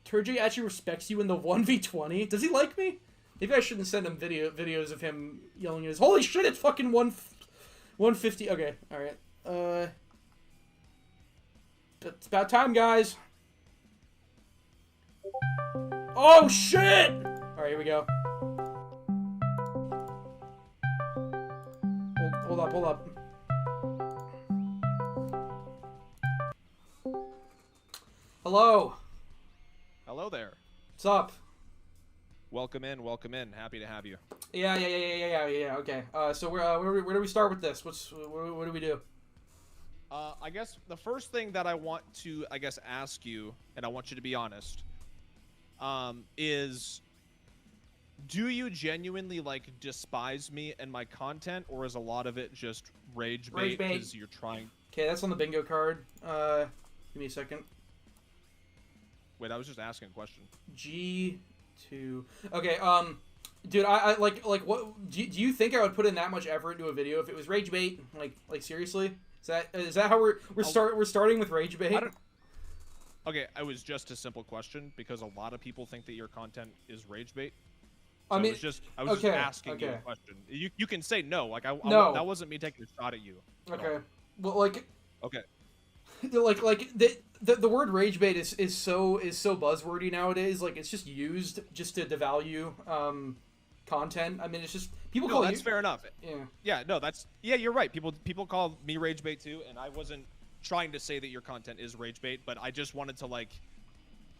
Turjay actually respects you in the 1v20. Does he like me? Maybe I shouldn't send him videos of him yelling at his. Holy shit! It's fucking 150. Okay, all right. It's about time, guys. Oh shit! All right, here we go. Hold up, hold up. Hello. Hello there. What's up? Welcome in, welcome in. Happy to have you. Yeah. Okay. So where do we start with this? What do we do? I guess the first thing that I want to, ask you, and I want you to be honest, is, do you genuinely despise me and my content, or is a lot of it just rage bait because you're trying? Okay, that's on the bingo card. Give me a second. Wait, I was just asking a question. G2. Okay, dude, I like what do you think I would put in that much effort into a video if it was rage bait? Like seriously? Is that how we're starting with rage bait? Okay, it was just a simple question because a lot of people think that your content is rage bait. So I mean, I was just asking you a question. You can say no. No. That wasn't me taking a shot at you. Okay. Well, okay. The word rage bait is so buzzwordy nowadays. Like, it's just used just to devalue content. I mean, it's just people call that's fair enough. Yeah. Yeah. No, you're right. People call me rage bait too, and I wasn't trying to say that your content is rage bait, but I just wanted to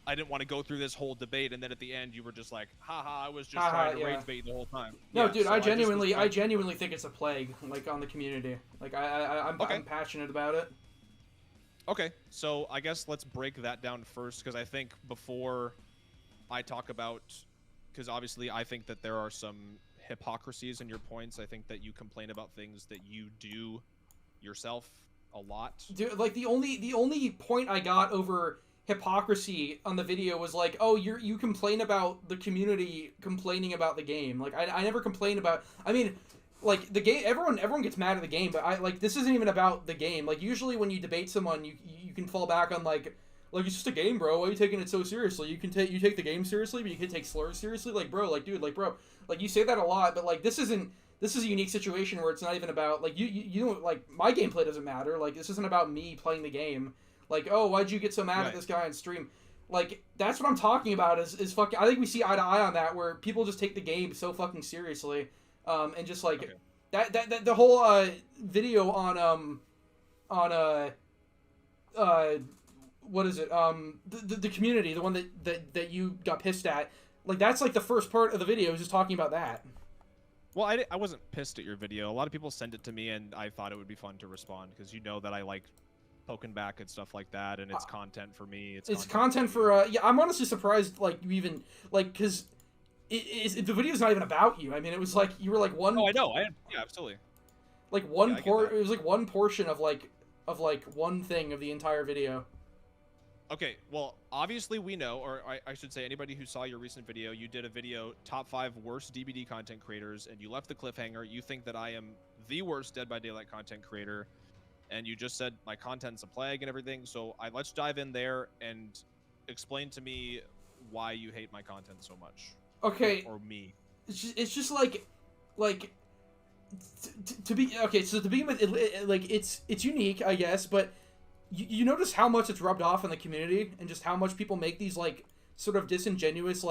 I didn't want to go through this whole debate, and then at the end you were just like, haha, I was just trying to rage bait the whole time. No, yeah, dude, so I genuinely think it's a plague, on the community. I'm passionate about it. Okay, so I guess let's break that down first, because I think before I talk about, because obviously I think that there are some hypocrisies in your points. I think that you complain about things that you do yourself a lot. Dude, the only point I got over hypocrisy on the video was oh, you complain about the community complaining about the game. I never complain about. I mean, the game. Everyone gets mad at the game, but this isn't even about the game. Usually when you debate someone, you can fall back on it's just a game, bro. Why are you taking it so seriously? You take the game seriously, but you can take slurs seriously. Bro, dude, bro, you say that a lot, but this is a unique situation where it's not even about you don't my gameplay doesn't matter. This isn't about me playing the game. Oh, why'd you get so mad at this guy on stream? That's what I'm talking about is fucking. I think we see eye to eye on that, where people just take the game so fucking seriously, and just that the whole video on what is it, the community, the one that you got pissed at, that's the first part of the video is just talking about that. Well, I wasn't pissed at your video. A lot of people send it to me, and I thought it would be fun to respond because you know that I like poking back at stuff like that, and it's content for me. It's content for yeah. I'm honestly surprised you even because the video's not even about you. I mean, it was you were one. Oh, I know. Yeah, absolutely. It was one portion of one thing of the entire video. Okay, well, obviously we know, or I should say anybody who saw your recent video, you did a video, top 5 worst DBD content creators, and you left the cliffhanger. You think that I am the worst Dead by Daylight content creator, and you just said my content's a plague and everything, so let's dive in there and explain to me why you hate my content so much. Okay. Or me. It's just to be, okay, so to begin with, it's unique, I guess, but you notice how much it's rubbed off in the community, and just how much people make these sort of disingenuous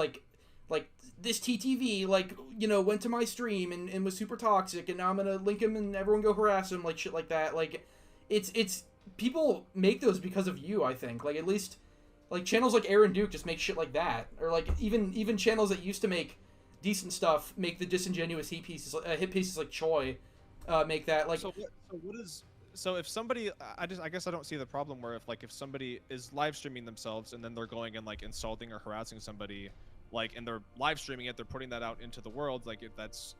this TTV went to my stream and was super toxic, and now I'm gonna link him and everyone go harass him, shit like that. It's people make those because of you, I think. At least channels like Aaron Duke just make shit like that, or even channels that used to make decent stuff make the disingenuous hit pieces like Choi make that So if somebody, I guess I don't see the problem where if somebody is live streaming themselves and then they're going and insulting or harassing somebody, and they're live streaming it, they're putting that out into the world.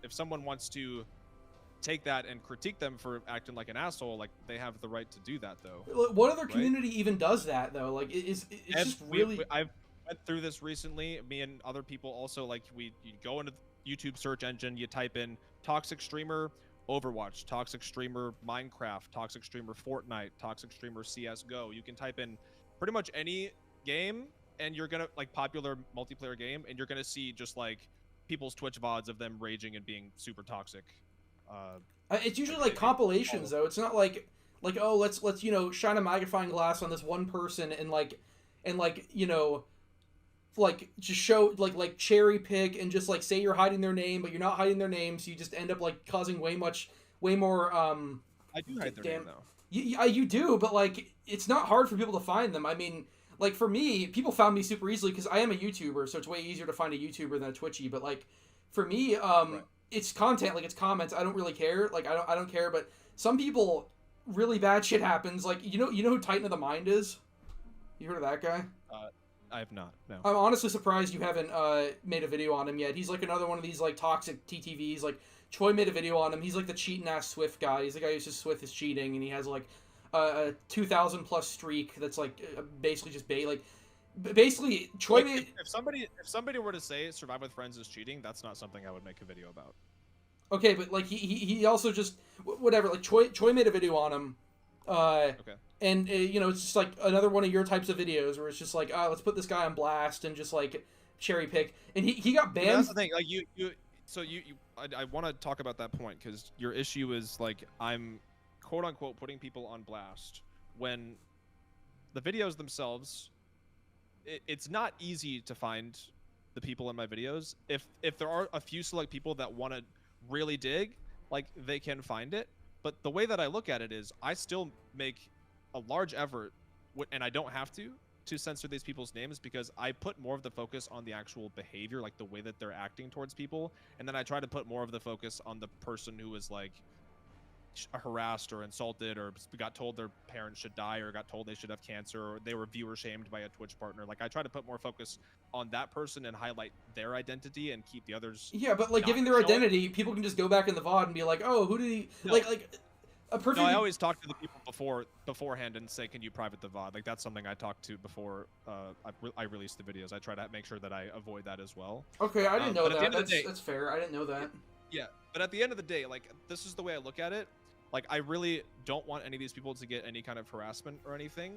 If someone wants to take that and critique them for acting like an asshole, they have the right to do that, though. What other community even does that, though? It's just really. I've went through this recently. Me and other people also you go into the YouTube search engine, you type in toxic streamer Overwatch, toxic streamer Minecraft, toxic streamer Fortnite, toxic streamer CSGO. You can type in pretty much any game and you're gonna like popular multiplayer game, and you're gonna see just like people's Twitch VODs of them raging and being super toxic. It's usually like compilations though. It's not like oh let's shine a magnifying glass on this one person and like just show like cherry pick and just like say you're hiding their name, but you're not hiding their name, so you just end up like causing way more. I do hide their name though. You do, but like it's not hard for people to find them. I mean, like for me, people found me super easily because I am a YouTuber, so it's way easier to find a YouTuber than a Twitchy. But like for me, Right. it's content, like it's comments. I don't really care. Like I don't care. But some people, really bad shit happens. Like you know who Titan of the Mind is? You heard of that guy? I have not. No. I'm honestly surprised you haven't made a video on him yet. He's like another one of these like toxic TTVs. Like Choi made a video on him. He's like the cheating ass Swift guy. He's the guy who says Swift is cheating, and he has like a 2,000 plus streak that's like basically just basically Choi made. If somebody were to say Survive with Friends is cheating, that's not something I would make a video about. Okay, but like he also just whatever. Like Choi made a video on him. Okay. And it's just like another one of your types of videos where it's just like, let's put this guy on blast and just like cherry pick. And he got banned. That's the thing. Like I want to talk about that point because your issue is like I'm quote unquote putting people on blast when the videos themselves. It's not easy to find the people in my videos. If there are a few select people that want to really dig, like they can find it. But the way that I look at it is I still make a large effort, and I don't have to censor these people's names because I put more of the focus on the actual behavior, like the way that they're acting towards people. And then I try to put more of the focus on the person who is like harassed or insulted or got told their parents should die or got told they should have cancer or they were viewer shamed by a Twitch partner. Like I try to put more focus on that person and highlight their identity and keep the others. Yeah, but like giving their identity, people can just go back in the VOD and be like, oh, who did he like a perfect. No, I always talk to the people beforehand and say, can you private the VOD? Like that's something I talk to before I release the videos. I try to make sure that I avoid that as well. Okay, I didn't know that. That's fair. I didn't know that. Yeah, but at the end of the day, like this is the way I look at it. Like I really don't want any of these people to get any kind of harassment or anything.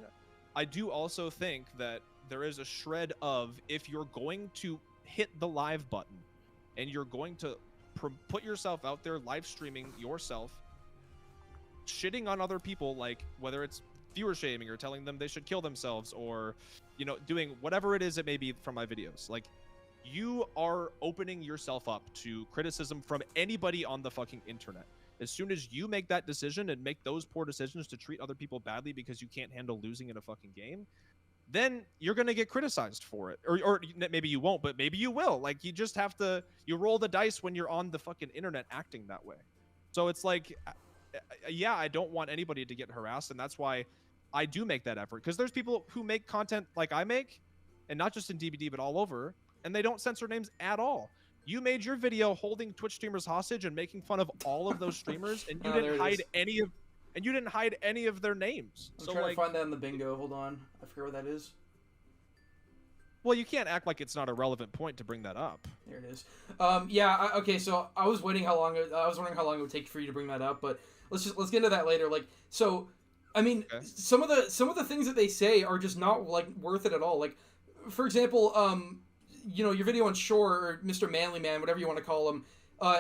I do also think that there is a shred of if you're going to hit the live button and you're going to put yourself out there live streaming yourself, shitting on other people, like whether it's viewer shaming or telling them they should kill themselves or doing whatever it is it may be from my videos, like you are opening yourself up to criticism from anybody on the fucking internet. As soon as you make that decision and make those poor decisions to treat other people badly because you can't handle losing in a fucking game, then you're going to get criticized for it. Or maybe you won't, but maybe you will. Like you just have to, you roll the dice when you're on the fucking internet acting that way. So it's like, yeah, I don't want anybody to get harassed. And that's why I do make that effort. Because there's people who make content like I make, and not just in DBD, but all over, and they don't censor names at all. You made your video holding Twitch streamers hostage and making fun of all of those streamers, and you didn't hide any of their names. I'm trying to find that in the bingo. Hold on, I forget what that is. Well, you can't act like it's not a relevant point to bring that up. There it is. Yeah. Okay. So I was wondering how long it would take for you to bring that up, but let's get into that later. Like, so, I mean, okay. Some of the things that they say are just not like worth it at all. Like, for example, your video on Shore or Mr. Manly Man, whatever you want to call him,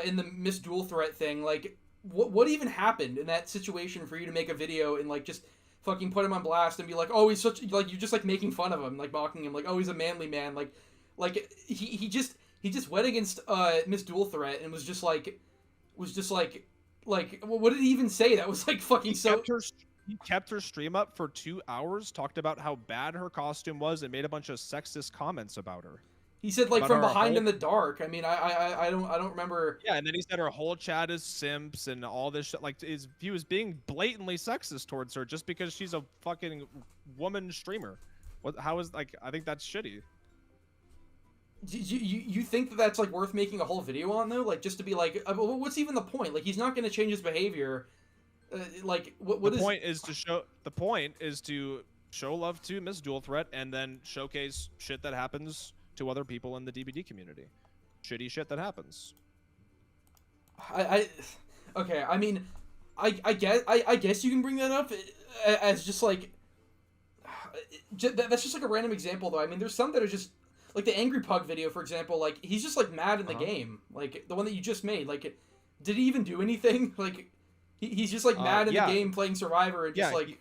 in the Miss Dual Threat thing, like, what even happened in that situation for you to make a video and like just fucking put him on blast and be like, oh, he's such, like, you're just like making fun of him, like mocking him, like, oh, he's a manly man, like he just went against Miss Dual Threat and was just like what did he even say that was like fucking He kept her stream up for 2 hours, talked about how bad her costume was, and made a bunch of sexist comments about her. He said like from behind in the dark. I mean, I don't remember. Yeah, and then he said her whole chat is simps and all this shit. Like, he was being blatantly sexist towards her just because she's a fucking woman streamer. How is, like, I think that's shitty. You think that that's like worth making a whole video on though? Like just to be like, what's even the point? Like he's not going to change his behavior. Like what the point is to show. The point is to show love to Miss Dual Threat and then showcase shit that happens to other people in the DBD community. Shitty shit that happens. Okay, I mean, I guess you can bring that up as just like, That's just like a random example, though. I mean, there's some that are just like the Angry Pug video, for example. Like he's just like mad in the game, like the one that you just made. Like, did he even do anything? Like, he's just like mad in the game playing Survivor and just like.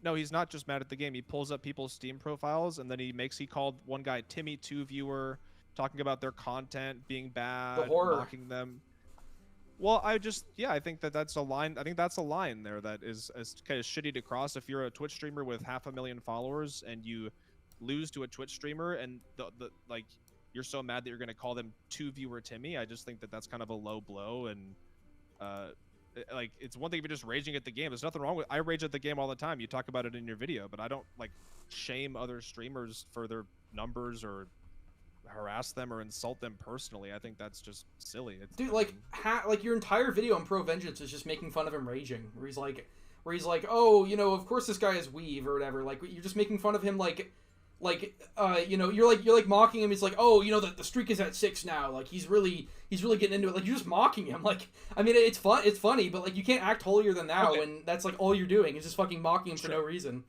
No, he's not just mad at the game. He pulls up people's Steam profiles and then he called one guy Timmy2 viewer, talking about their content being bad, mocking them. Well, I think that's a line. I think that's a line there that is kind of shitty to cross. If you're a Twitch streamer with 500,000 followers and you lose to a Twitch streamer and like you're so mad that you're going to call them 2 viewer Timmy, I just think that that's kind of a low blow. And like, it's one thing if you're just raging at the game. There's nothing wrong with. I rage at the game all the time. You talk about it in your video, but I don't like shame other streamers for their numbers or harass them or insult them personally. I think that's just silly. Dude, like your entire video on Pro Vengeance is just making fun of him raging, where he's like, oh, you know, of course this guy is weave or whatever. Like, you're just making fun of him, you know, you're like mocking him. He's like, oh, you know, the streak is at 6 now. Like, he's really getting into it. Like, you're just mocking him. Like, I mean, it's funny, but like, you can't act holier than thou when that's like all you're doing is just fucking mocking him for no reason.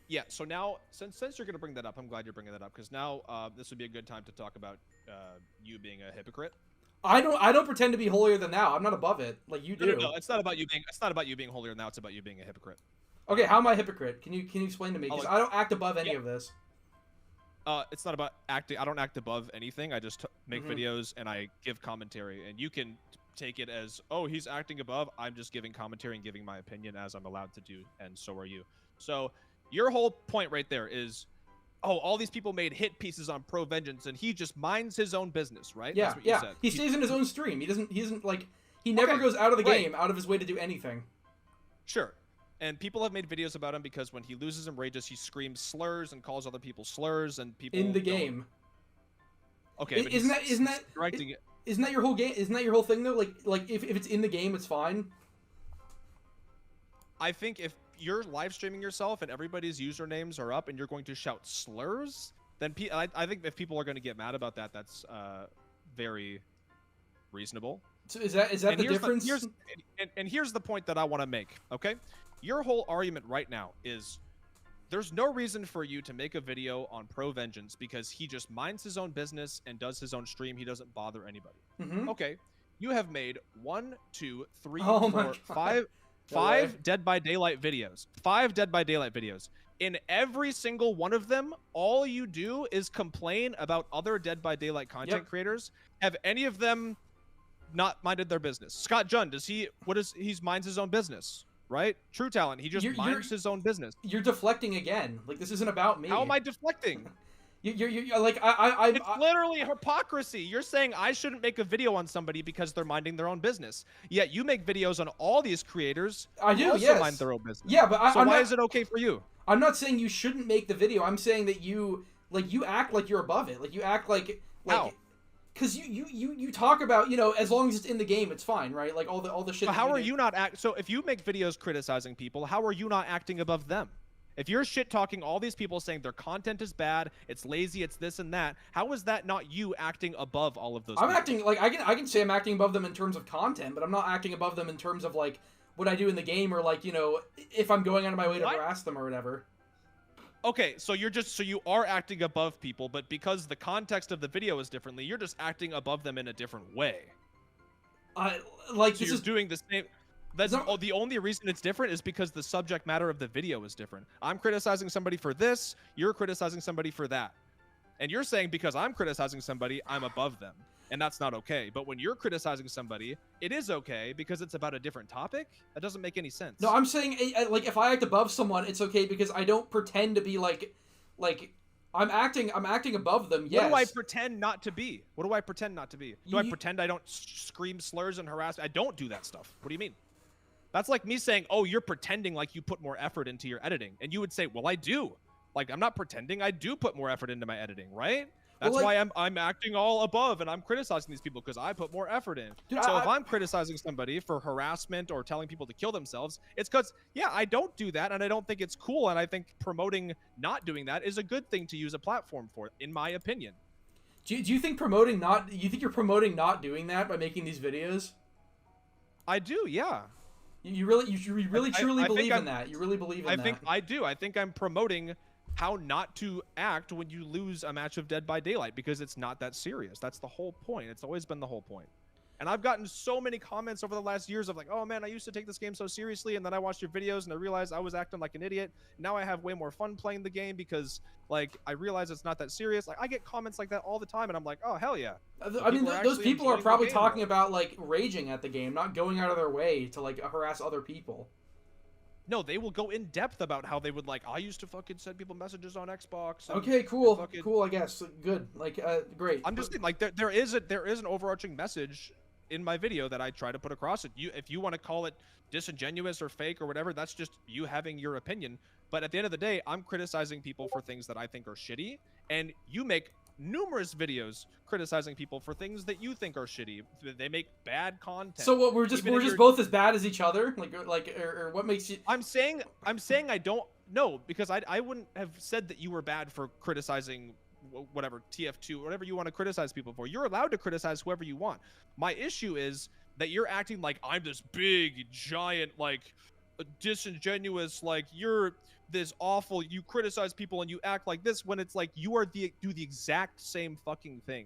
Yeah, so now, since you're going to bring that up, I'm glad you're bringing that up, because now this would be a good time to talk about you being a hypocrite. I don't pretend to be holier than thou. I'm not above it, like you do. No, it's not about you being holier than thou. It's about you being a hypocrite. Okay, how am I a hypocrite? Can you explain to me? Because I don't act above any of this. It's not about acting. I don't act above anything. I just make videos and I give commentary, and you can take it as, oh, he's acting above. I'm just giving commentary and giving my opinion as I'm allowed to do, and so are you. So your whole point right there is, oh, all these people made hit pieces on Pro Vengeance, and he just minds his own business, right? Yeah, that's what you said. He stays in his own stream. He isn't like, he never goes out of the game, out of his way to do anything. Sure. And people have made videos about him because when he loses and rages, he screams slurs and calls other people slurs, and people in the game. Okay, but isn't that your whole game? Isn't that your whole thing though? Like if it's in the game, it's fine. I think if you're live streaming yourself and everybody's usernames are up and you're going to shout slurs, then I think if people are going to get mad about that, that's very reasonable. So is that the difference? Here's the point that I want to make. Okay, your whole argument right now is there's no reason for you to make a video on Pro Vengeance because he just minds his own business and does his own stream. He doesn't bother anybody. Okay, you have made 1, 2, 3, 4, 5 Dead by Daylight videos. 5 Dead by Daylight videos. In every single one of them, all you do is complain about other Dead by Daylight content creators. Have any of them not minded their business? Scott Junn, he minds his own business, right? True Talent, he just minds his own business. You're deflecting again. Like, this isn't about me. How am I deflecting? You're like, it's literally hypocrisy. You're saying I shouldn't make a video on somebody because they're minding their own business. Yet you make videos on all these creators who also mind their own business. Yeah, but why is it okay for you? I'm not saying you shouldn't make the video. I'm saying that you act like you're above it. Like, you act like how? Because you talk about, you know, as long as it's in the game, it's fine, right? Like all the shit. So how are you not So if you make videos criticizing people, how are you not acting above them? If you're shit talking all these people saying their content is bad, it's lazy, it's this and that, how is that not you acting above all of those people? Acting like I can say I'm acting above them in terms of content, but I'm not acting above them in terms of like what I do in the game or like, you know, if I'm going out of my way to harass them or whatever. Okay, so you are acting above people, but because the context of the video is differently, you're just acting above them in a different way. You're doing the same. The only reason it's different is because the subject matter of the video is different. I'm criticizing somebody for this, you're criticizing somebody for that. And you're saying because I'm criticizing somebody, I'm above them. And that's not okay. But when you're criticizing somebody, it is okay because it's about a different topic? That doesn't make any sense. No, I'm saying, like, if I act above someone, it's okay because I don't pretend to be like I'm acting above them, yes. What do I pretend not to be? What do I pretend not to be? Do I pretend I don't scream slurs and harass? I don't do that stuff. What do you mean? That's like me saying, oh, you're pretending like you put more effort into your editing. And you would say, well, I do. Like, I'm not pretending. I do put more effort into my editing, right? That's why I'm acting all above and I'm criticizing these people because I put more effort in. Dude, so if I'm criticizing somebody for harassment or telling people to kill themselves, it's because, yeah, I don't do that and I don't think it's cool. And I think promoting not doing that is a good thing to use a platform for, in my opinion. Do you think you're promoting not doing that by making these videos? I do, yeah. You really truly I think believe in that. You really believe in that. I think I do. I think I'm promoting how not to act when you lose a match of Dead by Daylight, because it's not that serious. That's the whole point. It's always been the whole point. And I've gotten so many comments over the last years of like, oh man, I used to take this game so seriously, and then I watched your videos and I realized I was acting like an idiot. Now I have way more fun playing the game because like I realize it's not that serious. Like I get comments like that all the time, and I'm like, oh hell yeah. I mean, those people are probably talking about like raging at the game, not going out of their way to like harass other people. No, they will go in depth about how they would like, I used to fucking send people messages on Xbox. Okay, cool. Cool, I guess. Good. Like, great. I'm just saying, like, there is an overarching message in my video that I try to put across. If you want to call it disingenuous or fake or whatever, that's just you having your opinion. But at the end of the day, I'm criticizing people for things that I think are shitty, and you make numerous videos criticizing people for things that you think are shitty. They make bad content. So what? We're just both as bad as each other. Or what makes you? I'm saying I don't know, because I wouldn't have said that you were bad for criticizing whatever TF2, whatever you want to criticize people for. You're allowed to criticize whoever you want. My issue is that you're acting like I'm this big giant like disingenuous, like you're this awful, you criticize people and you act like this, when it's like you are do the exact same fucking thing,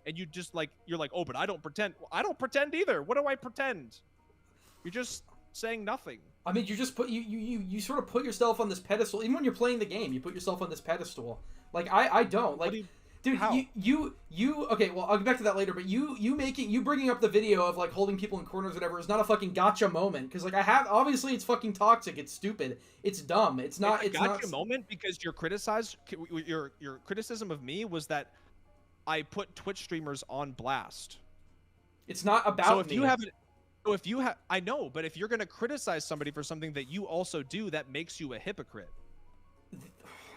and you just like, you're like, oh, but I don't pretend. I don't pretend either. What do I pretend? You're just saying nothing. I mean, you just you sort of put yourself on this pedestal. Even when you're playing the game, you put yourself on this pedestal. Like I don't like. Dude, how? you okay, well, I'll get back to that later, but you bringing up the video of like holding people in corners or whatever is not a fucking gotcha moment, because like obviously it's fucking toxic, it's stupid, it's dumb, it's not. It's a gotcha moment because your criticism of me was that I put Twitch streamers on blast. It's not about so if me. you haven't. So if you have, I know, but if you're gonna criticize somebody for something that you also do, that makes you a hypocrite.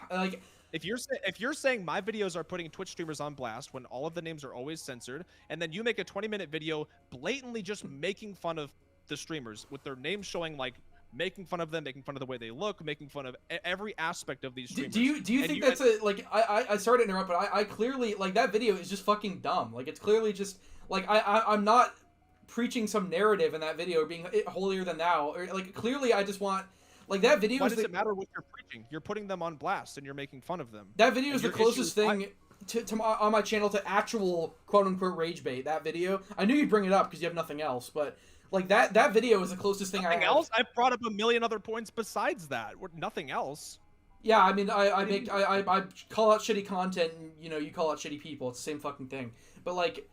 Like. If you're saying my videos are putting Twitch streamers on blast when all of the names are always censored, and then you make a 20-minute video blatantly just making fun of the streamers with their names showing, like making fun of them, making fun of the way they look, making fun of every aspect of these streamers. Do you think that's a like? I sorry to interrupt, but I clearly like that video is just fucking dumb. Like it's clearly just like I'm not preaching some narrative in that video or being holier than thou, or like clearly I just want. Like that video. Why does it matter what you're preaching? You're putting them on blast and you're making fun of them. That video is the closest thing on my channel to actual quote unquote rage bait. That video. I knew you'd bring it up because you have nothing else, but like that video is the closest thing. Nothing else? I've brought up a million other points besides that. Nothing else. Yeah, I mean, I call out shitty content, and you call out shitty people. It's the same fucking thing. But like.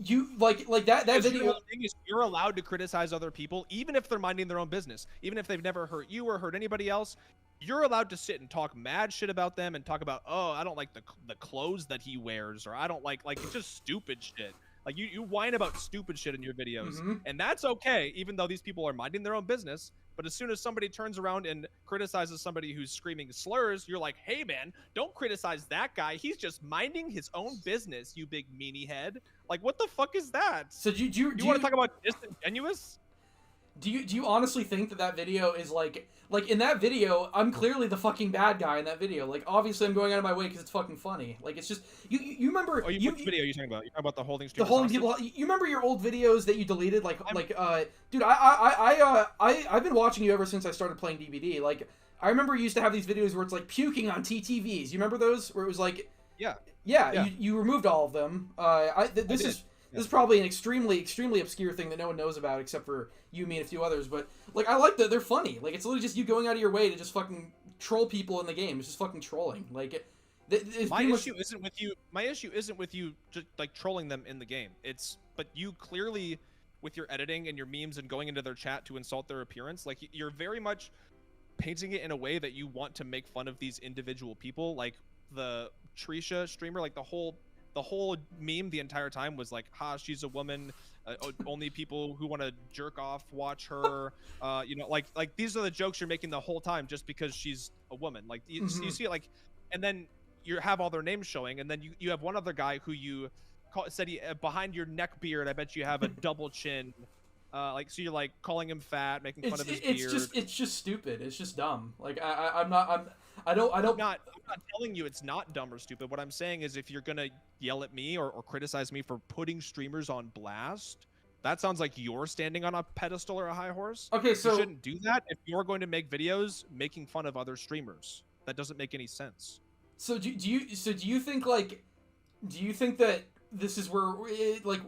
You like that video. The thing is, you're allowed to criticize other people, even if they're minding their own business, even if they've never hurt you or hurt anybody else. You're allowed to sit and talk mad shit about them and talk about, oh, I don't like the clothes that he wears, or I don't like it's just stupid shit. Like you whine about stupid shit in your videos, and that's okay, even though these people are minding their own business. But as soon as somebody turns around and criticizes somebody who's screaming slurs, you're like, hey man, don't criticize that guy. He's just minding his own business, you big meanie head. Like, what the fuck is that? So do you want to talk about disingenuous? Do you honestly think that video is like in that video, I'm clearly the fucking bad guy in that video. Like, obviously I'm going out of my way because it's fucking funny. Like, it's just you remember. Oh, which video are you talking about? You're talking about the holding streamers. The holding people. You remember your old videos that you deleted? Dude, I've been watching you ever since I started playing DBD. Like, I remember you used to have these videos where it's like puking on TTVs. You remember those? Where it was like. Yeah. You removed all of them. This is probably an extremely obscure thing that no one knows about except for you, me, and a few others. But like, I like that they're funny. Like, it's literally just you going out of your way to just fucking troll people in the game. It's just fucking trolling. Like, my issue isn't with you. My issue isn't with you just like trolling them in the game. But you clearly, with your editing and your memes and going into their chat to insult their appearance, like you're very much painting it in a way that you want to make fun of these individual people, like the Trisha streamer. Like the whole meme the entire time was like, ha, she's a woman, only people who want to jerk off watch her. Like these are the jokes you're making the whole time just because she's a woman. Like you see it, like, and then you have all their names showing, and then you have one other guy who you said behind your neck beard, I bet you have a double chin. So you're like calling him fat, making fun of his beard. It's just stupid. It's just dumb. Like I'm not telling you it's not dumb or stupid. What I'm saying is, if you're gonna yell at me or criticize me for putting streamers on blast, That sounds like you're standing on a pedestal or a high horse. Okay, so you shouldn't do that if you're going to make videos making fun of other streamers. That doesn't make any sense. So do you think like, do you think that this is where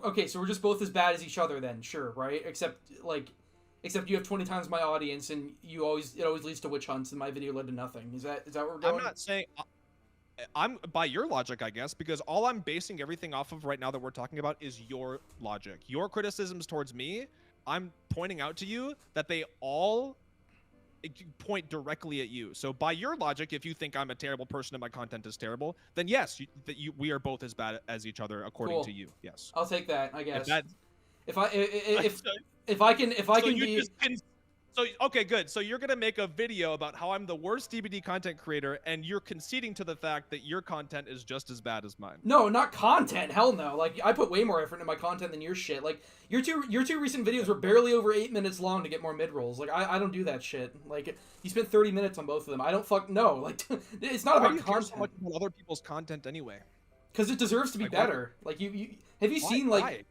okay, so we're just both as bad as each other then, sure, right? Except you have 20 times my audience, and it always leads to witch hunts, and my video led to nothing. Is that where we're going? I'm not saying. I'm by your logic, I guess, because all I'm basing everything off of right now that we're talking about is your logic. Your criticisms towards me, I'm pointing out to you that they all point directly at you. So by your logic, if you think I'm a terrible person and my content is terrible, then yes, we are both as bad as each other according to you. Yes, I'll take that, I guess. If So, okay, good. So you're going to make a video about how I'm the worst DBD content creator, and you're conceding to the fact that your content is just as bad as mine. No, not content. Hell no. Like, I put way more effort into my content than your shit. Like, your two recent videos were barely over 8 minutes long to get more mid-rolls. Like, I don't do that shit. Like, you spent 30 minutes on both of them. I don't no. Like, it's not about content. So much about other people's content anyway? Because it deserves to be better. Like, have you seen, like... Why?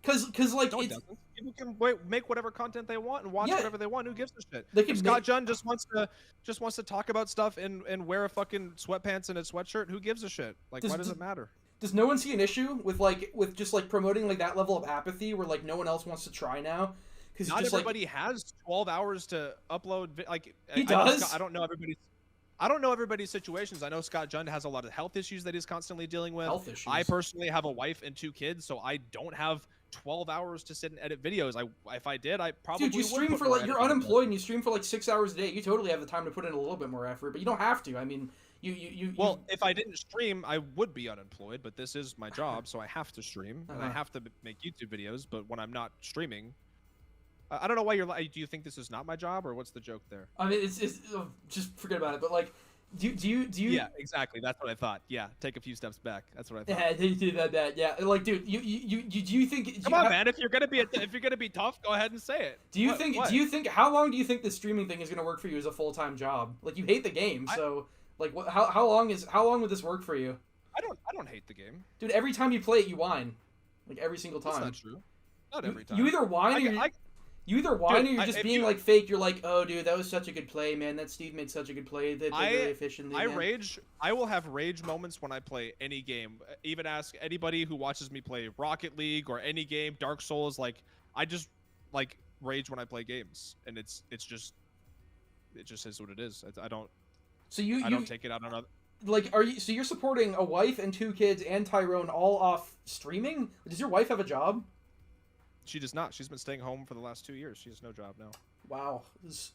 Because like, no, it doesn't. People can make whatever content they want and watch whatever they want. Who gives a shit? They can Scott Junn just wants to talk about stuff and wear a fucking sweatpants and a sweatshirt. Who gives a shit? Like, why does it matter? Does no one see an issue with just like promoting like that level of apathy where like no one else wants to try now? Because not everybody has 12 hours to upload. Like, he does. I don't know everybody's situations. I know Scott Junn has a lot of health issues that he's constantly dealing with. Health issues. I personally have a wife and 2 kids, so I don't have 12 hours to sit and edit videos. If I did, I probably Dude, you stream for like, you're unemployed and you stream for like 6 hours a day. You totally have the time to put in a little bit more effort, but you don't have to. I mean, Well, if I didn't stream, I would be unemployed, but this is my job, so I have to stream and I have to make YouTube videos. But when I'm not streaming, I don't know why do you think this is not my job, or what's the joke there? I mean, it's just forget about it. But like, do you? Yeah, exactly. That's what I thought. Yeah, take a few steps back. That's what I thought. Yeah, they do that. Yeah, like, dude, do you think? Come on, man. If you're gonna be tough, go ahead and say it. Do you think? How long do you think the streaming thing is gonna work for you as a full-time job? Like, you hate the game, so like, how long would this work for you? I don't hate the game, dude. Every time you play it, you whine, like every single time. That's not true. Not every time. You either whine or you're just being like fake. You're like, oh, dude, that was such a good play, man. That Steve made such a good play. They played very efficiently. I will have rage moments when I play any game. Even ask anybody who watches me play Rocket League or any game, Dark Souls. Like, I just like rage when I play games, and it just is what it is. I don't. So I don't take it out on other. Like, so you're supporting a wife and 2 kids and Tyrone all off streaming? Does your wife have a job? She does not. She's been staying home for the last 2 years. She has no job now. Wow, this is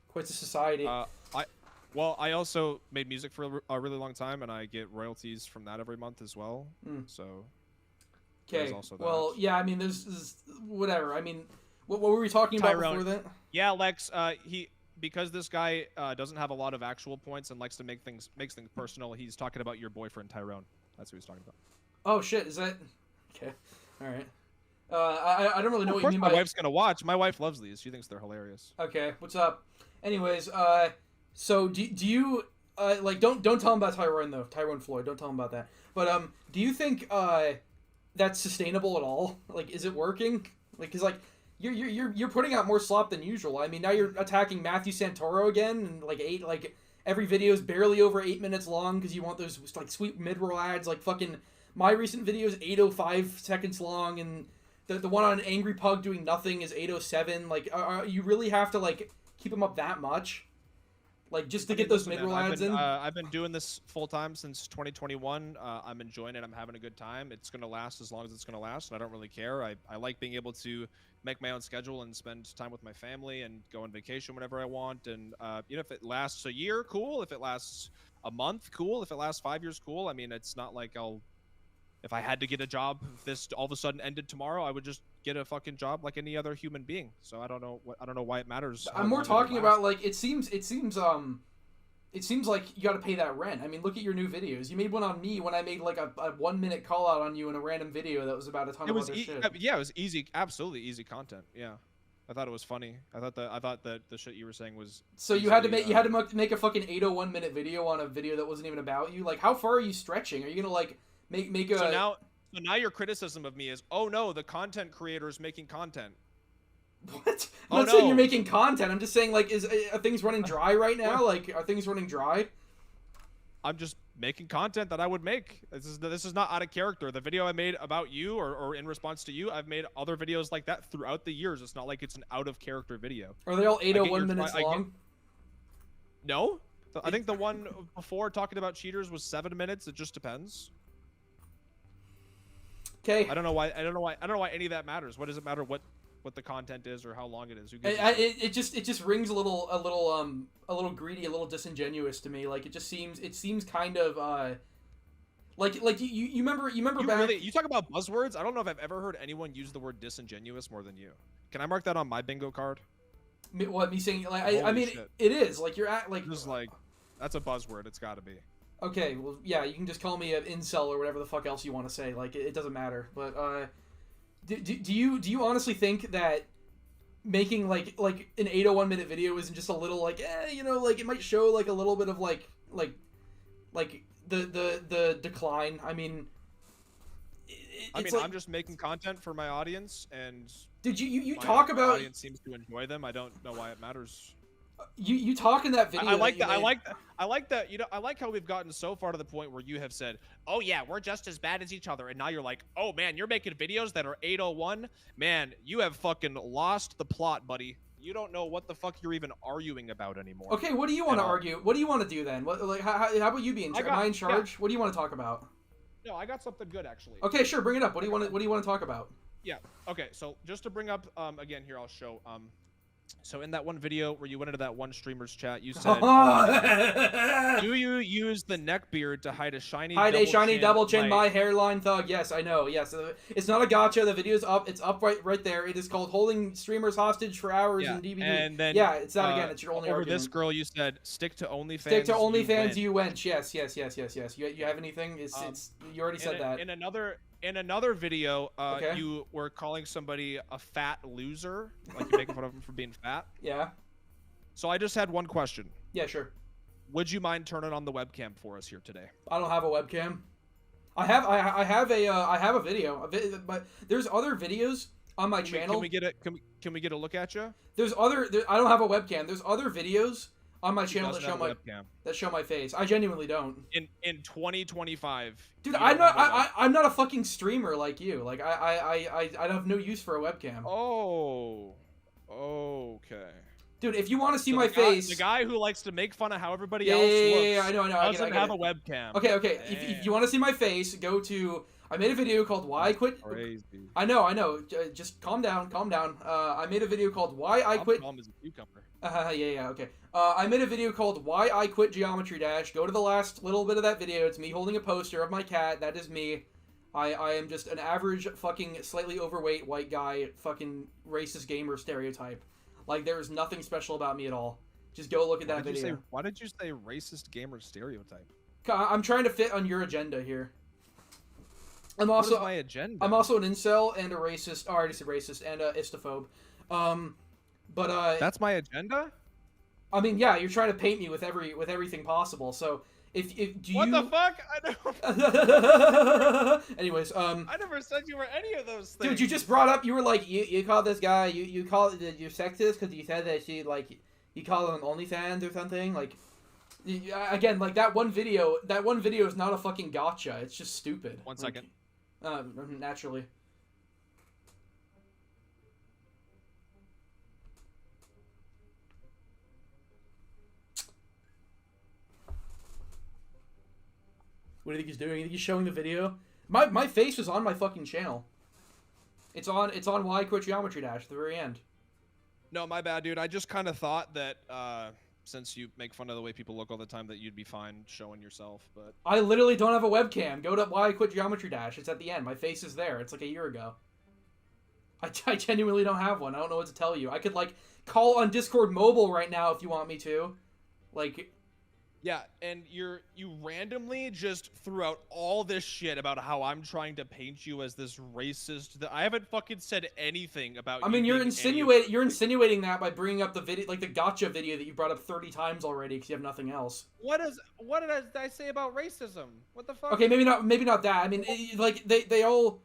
quite the society. I also made music for a really long time, and I get royalties from that every month as well. So. Okay. Well, yeah. I mean, there's whatever. I mean, what were we talking about before that? Yeah, Lex. Because this guy doesn't have a lot of actual points and likes to makes things personal. He's talking about your boyfriend Tyrone. That's what he's talking about. Oh shit! Is that okay? All right. I don't really know what you mean by. My wife's gonna watch. My wife loves these. She thinks they're hilarious. Okay, what's up? Anyways, so do you like don't tell him about Tyrone though. Tyrone Floyd. Don't tell him about that. But do you think that's sustainable at all? Like, is it working? Like, cause like you're putting out more slop than usual. I mean, now you're attacking Matthew Santoro again, and like every video is barely over 8 minutes long because you want those like sweet mid-roll ads. Like fucking my recent video is 8:05 seconds long, and the one on Angry Pug doing nothing is 8:07. Like, you really have to like keep them up that much, like just to get those mid-roll ads in? I've been doing this full time since 2021. I'm enjoying it. I'm having a good time. It's gonna last as long as it's gonna last, and I don't really care. I like being able to make my own schedule and spend time with my family and go on vacation whenever I want. And if it lasts a year, cool. If it lasts a month, cool. If it lasts 5 years, cool. I mean, it's not like if I had to get a job, if this all of a sudden ended tomorrow, I would just get a fucking job like any other human being. So I don't know why it matters. I'm more talking about like it seems like you got to pay that rent. I mean, look at your new videos. You made one on me when I made like a 1 minute call out on you in a random video that was about a ton of other shit. Yeah, it was easy, absolutely easy content. Yeah, I thought it was funny. I thought that the shit you were saying was. So you had to make a fucking 801 minute video on a video that wasn't even about you. Like, how far are you stretching? Are you gonna like make a? So So now your criticism of me is, oh no, the content creator is making content. What? I'm Oh not saying you're no. making content. I'm just saying, like, are things running dry right now? Like, are things running dry? I'm just making content that I would make. This is not out of character. The video I made about you or in response to you, I've made other videos like that throughout the years. It's not like it's an out of character video. Are they all 801 minutes long? No. I think the one before talking about cheaters was 7 minutes. It just depends. Okay. I don't know why any of that matters. What does it matter what the content is or how long it is? Who gives it just rings a little greedy, a little disingenuous to me. Like it seems kind of like you remember back. Really, you talk about buzzwords. I don't know if I've ever heard anyone use the word disingenuous more than you. Can I mark that on my bingo card? What, me saying, like, I mean, it is like you're at like just like that's a buzzword. It's got to be. Okay, well, yeah, you can just call me an incel or whatever the fuck else you want to say. Like, it doesn't matter. But do you honestly think that making like an 801 minute video isn't just a little like like it might show like a little bit of like the decline? I mean, like, I'm just making content for my audience, and did you talk about? My audience seems to enjoy them. I don't know why it matters. You talk in that video. I like that. I like that. I like how we've gotten so far to the point where you have said, "Oh yeah, we're just as bad as each other," and now you're like, "Oh man, you're making videos that are 801. Man, you have fucking lost the plot, buddy. You don't know what the fuck you're even arguing about anymore." Okay, what do you want to argue? What do you want to do then? What, like, how about you be in charge? Am I in charge? Yeah. What do you want to talk about? No, I got something good actually. Okay, sure, bring it up. What do you want to talk about? Yeah. Okay, so just to bring up again here, I'll show so in that one video where you went into that one streamer's chat, you said, "Do you use the neck beard to hide a shiny double chin? My hairline thug." Yes, I know. Yes, it's not a gotcha. The video's up. It's up right there. It is called "Holding Streamers Hostage for Hours" in DVD. And then it's that again. It's your only over argument. This girl, you said, "Stick to OnlyFans." Stick to OnlyFans. You wench. Yes. You have anything? It's you already said that. In another video, okay. You were calling somebody a fat loser, like you're making fun of them for being fat. Yeah. So I just had one question. Yeah, sure. Would you mind turning on the webcam for us here today? I don't have a webcam. I have a video, but there's other videos on my channel. Can we get a look at you? I don't have a webcam. There's other videos on my channel that show my face. I genuinely don't. In 2025. Dude, I'm not a fucking streamer like you. Like I have no use for a webcam. Oh. Okay. Dude, if you want to see my face, the guy who likes to make fun of how everybody else looks, I know, doesn't have a webcam. Okay. If you want to see my face, go to. I made a video called "Why I Quit." Crazy. I know. Just calm down. I made a video called "Why I Quit." Calm as a cucumber. Yeah. Okay. I made a video called "Why I Quit Geometry Dash." Go to the last little bit of that video. It's me holding a poster of my cat. That is me. I am just an average, fucking slightly overweight white guy, fucking racist gamer stereotype. Like, there's nothing special about me at all. Just go look at that video. Why did you say racist gamer stereotype? I'm trying to fit on your agenda here. What is my agenda? I'm also an incel and a racist. Oh, I already said racist and a istophobe. But that's my agenda. I mean, yeah, you're trying to paint me with everything possible. So what the fuck? I don't. Anyways, I never said you were any of those things. Dude, you just brought up. You were like, you called this guy. You called you sexist because you said that she like you called him OnlyFans or something. Like, again, like that one video. That one video is not a fucking gotcha. It's just stupid. 1 second. Naturally. What do you think he's doing? You think he's showing the video? My face was on my fucking channel. It's on Why I Quit Geometry Dash at the very end. No, my bad, dude. I just kind of thought that since you make fun of the way people look all the time, that you'd be fine showing yourself. But I literally don't have a webcam. Go to Why I Quit Geometry Dash. It's at the end. My face is there. It's like a year ago. I genuinely don't have one. I don't know what to tell you. I could like call on Discord Mobile right now if you want me to. Like. Yeah, and you randomly just threw out all this shit about how I'm trying to paint you as this racist. I haven't fucking said anything about. I mean, you're insinuating that by bringing up the video, like the gotcha video that you brought up 30 times already because you have nothing else. What did I say about racism? What the fuck? Okay, maybe not that. I mean, like they all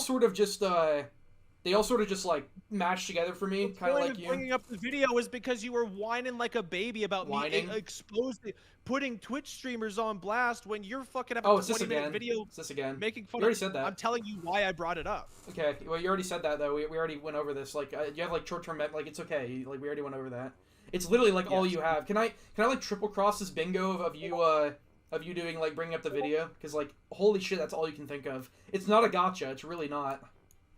sort of just like match together for me, kind of like you. Bringing up the video is because you were whining like a baby about me putting Twitch streamers on blast when you're fucking having a 20-minute video. Is this again? Making fun. You already said that. I'm telling you why I brought it up. Okay, well you already said that though. We already went over this. Like you have like short-term like it's okay. Like we already went over that. It's literally like all you have. Can I like triple cross this bingo of you doing like bringing up the video? Because like holy shit, that's all you can think of. It's not a gotcha. It's really not.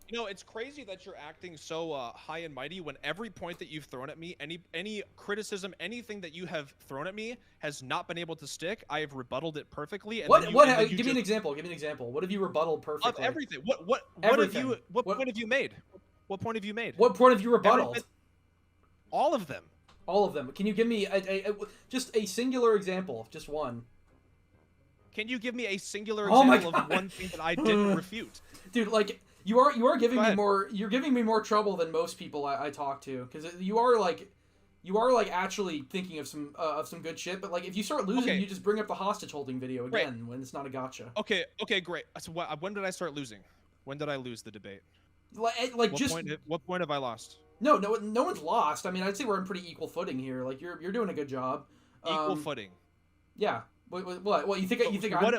You know, it's crazy that you're acting so high and mighty when every point that you've thrown at me, any criticism, anything that you have thrown at me has not been able to stick. I have rebutted it perfectly. And give me an example. Give me an example. What have you rebutted perfectly? Of everything. What point have you made? What point have you made? What point have you rebutted? All of them. All of them. Can you give me just a singular example? Just one. Can you give me a singular example of one thing that I didn't refute? Dude, like you are giving me more. You're giving me more trouble than most people I talk to, because you are like actually thinking of some good shit. But like if you start losing, you just bring up the hostage holding video again when it's not a gotcha. Okay, great. So when did I start losing? When did I lose the debate? What point have I lost? No one's lost. I mean, I'd say we're on pretty equal footing here. Like you're doing a good job. Equal footing. Yeah. What you think?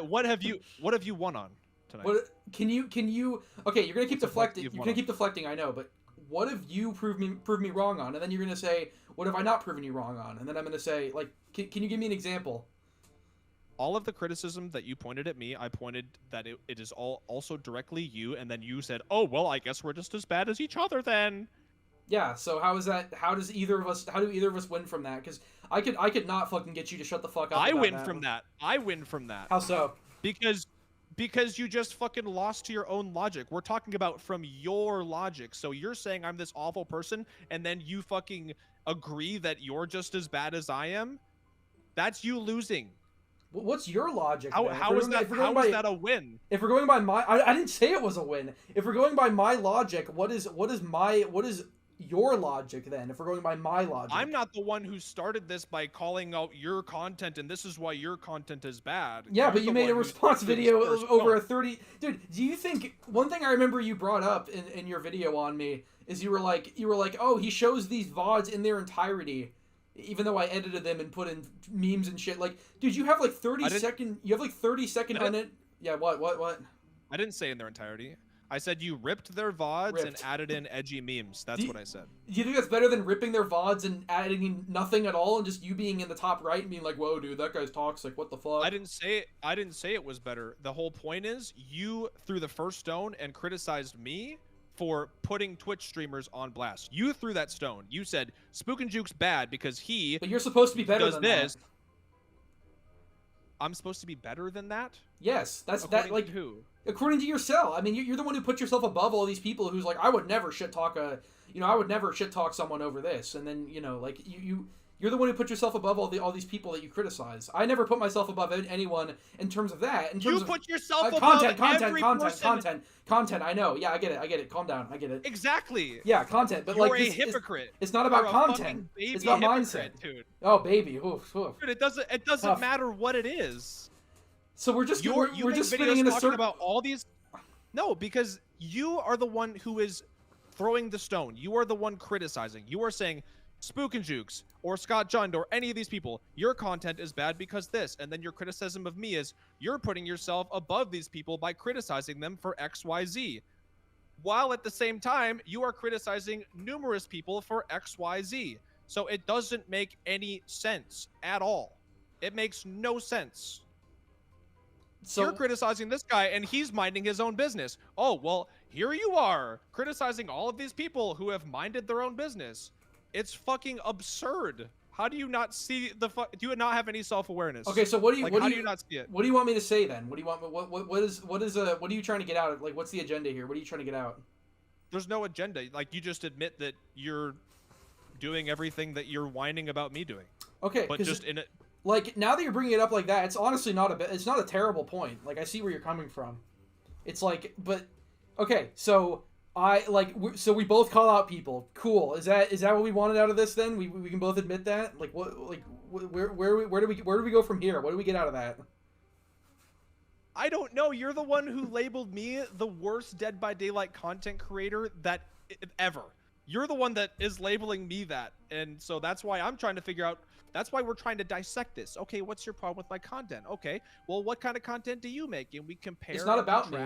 What have you won on tonight? Can you? Okay, you're gonna keep deflecting. You're gonna keep deflecting. I know, but what have you proved me wrong on? And then you're gonna say, what have I not proven you wrong on? And then I'm gonna say, like, can you give me an example? All of the criticism that you pointed at me, I pointed that it is all also directly you, and then you said, oh well, I guess we're just as bad as each other then. Yeah, so how is that? How do either of us win from that? Because I could not fucking get you to shut the fuck up. I win from that. How so? Because you just fucking lost to your own logic. We're talking about from your logic. So you're saying I'm this awful person, and then you fucking agree that you're just as bad as I am? That's you losing. What's your logic? How is that a win? If we're going by my, I didn't say it was a win. If we're going by my logic, what is your logic then? If we're going by my logic, I'm not the one who started this by calling out your content, and this is why your content is bad. Yeah, but you made a response video over a 30. Dude, do you think one thing I remember you brought up in your video on me is you were like, oh, he shows these VODs in their entirety, even though I edited them and put in memes and shit. Like, dude, you have like 30 second. You have like 30 second on it. Yeah, what? I didn't say in their entirety. I said you ripped their VODs and added in edgy memes. That's what I said. Do you think that's better than ripping their VODs and adding nothing at all and just you being in the top right and being like, whoa, dude, that guy's toxic. What the fuck? I didn't say it was better. The whole point is you threw the first stone and criticized me for putting Twitch streamers on blast. You threw that stone. You said SpooknJuke's bad because he. But you're supposed to be better than that. I'm supposed to be better than that? Yes, According to who? According to yourself. I mean, you're the one who put yourself above all these people who's like, I would never shit talk someone over this. And then, like you're the one who put yourself above all these people that you criticize. I never put myself above anyone in terms of that. In terms you put yourself above content. I know. Yeah, I get it. Calm down. I get it. Exactly. Yeah, content. But you're a hypocrite. It's not about content. It's about mindset, dude. Oh, baby. Oof. Dude, it doesn't matter what it is. So we're just spinning in a circle about all these. No, because you are the one who is throwing the stone. You are the one criticizing. You are saying SpooknJukes or Scott Jund or any of these people, your content is bad because this, and then your criticism of me is you're putting yourself above these people by criticizing them for XYZ, while at the same time you are criticizing numerous people for XYZ. So it doesn't make any sense at all. It makes no sense. So you're criticizing this guy and he's minding his own business. Oh, well, here you are criticizing all of these people who have minded their own business. It's fucking absurd. How do you not see do you not have any self-awareness? Okay, so how do you not see it? What do you want me to say then? What do you want? What are you trying to get out? Like, what's the agenda here? What are you trying to get out? There's no agenda. Like, you just admit that you're doing everything that you're whining about me doing. Okay, but just in it. Like, now that you're bringing it up like that, it's honestly it's not a terrible point. Like, I see where you're coming from. It's like, but okay, so so we both call out people. Cool. Is that what we wanted out of this? Then we can both admit that. Like, where do we go from here? What do we get out of that? I don't know. You're the one who labeled me the worst Dead by Daylight content creator ever. You're the one that is labeling me that, and so that's why I'm trying to figure out. That's why we're trying to dissect this. Okay, what's your problem with my content? Okay, well, what kind of content do you make? And we compare. It's not about me.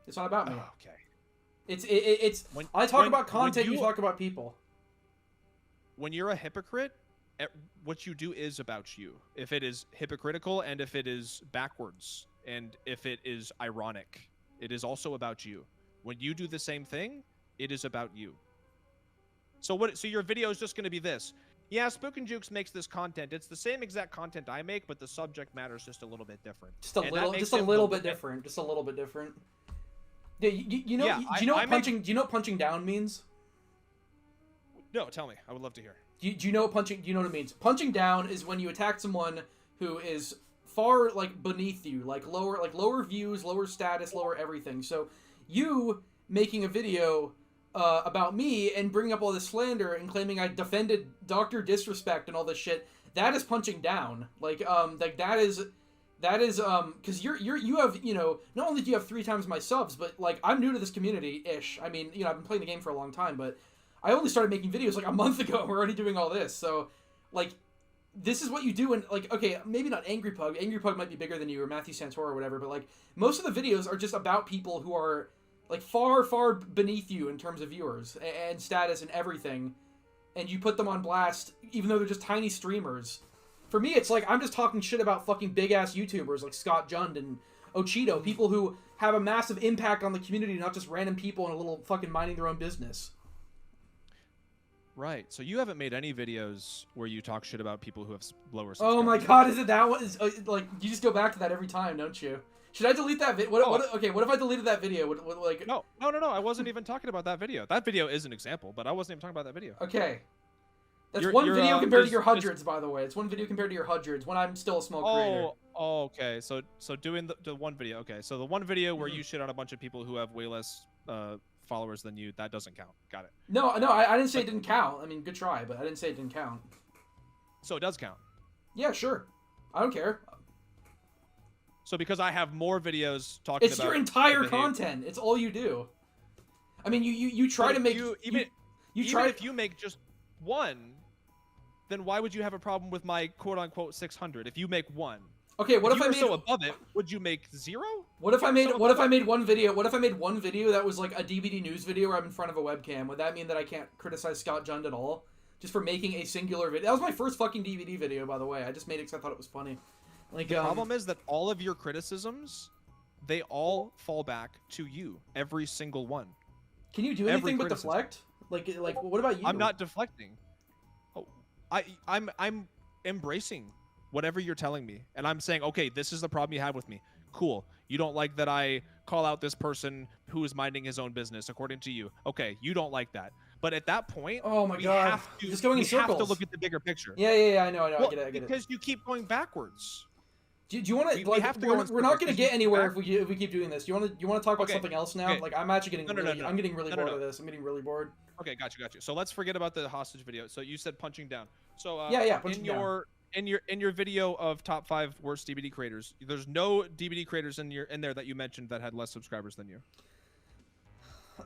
It's not about me. Oh, okay. It's. I talk about content. You talk about people. When you're a hypocrite, what you do is about you. If it is hypocritical, and if it is backwards, and if it is ironic, it is also about you. When you do the same thing, it is about you. So your video is just going to be this. Yeah, SpooknJukes makes this content. It's the same exact content I make, but the subject matter is just a little bit different. Just a little bit different. Yeah, you know, do you know what punching down means? No, tell me. I would love to hear. Do you know what it means? Punching down is when you attack someone who is far beneath you, lower views, lower status, lower everything. So you making a video about me and bringing up all this slander and claiming I defended Dr. Disrespect and all this shit, that is punching down. That is because you have, not only do you have 3 times my subs, but I'm new to this community ish. I mean, I've been playing the game for a long time, but I only started making videos a month ago. We're already doing all this. So this is what you do. And okay, maybe not Angry Pug. Angry Pug might be bigger than you, or Matthew Santor or whatever, but most of the videos are just about people who are far, far beneath you in terms of viewers and status and everything, and you put them on blast, even though they're just tiny streamers. For me, it's I'm just talking shit about fucking big-ass YouTubers like Scott Jund and Ocheeto, people who have a massive impact on the community, not just random people in a little fucking minding their own business. Right, so you haven't made any videos where you talk shit about people who have lower subscribers. Oh my god, is it that one? You just go back to that every time, don't you? Should I delete that video? Okay, what if I deleted that video? No, I wasn't even talking about that video. That video is an example, but I wasn't even talking about that video. Okay. That's one video compared to your hundreds, by the way. It's one video compared to your hundreds when I'm still a small creator. Oh, okay. So doing the one video. Okay, so the one video where you shit on a bunch of people who have way less followers than you, that doesn't count. Got it. No, I didn't say it didn't count. I mean, good try, but I didn't say it didn't count. So it does count. Yeah, sure. I don't care. So because I have more videos talking about... It's your entire content. It's all you do. I mean, you try to make... Even if you make just one, then why would you have a problem with my quote-unquote 600 if you make one? Okay, what if I made... so above it, would you make 0? What if I made one video that was a DBD news video where I'm in front of a webcam? Would that mean that I can't criticize Scott Jund at all? Just for making a singular video? That was my first fucking DVD video, by the way. I just made it because I thought it was funny. The problem is that all of your criticisms, they all fall back to you. Every single one. Can you do anything but deflect? What about you? I'm not deflecting. Oh, I'm embracing whatever you're telling me, and I'm saying, okay, this is the problem you have with me. Cool. You don't like that I call out this person who is minding his own business, according to you. Okay, you don't like that. But at that point, oh my god, just going in circles. We have to look at the bigger picture. Yeah, I know. Well, I get it. Because you keep going backwards. Do you want to we're not going to get anywhere if we keep doing this. Do you want to talk about something else now? Okay. I'm actually getting I'm getting really bored of this. I'm getting really bored. Okay, got you. So let's forget about the hostage video. So you said punching down. So punching down. In your video of top 5 worst DBD creators, there's no DBD creators in there that you mentioned that had less subscribers than you.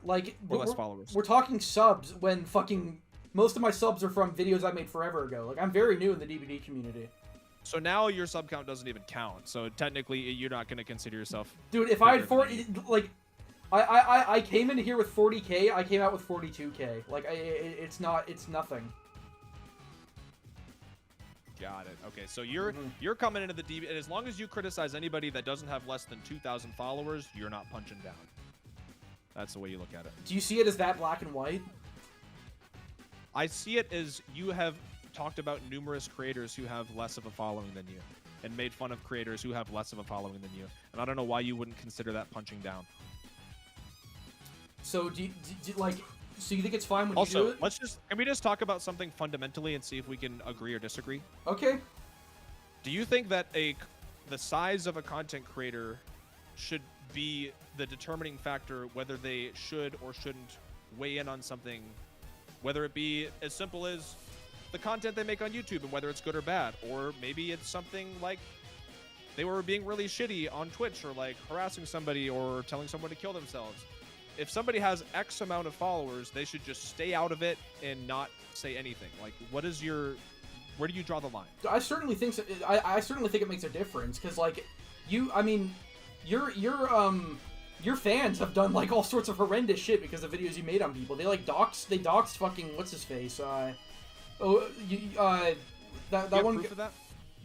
Or less followers. We're talking subs when fucking most of my subs are from videos I made forever ago. I'm very new in the DBD community. So now your sub count doesn't even count. So technically, you're not going to consider yourself. Dude, if I had 40, I came into here with 40K. I came out with 42K. It's nothing. Got it. Okay, so you're coming into the DB, and as long as you criticize anybody that doesn't have less than 2,000 followers, you're not punching down. That's the way you look at it. Do you see it as that black and white? I see it as you have talked about numerous creators who have less of a following than you, and made fun of creators who have less of a following than you, and I don't know why you wouldn't consider that punching down. So do you So you think it's fine when you do Also, it? can we just talk about something fundamentally and see if we can agree or disagree? Okay. Do you think that the size of a content creator should be the determining factor whether they should or shouldn't weigh in on something, whether it be as simple as the content they make on YouTube and whether it's good or bad, or maybe it's something like they were being really shitty on Twitch or like harassing somebody or telling someone to kill themselves? If somebody has X amount of followers, they should just stay out of it and not say anything. Like, where do you draw the line? I certainly think so. I certainly think it makes a difference because, like, your fans have done like all sorts of horrendous shit because of videos you made on people. They doxed fucking what's his face. That one. Proof of that?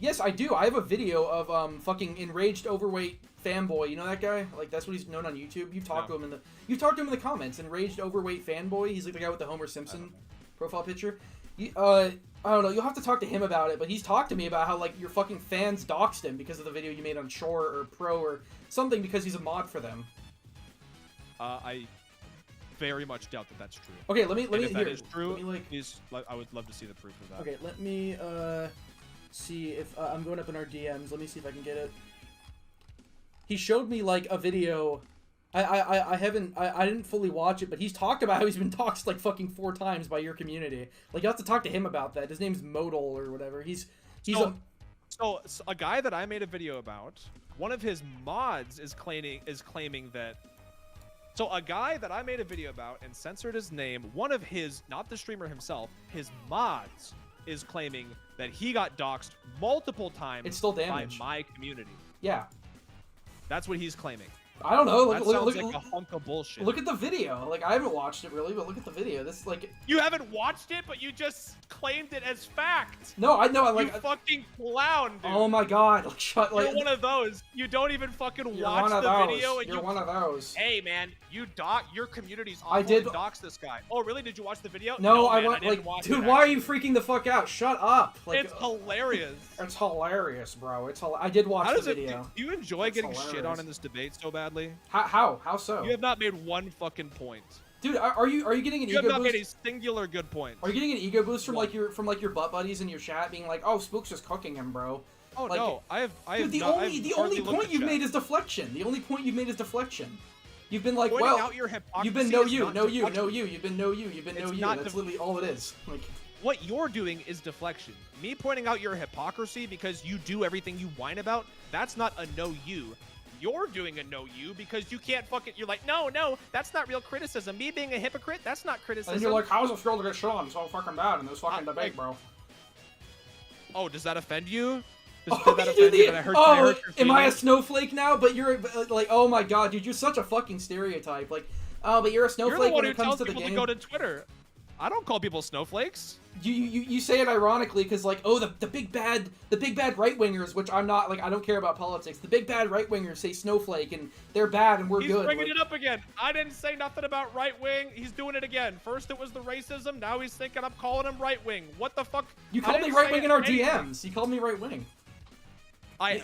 Yes, I do. I have a video of fucking enraged overweight fanboy. You know that guy? Like, that's what he's known on YouTube. You've talked to him in the comments. Enraged overweight fanboy. He's like the guy with the Homer Simpson profile picture. I don't know. You'll have to talk to him about it. But he's talked to me about how like your fucking fans doxed him because of the video you made on Shore or Pro or something because he's a mod for them. I very much doubt that that's true. Okay, let me. If that is true, please, I would love to see the proof of that. Okay, let me see if I'm going up in our DMs. Let me see if I can get it. He showed me like a video. I didn't fully watch it, but he's talked about how he's been doxed like fucking 4 times by your community. Like, you have to talk to him about that. His name's Modal or whatever. So a guy that I made a video about, one of his mods is claiming that. So a guy that I made a video about and censored his name, one of his, not the streamer himself, his mods is claiming that he got doxed multiple times. It's still damage by my community. Yeah. That's what he's claiming. I don't know. That sounds like a hunk of bullshit. Look at the video. Like, I haven't watched it really, but look at the video. This like you haven't watched it, but you just claimed it as fact. No, I know. You fucking clown, dude. Oh my god! Like, shut. Like, you're one of those. You don't even fucking watch the video. And you're one of those. Hey man, your community's awful. I did dox this guy. Oh really? Did you watch the video? No, I didn't watch dude, why are you freaking the fuck out? Shut up. Like, it's hilarious. It's hilarious, bro. I did watch the video. Do you enjoy getting shit on in this debate so badly? How so? You have not made one fucking point. Dude, are you getting an ego boost? You have not made a singular good point. Are you getting an ego boost from like your butt buddies in your chat being like, "Oh, Spook's just cooking him, bro"? Oh like, no, I have. Dude, the only point you've made is deflection. The only point you've made is deflection. You've been like, pointing well, out your hypocrisy. You've been no you. You've been no you. That's literally all it is. Like, what you're doing is deflection. Me pointing out your hypocrisy because you do everything you whine about, that's not a no you. You're doing a no you because you can't fucking. You're like, no, that's not real criticism. Me being a hypocrite, that's not criticism. And you're like, how's it feel to get shit on so fucking bad in this fucking debate, bro? Oh, does that offend you? Am I a snowflake now? But you're like, oh my god, dude, you're such a fucking stereotype. Like, oh, but you're a snowflake when it comes to the game. To go to Twitter. I don't call people snowflakes. You say it ironically because like, oh, the big bad right wingers, which I'm not, like, I don't care about politics. The big bad right wingers say snowflake and they're bad and we're good. He's bringing it up again. I didn't say nothing about right wing. He's doing it again. First it was the racism. Now he's thinking I'm calling him right wing. What the fuck? You called me right wing in our DMs. You called me right wing.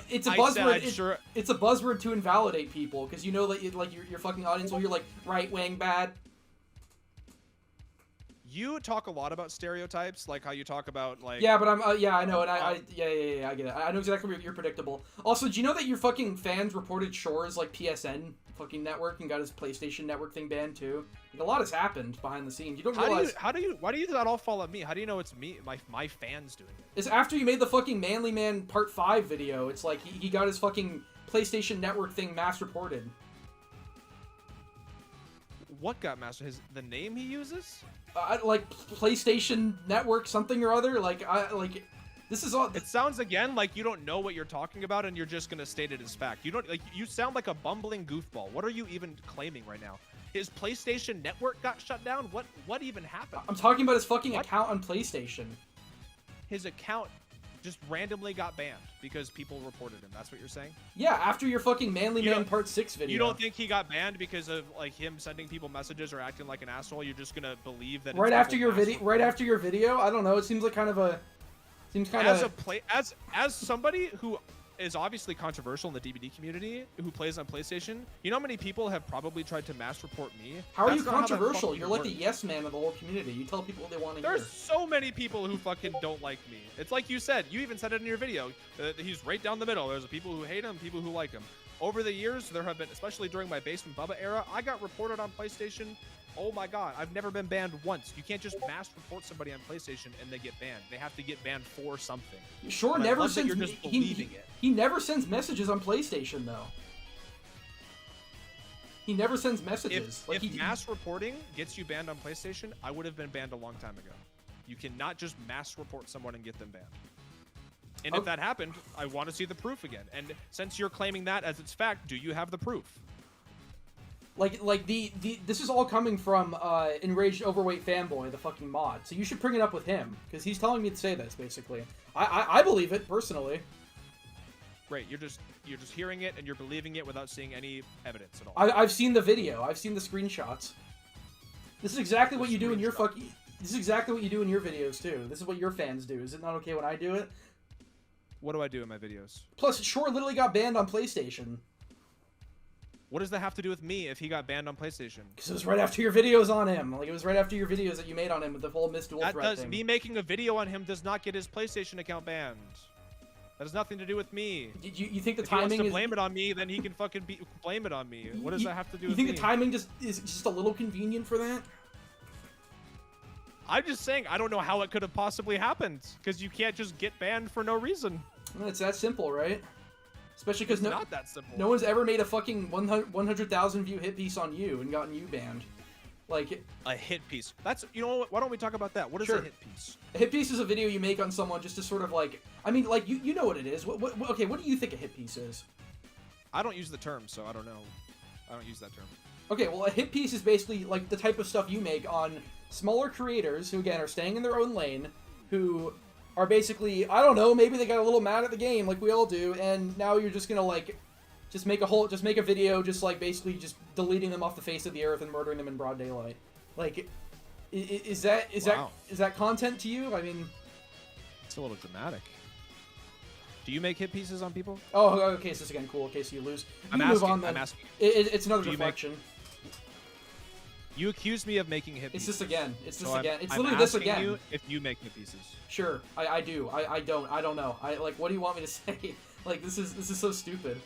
It's a buzzword. It's a buzzword to invalidate people because you know that your fucking audience will hear like right wing bad. You talk a lot about stereotypes, like how you talk about like. Yeah, but I know, and I get it. I know exactly what you're predictable. Also, do you know that your fucking fans reported Shore's like PSN fucking network and got his PlayStation Network thing banned too? Like, a lot has happened behind the scenes. You don't realize. Why do you not all fall on me? How do you know it's me, my fans doing it? It's after you made the fucking Manly Man Part 5 video. It's like he got his fucking PlayStation Network thing mass reported. What got mass? The name he uses? Like PlayStation Network something or other. This is all. It sounds again like you don't know what you're talking about, and you're just gonna state it as fact. You don't like. You sound like a bumbling goofball. What are you even claiming right now? His PlayStation Network got shut down. What even happened? I'm talking about his fucking account on PlayStation. His account just randomly got banned because people reported him. That's what you're saying? Yeah, after your fucking Manly Man Part 6 video. You don't think he got banned because of like him sending people messages or acting like an asshole? You're just gonna believe that right after your video? I don't know. It seems like kind of a as somebody who is obviously controversial in the DBD community who plays on PlayStation. You know how many people have probably tried to mass report me? How are you controversial? You're like the yes man of the whole community. You tell people what they want to hear. There's so many people who fucking don't like me. It's like you said. You even said it in your video. He's right down the middle. There's people who hate him, people who like him. Over the years, there have been, especially during my Basement Bubba era, I got reported on PlayStation. Oh my god, I've never been banned once. You can't just mass report somebody on PlayStation and they get banned. They have to get banned for something. Sure, never sends. He never sends messages on PlayStation though. He never sends messages. If mass reporting gets you banned on PlayStation, I would have been banned a long time ago. You cannot just mass report someone and get them banned. And if that happened, I want to see the proof again. And since you're claiming that as its fact, do you have the proof? This is all coming from Enraged Overweight Fanboy, the fucking mod. So you should bring it up with him, because he's telling me to say this, basically. I believe it, personally. Great, you're just hearing it and you're believing it without seeing any evidence at all. I've seen the video. I've seen the screenshots. This is exactly what you do in your fucking... This is exactly what you do in your videos, too. This is what your fans do. Is it not okay when I do it? What do I do in my videos? Plus, Shore literally got banned on PlayStation. What does that have to do with me if he got banned on PlayStation? Because it was right after your videos on him. Like, it was right after your videos that you made on him with the whole Mist Duel threat thing. Me making a video on him does not get his PlayStation account banned. That has nothing to do with me. You think the if timing he wants to blame it on me, then he can fucking blame it on me. What does that have to do with me? You think the timing is just a little convenient for that? I'm just saying, I don't know how it could have possibly happened. Because you can't just get banned for no reason. Well, it's that simple, right? Especially because not that simple. No one's ever made a fucking 100,000 view hit piece on you and gotten you banned. Like a hit piece. That's, you know what? Why don't we talk about that? What is a hit piece? A hit piece is a video you make on someone just to sort of like, I mean, like you know what it is. Okay, what do you think a hit piece is? I don't use the term, so I don't know. I don't use that term. Okay, well, a hit piece is basically like the type of stuff you make on smaller creators who, again, are staying in their own lane, who are basically, I don't know, maybe they got a little mad at the game like we all do, and now you're just gonna like just make a video just like basically just deleting them off the face of the earth and murdering them in broad daylight. Like, is that content to you? I mean, it's a little dramatic. Do you make hit pieces on people? Oh, okay, so this again, cool. Okay, so you lose. I'm asking. It's another reflection. You accuse me of making hit pieces. It's this again. It's this again. It's I'm literally this again. You if you make hit pieces. Sure, I do. I don't. I don't know. Like, what do you want me to say? Like, this is so stupid.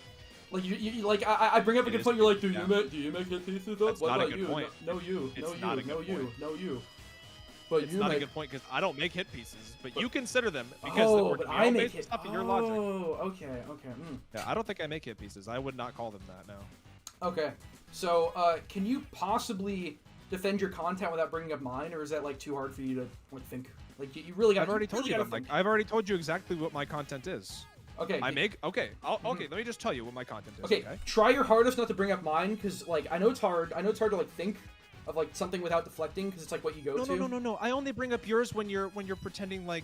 Like you like I bring up a good point. You're like, do you make hit pieces? That's what not about a good you? point. No, you. It's No, not you. a good No, point. you. No, you. But it's you not make... a good point because I don't make hit pieces, but you consider them because but I make hit... stuff in your logic. Oh, okay, okay. Mm. Yeah, I don't think I make hit pieces. I would not call them that now. Okay, so can you possibly defend your content without bringing up mine, or is that like too hard for you to like think? Like you really got. I've already told you. I've already told you exactly what my content is. Okay. Okay. Let me just tell you what my content is. Okay. Try your hardest not to bring up mine, because like I know it's hard. I know it's hard to like think of like something without deflecting, because it's like what you go to. No. I only bring up yours when you're pretending like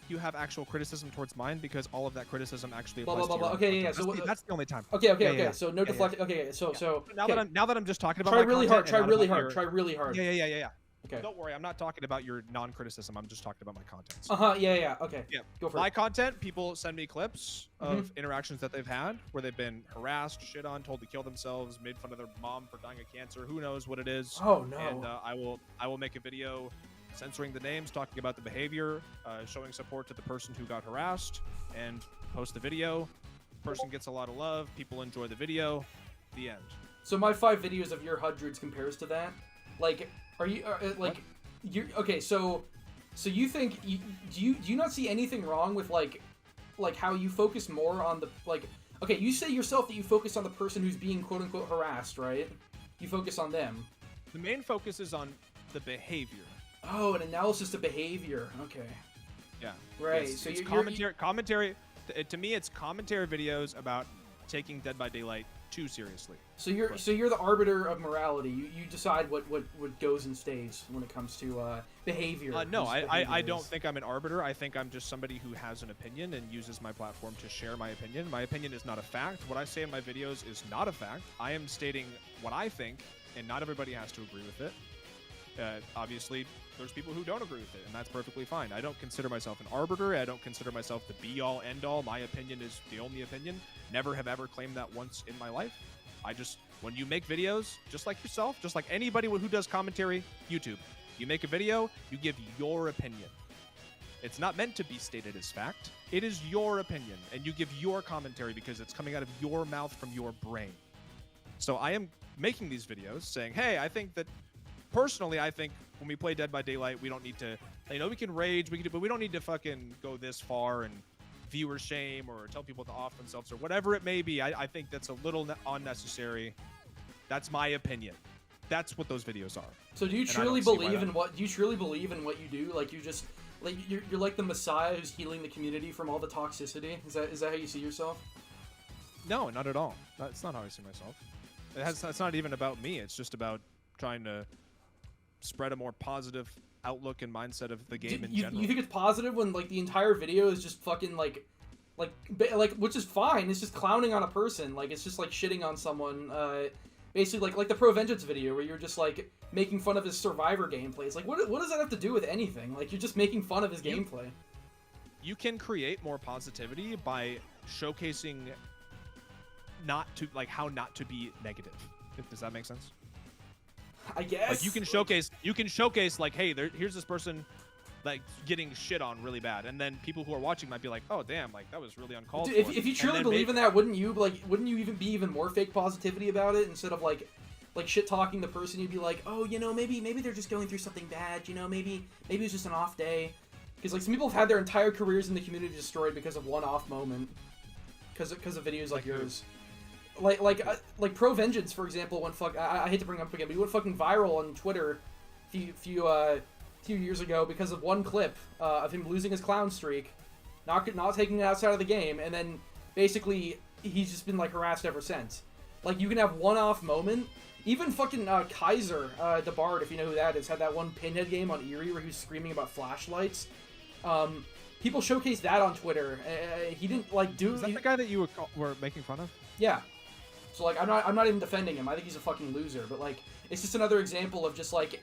you have actual criticism towards mine, because all of that criticism actually applies to your Okay, content. So that's the only time. Okay. So no deflecting. Okay. So now that I'm just talking about try my really content, hard. Try really hard. Yeah. Okay. Don't worry, I'm not talking about your non-criticism. I'm just talking about my content. Yeah. Okay. Yeah. Go for my it. content, people send me clips of interactions that they've had where they've been harassed, shit on, told to kill themselves, made fun of their mom for dying of cancer. Who knows what it is? Oh no. And I will make a video censoring the names, talking about the behavior, showing support to the person who got harassed, and post the video. Person gets a lot of love. People enjoy the video. The end. So my 5 videos of your hundreds compares to that. Like, are you like, you okay? So you think do you not see anything wrong with like how you focus more on the like? Okay, you say yourself that you focus on the person who's being quote unquote harassed, right? You focus on them. The main focus is on the behavior. Oh, an analysis of behavior. Okay. Yeah. Right. So it's commentary. To me, it's commentary videos about taking Dead by Daylight too seriously. So you're the arbiter of morality. You decide what goes and stays when it comes to behavior. No, I don't think I'm an arbiter. I think I'm just somebody who has an opinion and uses my platform to share my opinion. My opinion is not a fact. What I say in my videos is not a fact. I am stating what I think, and not everybody has to agree with it. Obviously, there's people who don't agree with it, and that's perfectly fine. I don't consider myself an arbiter. I don't consider myself the be-all, end-all. My opinion is the only opinion. Never have ever claimed that once in my life. When you make videos, just like yourself, just like anybody who does commentary, YouTube, you make a video, you give your opinion. It's not meant to be stated as fact. It is your opinion, and you give your commentary because it's coming out of your mouth from your brain. So I am making these videos saying, hey, personally, I think when we play Dead by Daylight, we don't need to, we can rage, but we don't need to fucking go this far and viewer shame or tell people to off themselves or whatever it may be. I think that's a little unnecessary. That's my opinion. That's what those videos are. So do you truly believe in what you do? Like you're like the Messiah who's healing the community from all the toxicity? Is that how you see yourself? No, not at all. That's not how I see myself. It's not even about me. It's just about trying to spread a more positive outlook and mindset of the game in general. You think it's positive when like the entire video is just fucking like which is fine. It's just clowning on a person. Like it's just like shitting on someone. Basically like the Pro Vengeance video where you're just like making fun of his Survivor gameplay. It's like what does that have to do with anything? Like you're just making fun of his gameplay. You can create more positivity by showcasing how not to be negative. Does that make sense? I guess. Like you can showcase like, hey, here's this person like getting shit on really bad, and then people who are watching might be like, oh damn, like that was really uncalled for. If you truly believe in that, wouldn't you even be even more fake positivity about it instead of like shit talking the person? You'd be like, oh, maybe they're just going through something bad, maybe it's just an off day. Because like some people have had their entire careers in the community destroyed because of one off moment, because of videos like yours. Like Pro Vengeance, for example, I hate to bring up again, but he went fucking viral on Twitter a few years ago because of one clip of him losing his clown streak, not taking it outside of the game, and then basically he's just been like harassed ever since. Like you can have one-off moment. Even fucking Kaiser the Bard, if you know who that is, had that one Pinhead game on Eerie where he was screaming about flashlights. People showcased that on Twitter. He didn't like do. Is that the guy that you were making fun of? Yeah. So like I'm not even defending him. I think he's a fucking loser. But like it's just another example of just like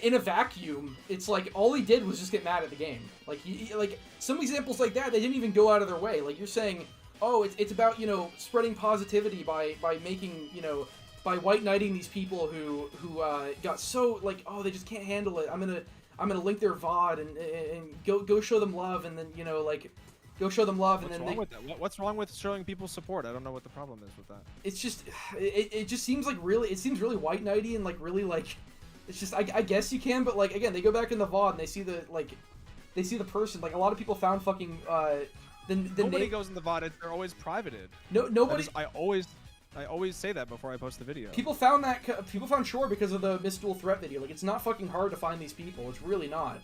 in a vacuum. It's like all he did was just get mad at the game. Like like some examples like that, they didn't even go out of their way. Like you're saying, oh, it's about spreading positivity by making by white knighting these people who got so like, oh, they just can't handle it. I'm gonna link their VOD and go show them love, and then like go show them love. What's wrong with that? What's wrong with showing people support? I don't know what the problem is with that. It's just it just seems like really white knighty and like really like it's just I guess you can, but like again they go back in the VOD and they see the person. Like a lot of people found fucking nobody goes in the VOD. They're always privated. Nobody. I always say that before I post the video. People found Shore because of the Miss Dual Threat video. Like it's not fucking hard to find these people. It's really not.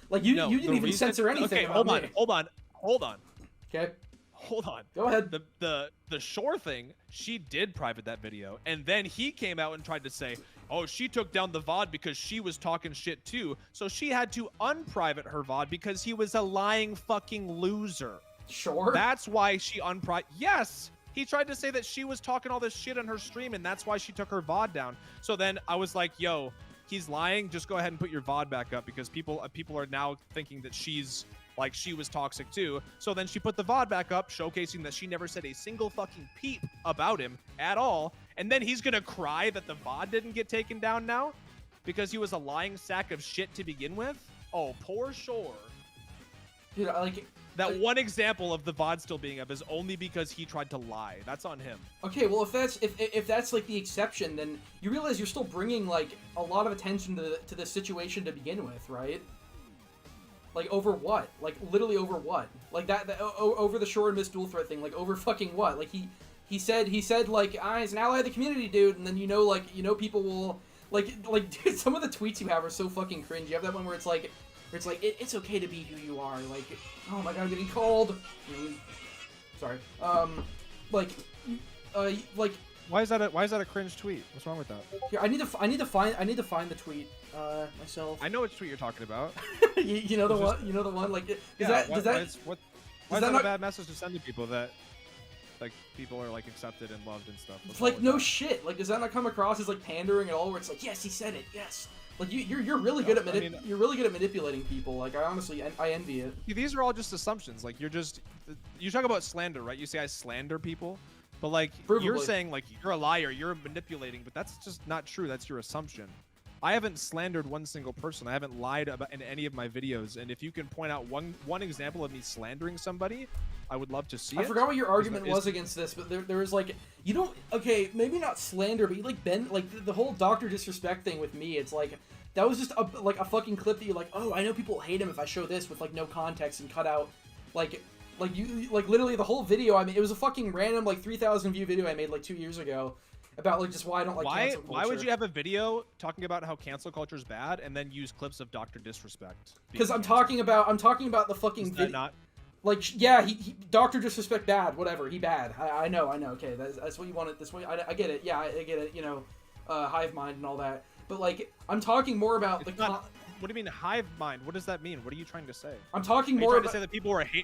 Like you didn't even censor anything. Okay, hold on. Okay. Hold on. Go ahead. The Shore thing, she did private that video, and then he came out and tried to say, oh, she took down the VOD because she was talking shit too, so she had to unprivate her VOD because he was a lying fucking loser. Sure. That's why she unprivate. Yes. He tried to say that she was talking all this shit on her stream, and that's why she took her VOD down. So then I was like, yo, he's lying. Just go ahead and put your VOD back up because people are now thinking that she was toxic too. So then she put the VOD back up, showcasing that she never said a single fucking peep about him at all. And then he's going to cry that the VOD didn't get taken down now because he was a lying sack of shit to begin with. Oh, poor Shore. Dude, like... That one example of the VOD still being up is only because he tried to lie. That's on him. Okay, well, if that's like the exception, then you realize you're still bringing like a lot of attention to the situation to begin with, right? Like over what? Like literally over what? Like that over the Shore and Miss Dual Threat thing? Like over fucking what? Like he said like he's an ally of the community, dude, and then people will like dude, some of the tweets you have are so fucking cringe. You have that one where it's like it's okay to be who you are. Like, oh my god, I'm getting cold. Sorry. Like. Why is that a cringe tweet? What's wrong with that? Here, I need to find the tweet myself. I know which tweet you're talking about. you know the one. You know the one. Like, why is that a bad message to send to people that like people are like accepted and loved and stuff? It's like no shit. Like, does that not come across as like pandering at all? Where it's like, yes, he said it. Yes. Like you're really good at you're really good at manipulating people. Like I honestly I envy it. These are all just assumptions. Like you talk about slander, right? You say I slander people, but like you're saying like you're a liar, you're manipulating, but that's just not true. That's your assumption. I haven't slandered one single person. I haven't lied about in any of my videos. And if you can point out one example of me slandering somebody, I would love to see it. I forgot what your argument was against this, but there was like, you don't, okay, maybe not slander, but you like like the whole Dr. Disrespect thing with me, it's like, that was just like a fucking clip that you're like, oh, I know people hate him if I show this with like no context and cut out, like you, like literally the whole video, I mean, it was a fucking random like 3,000 view video I made like 2 years ago about like just why I don't like cancel culture. Why would you have a video talking about how cancel culture is bad and then use clips of Dr. Disrespect? Because I'm talking about the fucking video. Not? Like, yeah, he Dr. Disrespect bad, whatever, he bad. I know, okay, that's what you wanted, this way, I get it, yeah, I get it, you know, hive mind and all that. But, like, I'm talking more about what do you mean hive mind? What does that mean? What are you trying to say? I'm talking more about... Are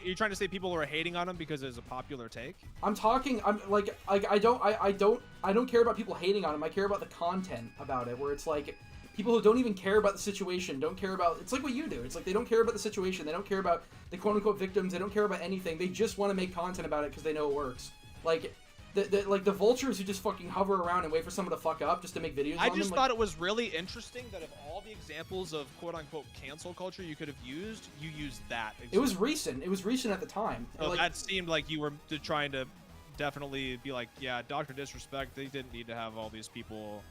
you trying to say people are hating on him because it's a popular take? I'm like, I don't care about people hating on him, I care about the content about it, where it's like... People who don't even care about the situation, don't care about... It's like what you do. It's like they don't care about the situation. They don't care about the quote-unquote victims. They don't care about anything. They just want to make content about it because they know it works. Like, the vultures who just fucking hover around and wait for someone to fuck up just to make videos I just thought it was really interesting that of all the examples of quote-unquote cancel culture you could have used, you used that example. It was recent. It was recent at the time. So like, that seemed like you were trying to definitely be like, yeah, Dr. Disrespect, they didn't need to have all these people...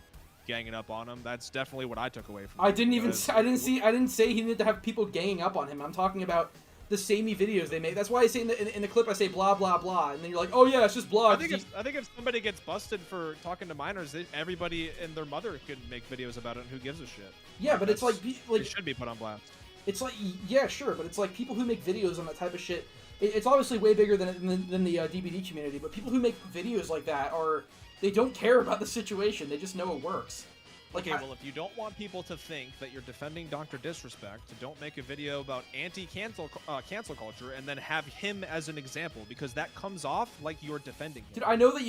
ganging up on him. That's definitely what I took away from I didn't say he needed to have people ganging up on him. I'm talking about the samey videos they make. That's why I say in the clip I say blah blah blah, and then you're like, oh yeah, it's just blah. I think if somebody gets busted for talking to minors, everybody and their mother could make videos about it, and who gives a shit? Yeah, but it's like it should be put on blast. It's like, yeah, sure, but it's like people who make videos on that type of shit. It's obviously way bigger than the DBD community, but people who make videos like that they don't care about the situation. They just know it works. Like, okay, well, if you don't want people to think that you're defending Dr. Disrespect, don't make a video about anti-cancel culture and then have him as an example, because that comes off like you're defending him. Dude, I know that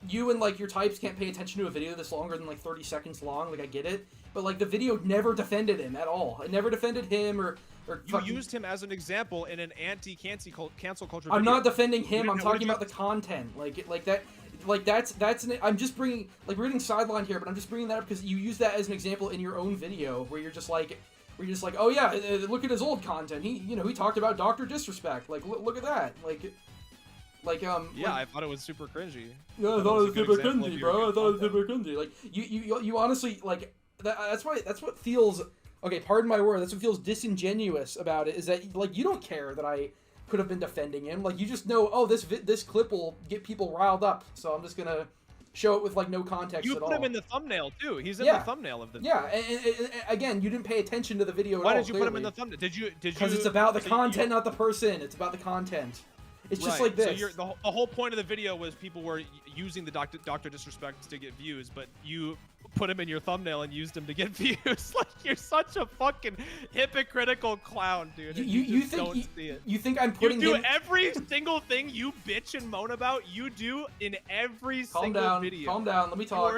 you and like your types can't pay attention to a video that's longer than like 30 seconds long. Like, I get it, but like the video never defended him at all. It never defended him or you used him as an example in an anti-cancel culture video. I'm not defending him. I'm talking about the content. Like that. Like I'm just bringing, like, we're getting sidelined here, but I'm just bringing that up because you use that as an example in your own video where you're just like, oh yeah, look at his old content. He talked about Dr. Disrespect. Like, look at that. Yeah, I thought it was super cringy. Yeah, I thought it was super cringy, bro. I thought it was super cringy. Like, you honestly, like, that's what feels, okay, pardon my word, that's what feels disingenuous about it, is that, like, you don't care that I could have been defending him. Like, you just know, oh, this clip will get people riled up, so I'm just gonna show it with like no context at all. You put him in the thumbnail too. He's in the thumbnail of the video. Yeah, and again, you didn't pay attention to the video at all. Why did you put him in the thumbnail? Did you? Because it's about the content, not the person. It's about the content. It's just like this. So the whole point of the video was people were using the Dr. Disrespect to get views, but you put him in your thumbnail and used him to get views. Like, you're such a fucking hypocritical clown, dude. You think I'm putting him... every single thing you bitch and moan about, you do in every single video. Calm down. Let me talk.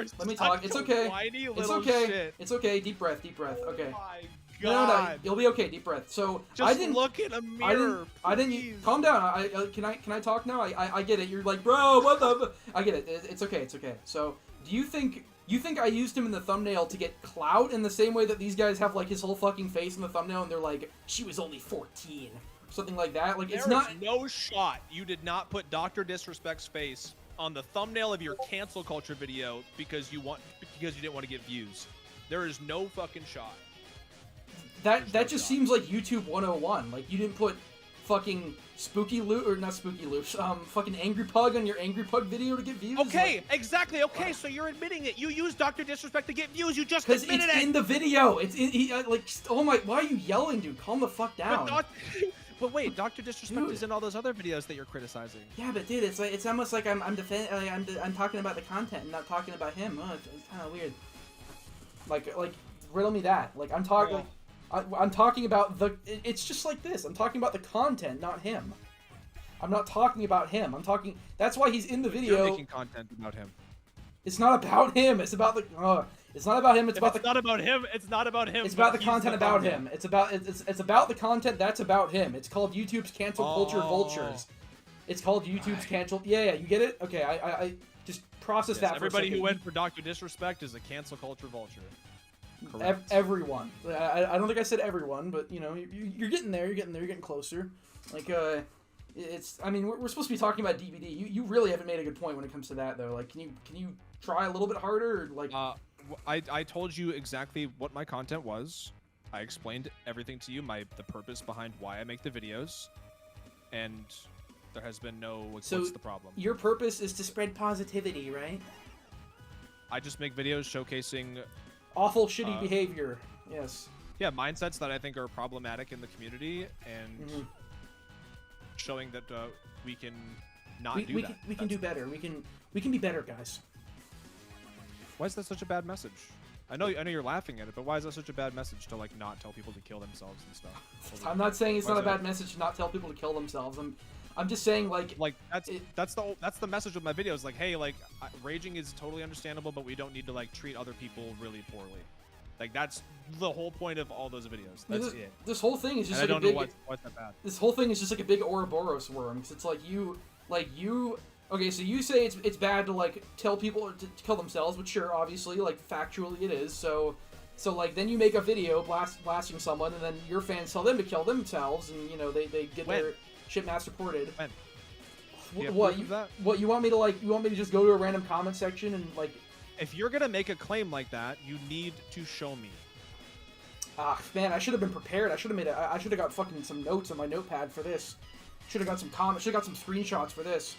It's okay. It's okay. Shit. It's okay. Deep breath. Okay. Oh my God. No, you'll be okay. Deep breath. So just look in a mirror. I didn't. Calm down. Can I talk now? I get it. You're like, bro, what the? I get it. It's okay. So, do you think I used him in the thumbnail to get clout in the same way that these guys have like his whole fucking face in the thumbnail and they're like, she was only 14, something like that? Like, it's not. There is no shot you did not put Dr. Disrespect's face on the thumbnail of your cancel culture video because you didn't want to get views. There is no fucking shot. That just seems like YouTube 101. Like, you didn't put fucking Spooky Loop, or not Spooky Loops, fucking Angry Pug on your Angry Pug video to get views. Okay, like, exactly. Okay, so you're admitting it. You used Dr. Disrespect to get views. You just admitted it. Because it's in the video. Like, oh my, why are you yelling, dude? Calm the fuck down. But wait, Dr. Disrespect is in all those other videos that you're criticizing. Yeah, but dude, it's almost like I'm talking about the content and not talking about him. Oh, it's kind of weird. Like riddle me that. Like, I'm talking. Like, I'm talking about it's just like this. I'm talking about the content, not him. I'm not talking about him. That's why he's in the video. You're making content about him. It's not about him. It's about the. It's not about him. It's about it's not about him. It's not about him. It's about the content about him. It's about the content that's about him. It's called YouTube's cancel culture vultures. It's called YouTube's cancel. Yeah, you get it. Okay, I just process that. Everybody who went for Dr. Disrespect is a cancel culture vulture. Correct. Everyone. I don't think I said everyone, but you know, you're getting there. You're getting closer. Like it's. I mean, we're supposed to be talking about DVD. You really haven't made a good point when it comes to that though. Like, can you try a little bit harder? Or, like. I told you exactly what my content was. I explained everything to you, the purpose behind why I make the videos, and there has been no. What's the problem? Your purpose is to spread positivity, right? I just make videos showcasing awful, shitty behavior. Yes. Yeah, mindsets that I think are problematic in the community, and showing that we can not do that. We can do better. We can be better, guys. Why is that such a bad message? I know you're laughing at it, but why is that such a bad message to like not tell people to kill themselves and stuff? I'm not saying it's not a bad message to not tell people to kill themselves. I'm just saying like that's the message of my videos. Like, hey, like raging is totally understandable, but we don't need to like treat other people really poorly. Like that's the whole point of all those videos. That's it. This whole thing is just like I don't know what's that bad. This whole thing is just like a big Ouroboros worm, because it's like you. Okay, so you say it's bad to like tell people to kill themselves, which sure, obviously, like factually it is. So like then you make a video blasting someone, and then your fans tell them to kill themselves, and you know they get their shit mass reported. What you want me to just go to a random comment section and like? If you're gonna make a claim like that, you need to show me. Ah, man, I should have been prepared. I should have got fucking some notes on my notepad for this. Should have got some comments. Should have got some screenshots for this.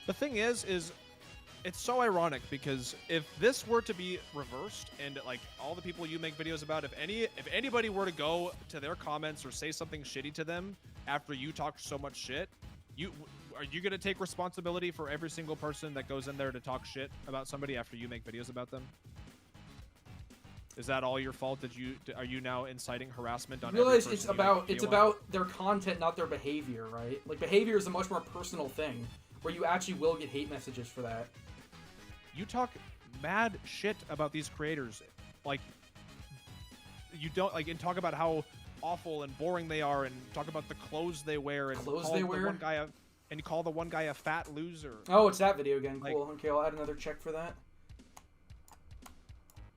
The thing is it's so ironic because if this were to be reversed and like all the people you make videos about, if anybody were to go to their comments or say something shitty to them after you talk so much shit, are you gonna take responsibility for every single person that goes in there to talk shit about somebody after you make videos about them? Is that all your fault? Are you now inciting harassment on? Realize it's about their content, not their behavior, right? Like behavior is a much more personal thing, where you actually will get hate messages for that. You talk mad shit about these creators, like you don't like, and talk about how awful and boring they are, and talk about the clothes they wear, and you call the one guy a fat loser. Oh, it's that video again. Cool. Okay, I'll add another check for that.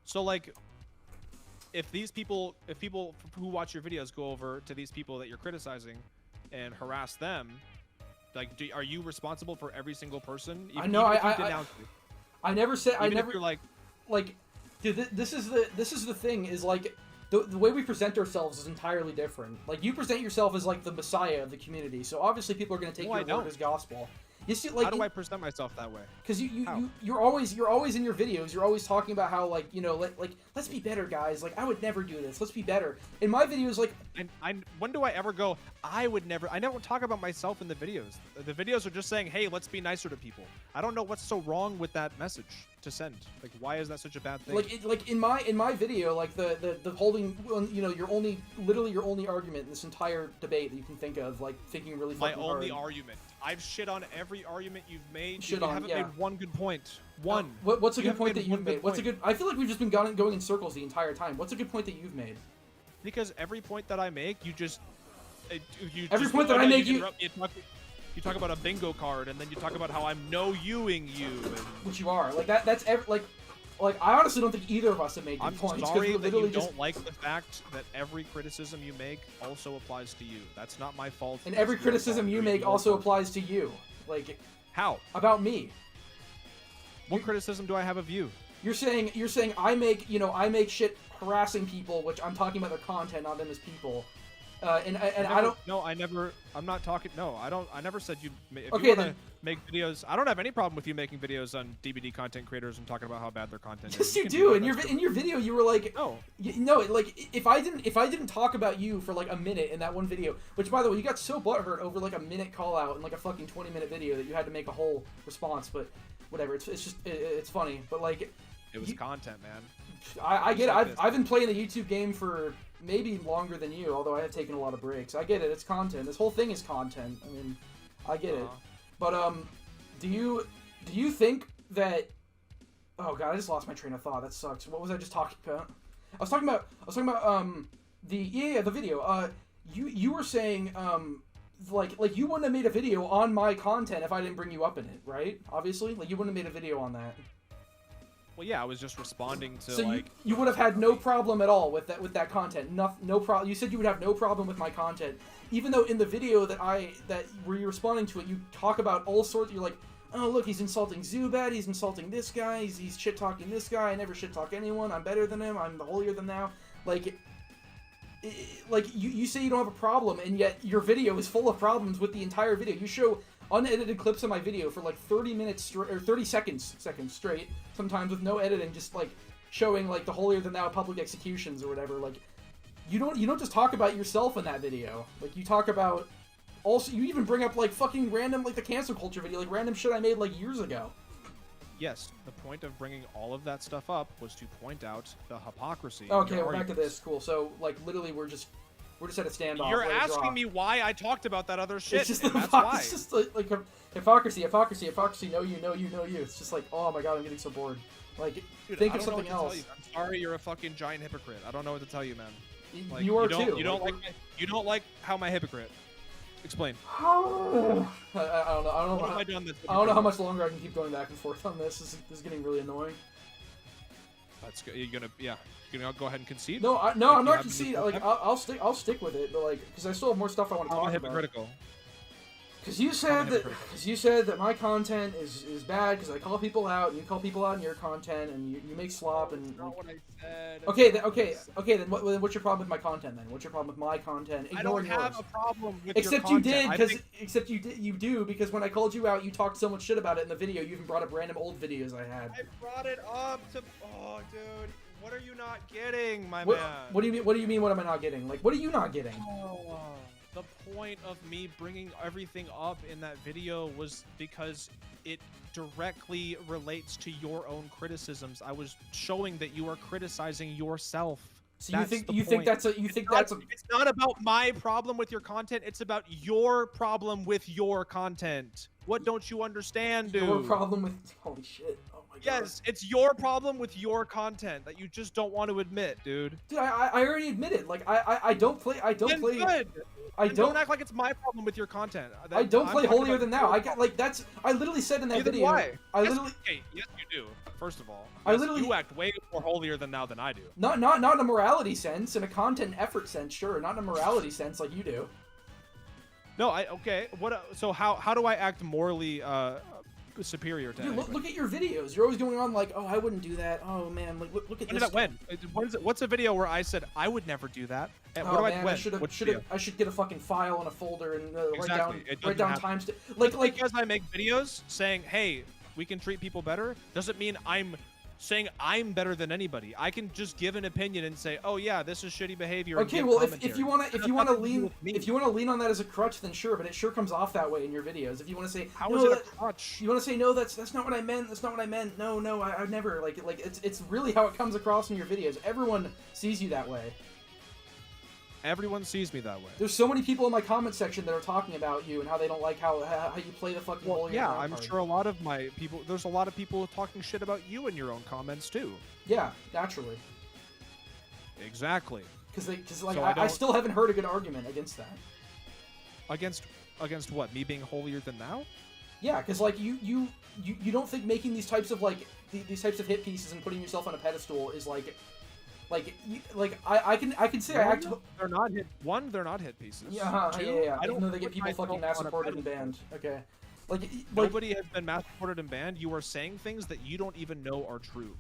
So like, if people who watch your videos go over to these people that you're criticizing and harass them, like, are you responsible for every single person? I know. I never said. I never. You're like, dude, this is the thing. Is like the way we present ourselves is entirely different. Like you present yourself as like the messiah of the community, so obviously people are going to take your word as gospel. You see, like, how do I present myself that way? Because you're always in your videos. You're always talking about how like, you know, let's be better, guys. Like I would never do this. Let's be better. In my videos, like, when do I ever go? I never talk about myself in the videos. The videos are just saying, hey, let's be nicer to people. I don't know what's so wrong with that message to send. Like, why is that such a bad thing? Like in my video, like the holding, you know, your only argument in this entire debate that you can think of, like thinking really fucking hard. My only argument. I've shit on every argument you've made. You haven't made one good point. One. What's a good point that you've made? What's a good? I feel like we've just been going in circles the entire time. What's a good point that you've made? Because every point that I make, you talk about a bingo card, and then you talk about how I'm no-youing you. Which you are. Like that's like I honestly don't think either of us have made good points. I'm sorry that you don't like the fact that every criticism you make also applies to you. That's not my fault. And every criticism you make also applies to you. Like how? About me. What criticism do I have of you? You're saying I make shit harassing people, which I'm talking about their content, not them as people. I'm not talking. No, I don't. I never said you. If you want to make videos, I don't have any problem with you making videos on DVD content creators and talking about how bad their content is. Yes, you do. In your video, you were like, no, like if I didn't talk about you for like a minute in that one video, which by the way, you got so butthurt over like a minute call out in like a fucking 20-minute video that you had to make a whole response. But whatever, it's funny. But like, it was content, man. I get it. I've been playing the YouTube game for maybe longer than you, although I have taken a lot of breaks. I get it. It's content. This whole thing is content. I mean, I get it. But do you think that. Oh god, I just lost my train of thought. That sucks. What was I just talking about? I was talking about the video. You were saying like you wouldn't have made a video on my content if I didn't bring you up in it, right? Obviously, like you wouldn't have made a video on that. Well, yeah, I was just responding to so like. You would have had no problem at all with that content. No problem. You said you would have no problem with my content, even though in the video that where you're responding to it, you talk about all sorts. You're like, oh look, he's insulting Zubat. He's insulting this guy. He's shit talking this guy. I never shit talk anyone. I'm better than him. I'm the holier than thou. Like you say you don't have a problem, and yet your video is full of problems with the entire video. You show unedited clips of my video for like 30 minutes or 30 seconds straight, sometimes with no editing, just like showing like the holier than thou public executions or whatever. Like you don't just talk about yourself in that video. Like you talk about also, you even bring up like fucking random, like the cancel culture video, like random shit I made like years ago. Yes, the point of bringing all of that stuff up was to point out the hypocrisy. Okay, we're back to this. Cool. So like literally we're just at a standoff. You're asking me why I talked about that other shit. It's just that's why. It's just like hypocrisy. Know you. It's just like, oh my god, I'm getting so bored. Like, dude, think of something else. I'm sorry, you're a fucking giant hypocrite. I don't know what to tell you, man. Like, you are too. You don't like how my hypocrite. Explain. I don't know. What have I done this? I don't know how much longer I can keep going back and forth on this. This is getting really annoying. That's good. You're gonna go ahead and concede? No, I'm not conceding. Like I'll stick with it, but like because I still have more stuff I want to talk about. Hypocritical. Because you said that my content is bad because I call people out and you call people out in your content and you make slop and. That's not what I said. Okay. Then what's your problem with my content then? What's your problem with my content? I don't have a problem with except your you content. did except you do because when I called you out, you talked so much shit about it in the video. You even brought up random old videos I had. I brought it up to. Oh, dude. What are you not getting, my man? What do you mean? What am I not getting? Like, what are you not getting? Oh, the point of me bringing everything up in that video was because it directly relates to your own criticisms. I was showing that you are criticizing yourself. So you think that's it's not about my problem with your content, it's about your problem with your content. What don't you understand, dude? Your problem with holy shit. Yes, it's your problem with your content that you just don't want to admit, dude. Dude, I already admitted. Like I don't play. Good. Don't act like it's my problem with your content. I don't play holier than thou. I literally said in that video. Why? Yes, you do. First of all, you act way more holier than thou than I do. Not in a morality sense, in a content effort sense, sure. Not in a morality sense like you do. No, okay. What? So how do I act morally? Superior to dude, look at your videos. You're always going on like, oh, I wouldn't do that. Oh man, like look at this. When? What's a video where I said I would never do that? I should get a fucking file and a folder and write down times. Like because I make videos saying, hey, we can treat people better, doesn't mean I'm saying I'm better than anybody. I can just give an opinion and say, oh yeah, this is shitty behavior. Okay, well if you wanna lean on that as a crutch, then sure, but it sure comes off that way in your videos. If you wanna say how is it a crutch? You wanna say no, that's not what I meant. That's not what I meant. No, I never like it's really how it comes across in your videos. Everyone sees you that way. Everyone sees me that way. There's so many people in my comment section that are talking about you and how they don't like how you play the fucking holier than thou I'm sure a lot of my people. There's a lot of people talking shit about you in your own comments too. Yeah, naturally. Exactly. Because I still haven't heard a good argument against that. Against what? Me being holier than thou? Yeah, because like you don't think making these types of these types of hit pieces and putting yourself on a pedestal is I can say I act. They're not hit. One, they're not hit pieces. Yeah, Two, yeah. I don't know they get people fucking mass supported and banned. Okay, nobody has been mass supported and banned. You are saying things that you don't even know are true.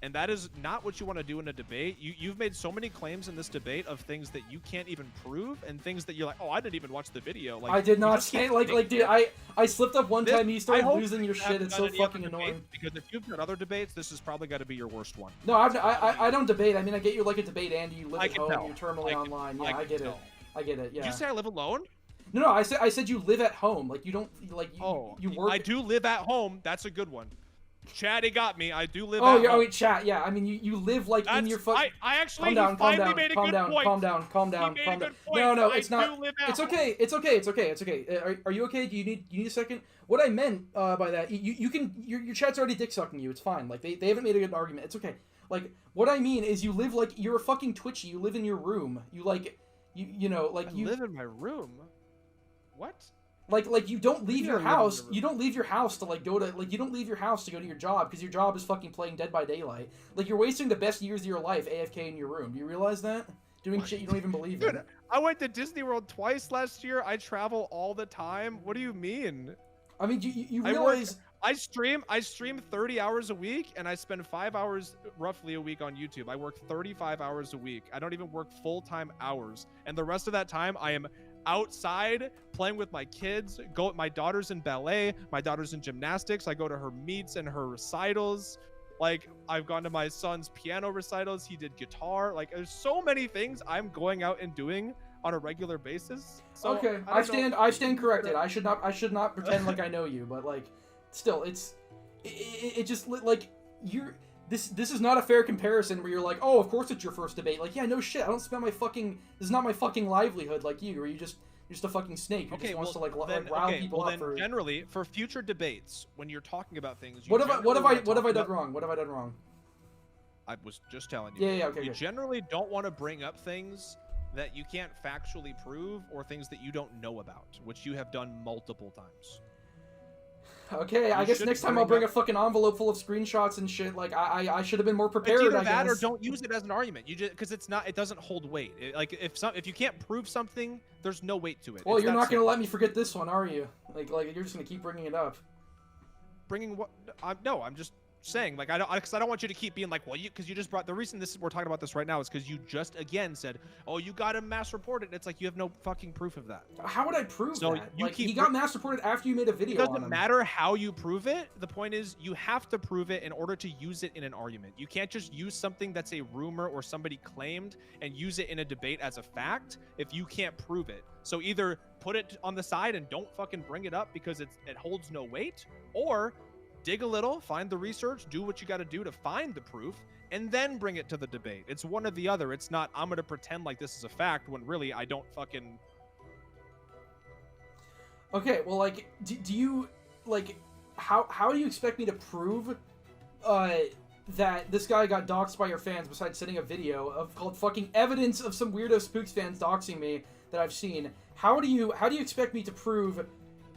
And that is not what you want to do in a debate. You've made so many claims in this debate of things that you can't even prove and things that you're like, oh, I didn't even watch the video. Like I did not say dude, I slipped up one time. You started losing your shit. It's so fucking annoying. Because if you've done other debates, this has probably got to be your worst one. No, I don't debate. I mean, I get you like a debate, Andy. You live at home. You're terminally online. Yeah, I get it. I get it. Yeah. Did you say I live alone? No, I said you live at home. Like you don't like you. Oh, you work. I do live at home. That's a good one. Chatty got me. I do live. Oh at yeah, home. wait, chat. Yeah, I mean you live like in your fucking. I actually Calm down, calm finally down, made a calm good down, point. calm down, calm down, He made calm a down. good point. No, I it's not. do live at It's home. okay. It's okay. It's okay. It's okay. Are you okay? Do you need a second? What I meant by that, you can your chat's already dick sucking you. It's fine. Like they haven't made a good argument. It's okay. Like what I mean is you live like you're a fucking Twitchy. You live in your room. You like you know like I you live in my room. What? Like you don't leave your You live in house. your room. You don't leave your house to like go to like you don't leave your house to go to your job because your job is fucking playing Dead by Daylight. Like you're wasting the best years of your life AFK in your room. Do you realize that? Doing shit you don't even believe in. Dude, I went to Disney World twice last year. I travel all the time. What do you mean? I mean, you I realize. I stream 30 hours a week, and I spend 5 hours roughly a week on YouTube. I work 35 hours a week. I don't even work full-time hours. And the rest of that time, I am outside playing with my kids. My daughter's in ballet. My daughter's in gymnastics. I go to her meets and her recitals. Like, I've gone to my son's piano recitals. He did guitar. Like, there's so many things I'm going out and doing on a regular basis. So, Okay, I stand corrected. I should not pretend like I know you, but like, still, it just like this is not a fair comparison where you're like, oh, of course it's your first debate. Like, yeah, no shit. I don't spend my fucking. This is not my fucking livelihood like you, or you're just a fucking snake who just wants to like rile people up for. Generally, for future debates, when you're talking about things, What have I done wrong? What have I done wrong? I was just telling you. Yeah, okay. You good. generally don't want to bring up things that you can't factually prove or things that you don't know about, which you have done multiple times. Okay, I guess next time I'll bring a fucking envelope full of screenshots and shit. Like I should have been more prepared. It's either I that guess. or don't use it as an argument. You just because it doesn't hold weight. Like if you can't prove something, there's no weight to it. Well, you're not gonna let me forget this one, are you? Like you're just gonna keep bringing it up. Bringing what? No, I'm just saying. Like I don't want you to keep being like, well, because you just brought the reason we're talking about this right now is because you just again said, oh, you got him mass reported. It's like you have no fucking proof of that. How would I prove that? Like, he got mass reported after you made a video. It doesn't matter how you prove it. The point is you have to prove it in order to use it in an argument. You can't just use something that's a rumor or somebody claimed and use it in a debate as a fact if you can't prove it. So either put it on the side and don't fucking bring it up because it holds no weight, or dig a little, find the research, do what you got to do to find the proof, and then bring it to the debate. It's one or the other. It's not, I'm going to pretend like this is a fact when really I don't fucking... Okay, well, like, do you, like, how do you expect me to prove, that this guy got doxxed by your fans besides sending a video called fucking evidence of some weirdo Spooks fans doxing me that I've seen? How do you expect me to prove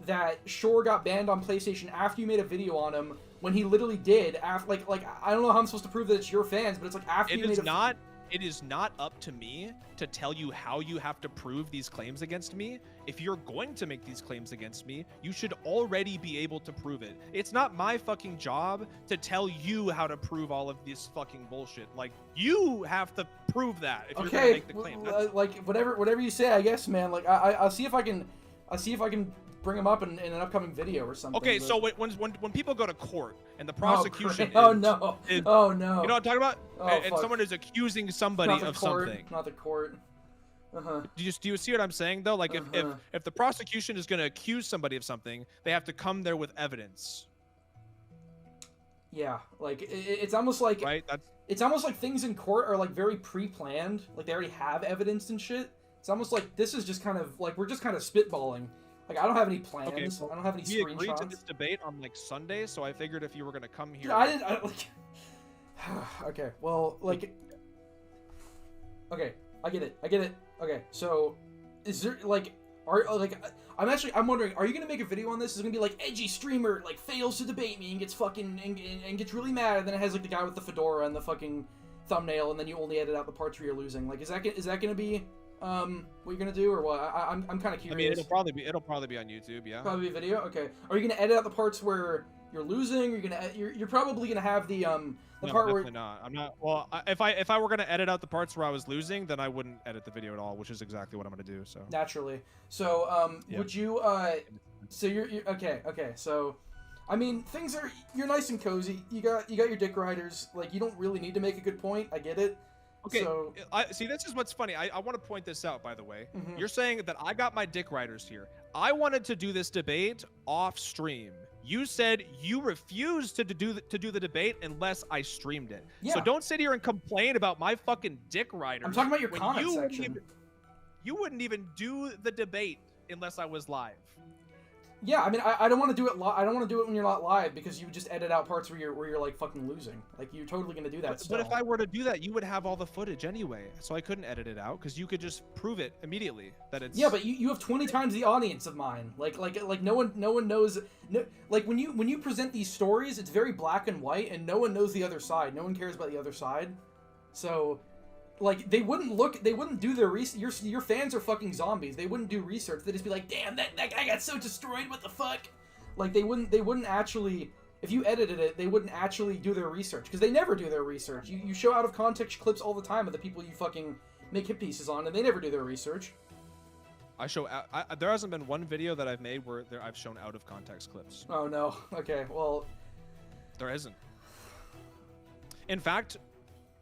that Shore got banned on PlayStation after you made a video on him when he literally did? After, like I don't know how I'm supposed to prove that it's your fans, but it's like after you made a... It is not up to me to tell you how you have to prove these claims against me. If you're going to make these claims against me, you should already be able to prove it. It's not my fucking job to tell you how to prove all of this fucking bullshit. Like, you have to prove that if you're gonna make the claim. Like whatever you say, I guess, man. Like I'll see if I can bring them up in an upcoming video or something. Okay, so when people go to court and the prosecution oh no. You know what I'm talking about? Oh, and someone is accusing somebody of something. Not the court. Do you see what I'm saying though? Like if the prosecution is going to accuse somebody of something, they have to come there with evidence. Yeah, like it's almost like it's almost like things in court are like very pre-planned. Like they already have evidence and shit. It's almost like this is just kind of like we're just kind of spitballing. Like, I don't have any plans. Okay, well, I don't have any screenshots. We agreed to screenshots. this debate on, like, Sunday, so I figured if you were going to come here... I didn't, like... Okay, well, like... Okay, I get it. Okay, so... Is there, like... I'm wondering, are you going to make a video on this? Is it going to be, like, edgy streamer, like, fails to debate me and gets fucking... And gets really mad, and then it has, like, the guy with the fedora and the fucking thumbnail, and then you only edit out the parts where you're losing. Like, is that going to be... what you're gonna do or what? I'm kind of curious. I mean, it'll probably be on YouTube, yeah. Probably a video. Okay. Are you gonna edit out the parts where you're losing? You're probably gonna have the part where. Definitely not. I'm not. Well, if I were gonna edit out the parts where I was losing, then I wouldn't edit the video at all, which is exactly what I'm gonna do. So. Naturally. So yeah. Would you So you're okay. So. I mean, you're nice and cozy. You got your dick riders. Like, you don't really need to make a good point. I get it. Okay, so, see, this is what's funny. I want to point this out, by the way. Mm-hmm. You're saying that I got my dick riders here. I wanted to do this debate off stream. You said you refused to do the debate unless I streamed it. Yeah. So don't sit here and complain about my fucking dick riders. I'm talking about your comment section. You wouldn't even do the debate unless I was live. Yeah, I mean, I don't want to do it. I don't want to do it when you're not live because you would just edit out parts where you're like fucking losing. Like you're totally gonna do that. But if I were to do that, you would have all the footage anyway, so I couldn't edit it out because you could just prove it immediately that it's. Yeah, but you have 20 times the audience of mine. Like no one knows. No, like when you present these stories, it's very black and white, and no one knows the other side. No one cares about the other side. So, like they wouldn't do their research. Your fans are fucking zombies. They wouldn't do research. They'd just be like, damn, that guy got so destroyed. What the fuck? Like they wouldn't actually. If you edited it, they wouldn't actually do their research because they never do their research. You show out of context clips all the time of the people you fucking make hit pieces on, and they never do their research. There hasn't been one video that I've made where I've shown out of context clips. Oh no. Okay. Well, there isn't. In fact,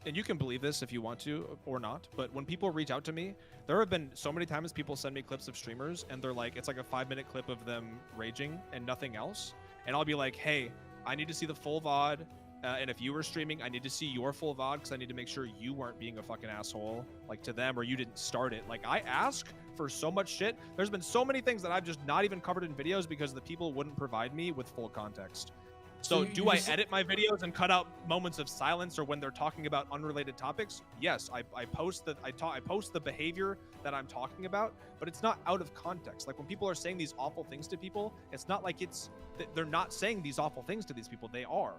and you can believe this if you want to or not, but when people reach out to me, there have been so many times people send me clips of streamers and they're like, it's like a 5-minute clip of them raging and nothing else. And I'll be like, hey, I need to see the full VOD. And if you were streaming, I need to see your full VOD because I need to make sure you weren't being a fucking asshole like to them or you didn't start it. Like I ask for so much shit. There's been so many things that I've just not even covered in videos because the people wouldn't provide me with full context. So do I edit my videos and cut out moments of silence or when they're talking about unrelated topics? Yes, I post the behavior that I'm talking about, but it's not out of context. Like when people are saying these awful things to people, it's not like they're not saying these awful things to these people. They are.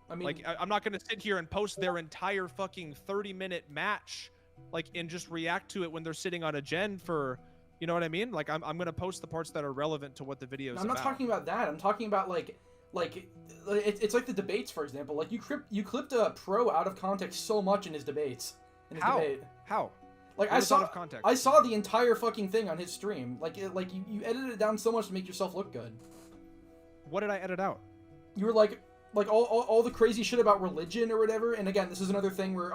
I mean, like I'm not going to sit here and post their entire fucking 30-minute match, like and just react to it when they're sitting on a gen for. You know what I mean? Like I'm gonna post the parts that are relevant to what the video is. I'm not talking about that. I'm talking about like it's like the debates, for example. Like you clipped a pro out of context so much in his debates. Debate. How? Like I saw the entire fucking thing on his stream. Like you edited it down so much to make yourself look good. What did I edit out? You were like all the crazy shit about religion or whatever. And again, this is another thing where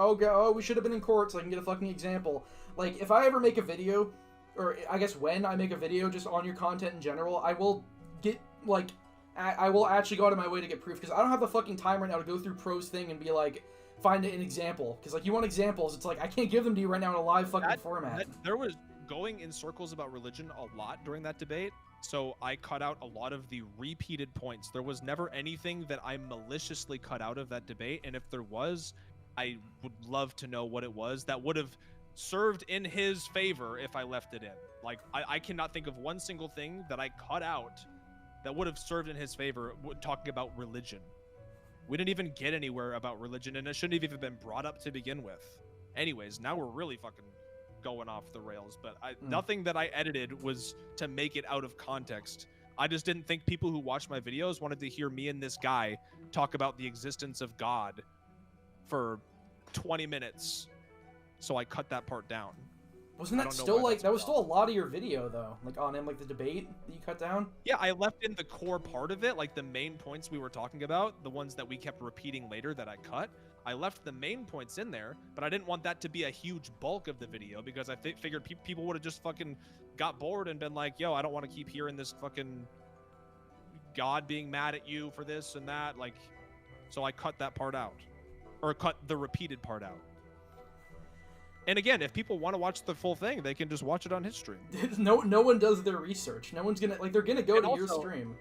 we should have been in court so I can get a fucking example. Like if I ever make a video. Or I guess when I make a video just on your content in general, I will get, like, I will actually go out of my way to get proof, because I don't have the fucking time right now to go through Pro's thing and be like, find an example. Because, like, you want examples, it's like, I can't give them to you right now in a live fucking format. There was going in circles about religion a lot during that debate, so I cut out a lot of the repeated points. There was never anything that I maliciously cut out of that debate, and if there was, I would love to know what it was that would have served in his favor if I left it in. Like I cannot think of one single thing that I cut out that would have served in his favor talking about religion. We didn't even get anywhere about religion, and it shouldn't have even been brought up to begin with. Anyways, now we're really fucking going off the rails, but nothing that I edited was to make it out of context. I just didn't think people who watched my videos wanted to hear me and this guy talk about the existence of God for 20 minutes. So I cut that part down. Wasn't that still like that was still a lot of your video though, like on him, like the debate that you cut down? Yeah, I left in the core part of it, like the main points we were talking about, the ones that we kept repeating later that I cut. I left the main points in there, but I didn't want that to be a huge bulk of the video because I figured people would have just fucking got bored and been like, yo, I don't want to keep hearing this fucking God being mad at you for this and that. Like, so I cut that part out, or cut the repeated part out. And again, if people want to watch the full thing, they can just watch it on his stream. No one does their research. No one's gonna, like, they're gonna go to your stream.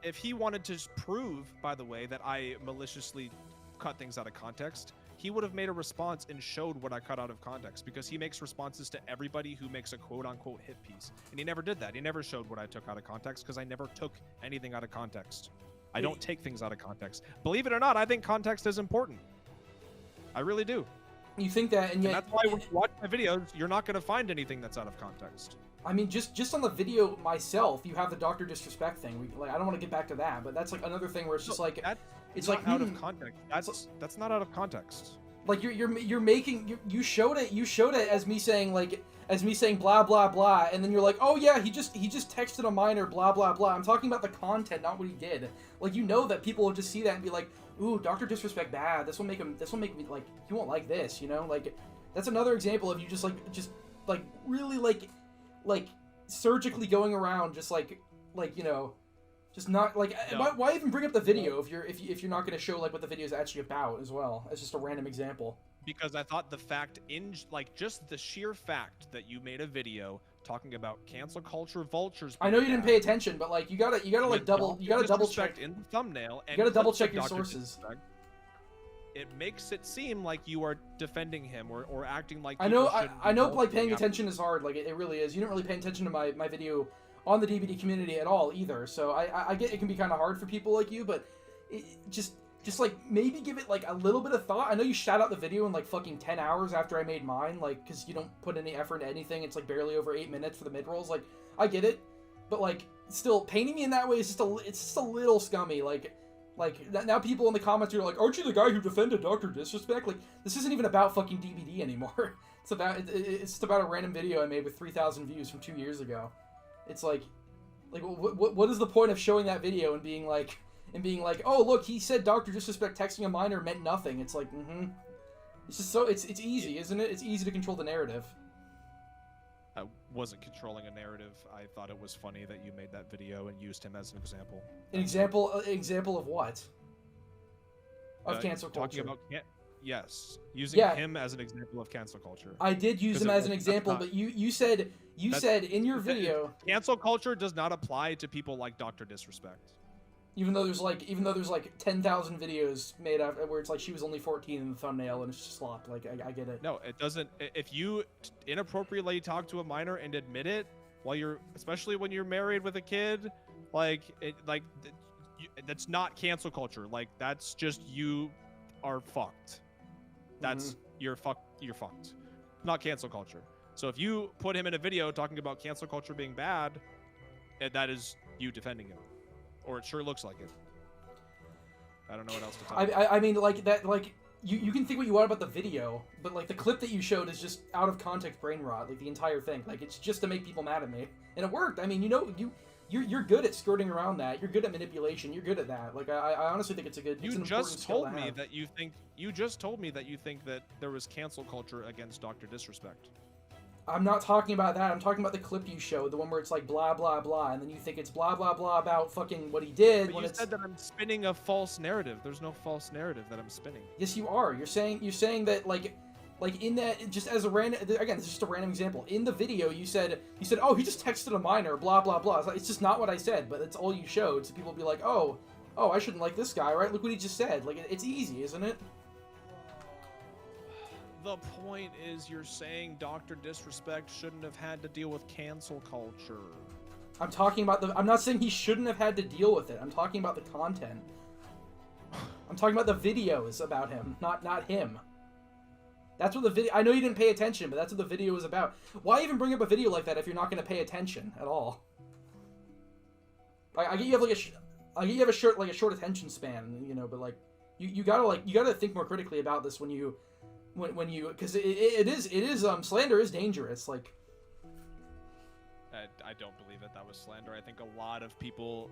If he wanted to prove, by the way, that I maliciously cut things out of context, he would have made a response and showed what I cut out of context, because he makes responses to everybody who makes a quote-unquote hit piece. And he never did that. He never showed what I took out of context, because I never took anything out of context. I don't take things out of context. Believe it or not, I think context is important. I really do. You think that, and yet... And that's why when you watch my videos, you're not going to find anything that's out of context. I mean, just on the video myself, you have the Dr. Disrespect thing. Like, I don't want to get back to that, but that's like another thing where it's just like... It's like out of context. That's not out of context. Like you're making you showed it as me saying blah blah blah, and then you're like, oh yeah, he just texted a minor blah blah blah. I'm talking about the content, not what he did. Like, you know that people will just see that and be like, ooh, Dr. Disrespect bad. This will make me like, he won't like this, you know? Like, that's another example of you just really surgically going around just like like, you know, just not like No. why even bring up the video if you're not going to show like what the video is actually about as well as just a random example? Because I thought the fact like just the sheer fact that you made a video talking about cancel culture vultures. I know you didn't pay attention, but like you gotta like double check in the thumbnail. And you gotta double check your Dr. sources. It makes it seem like you are defending him or acting like. I know like paying attention is hard. Like it really is. You didn't really pay attention to my video on the DBD community at all either. So I get it can be kind of hard for people like you, but just like maybe give it like a little bit of thought. I know you shot out the video in like fucking 10 hours after I made mine, like because you don't put any effort into anything. It's like barely over 8 minutes for the mid rolls. Like I get it, but like still painting me in that way is just a little scummy. Like now people in the comments are like, aren't you the guy who defended Dr. Disrespect? Like this isn't even about fucking DBD anymore. It's just about a random video I made with 3,000 views from 2 years ago. It's like what is the point of showing that video and being like, oh look, he said Dr. Disrespect texting a minor meant nothing. It's like, it's just so it's easy, isn't it? It's easy to control the narrative. I wasn't controlling a narrative. I thought it was funny that you made that video and used him as an example. An example of what? Of cancel culture. Talking about using him as an example of cancel culture. I did use him as an example, but you said in your video cancel culture does not apply to people like Dr. Disrespect. Even though there's like 10,000 videos made up where it's like she was only 14 in the thumbnail and it's just slopped. Like I get it. No, it doesn't. If you inappropriately talk to a minor and admit it while especially when you're married with a kid, that's not cancel culture. Like that's just you are fucked. That's you're fucked. Not cancel culture. So if you put him in a video talking about cancel culture being bad, that is you defending him. Or it sure looks like it. I don't know what else to tell you. I mean, like, that, like, you can think what you want about the video, but, like, the clip that you showed is just out of context brain rot, like, the entire thing. Like, it's just to make people mad at me. And it worked. I mean, you know, you're good at skirting around that. You're good at manipulation. You're good at that. Like, I honestly think it's an important skill to have. You just told me that you think that there was cancel culture against Dr. Disrespect. I'm not talking about that. I'm talking about the clip you showed, the one where it's like blah blah blah, and then you think it's blah blah blah about fucking what he did. But you said that I'm spinning a false narrative. There's no false narrative that I'm spinning. Yes, you are. You're saying that like in that, just as a random, again, it's just a random example. In the video, you said, oh, he just texted a minor, blah blah blah. It's just not what I said, but it's all you showed, so people will be like, oh, I shouldn't like this guy, right? Look what he just said. Like it's easy, isn't it? The point is you're saying Dr. Disrespect shouldn't have had to deal with cancel culture. I'm talking about I'm not saying he shouldn't have had to deal with it. I'm talking about the content. I'm talking about the videos about him, not him. That's what the video, I know you didn't pay attention, but that's what the video was about. Why even bring up a video like that if you're not going to pay attention at all? I get you have a short attention span, you know, but like you gotta think more critically about this when you because it is slander is dangerous. Like I don't believe that was slander. I think a lot of people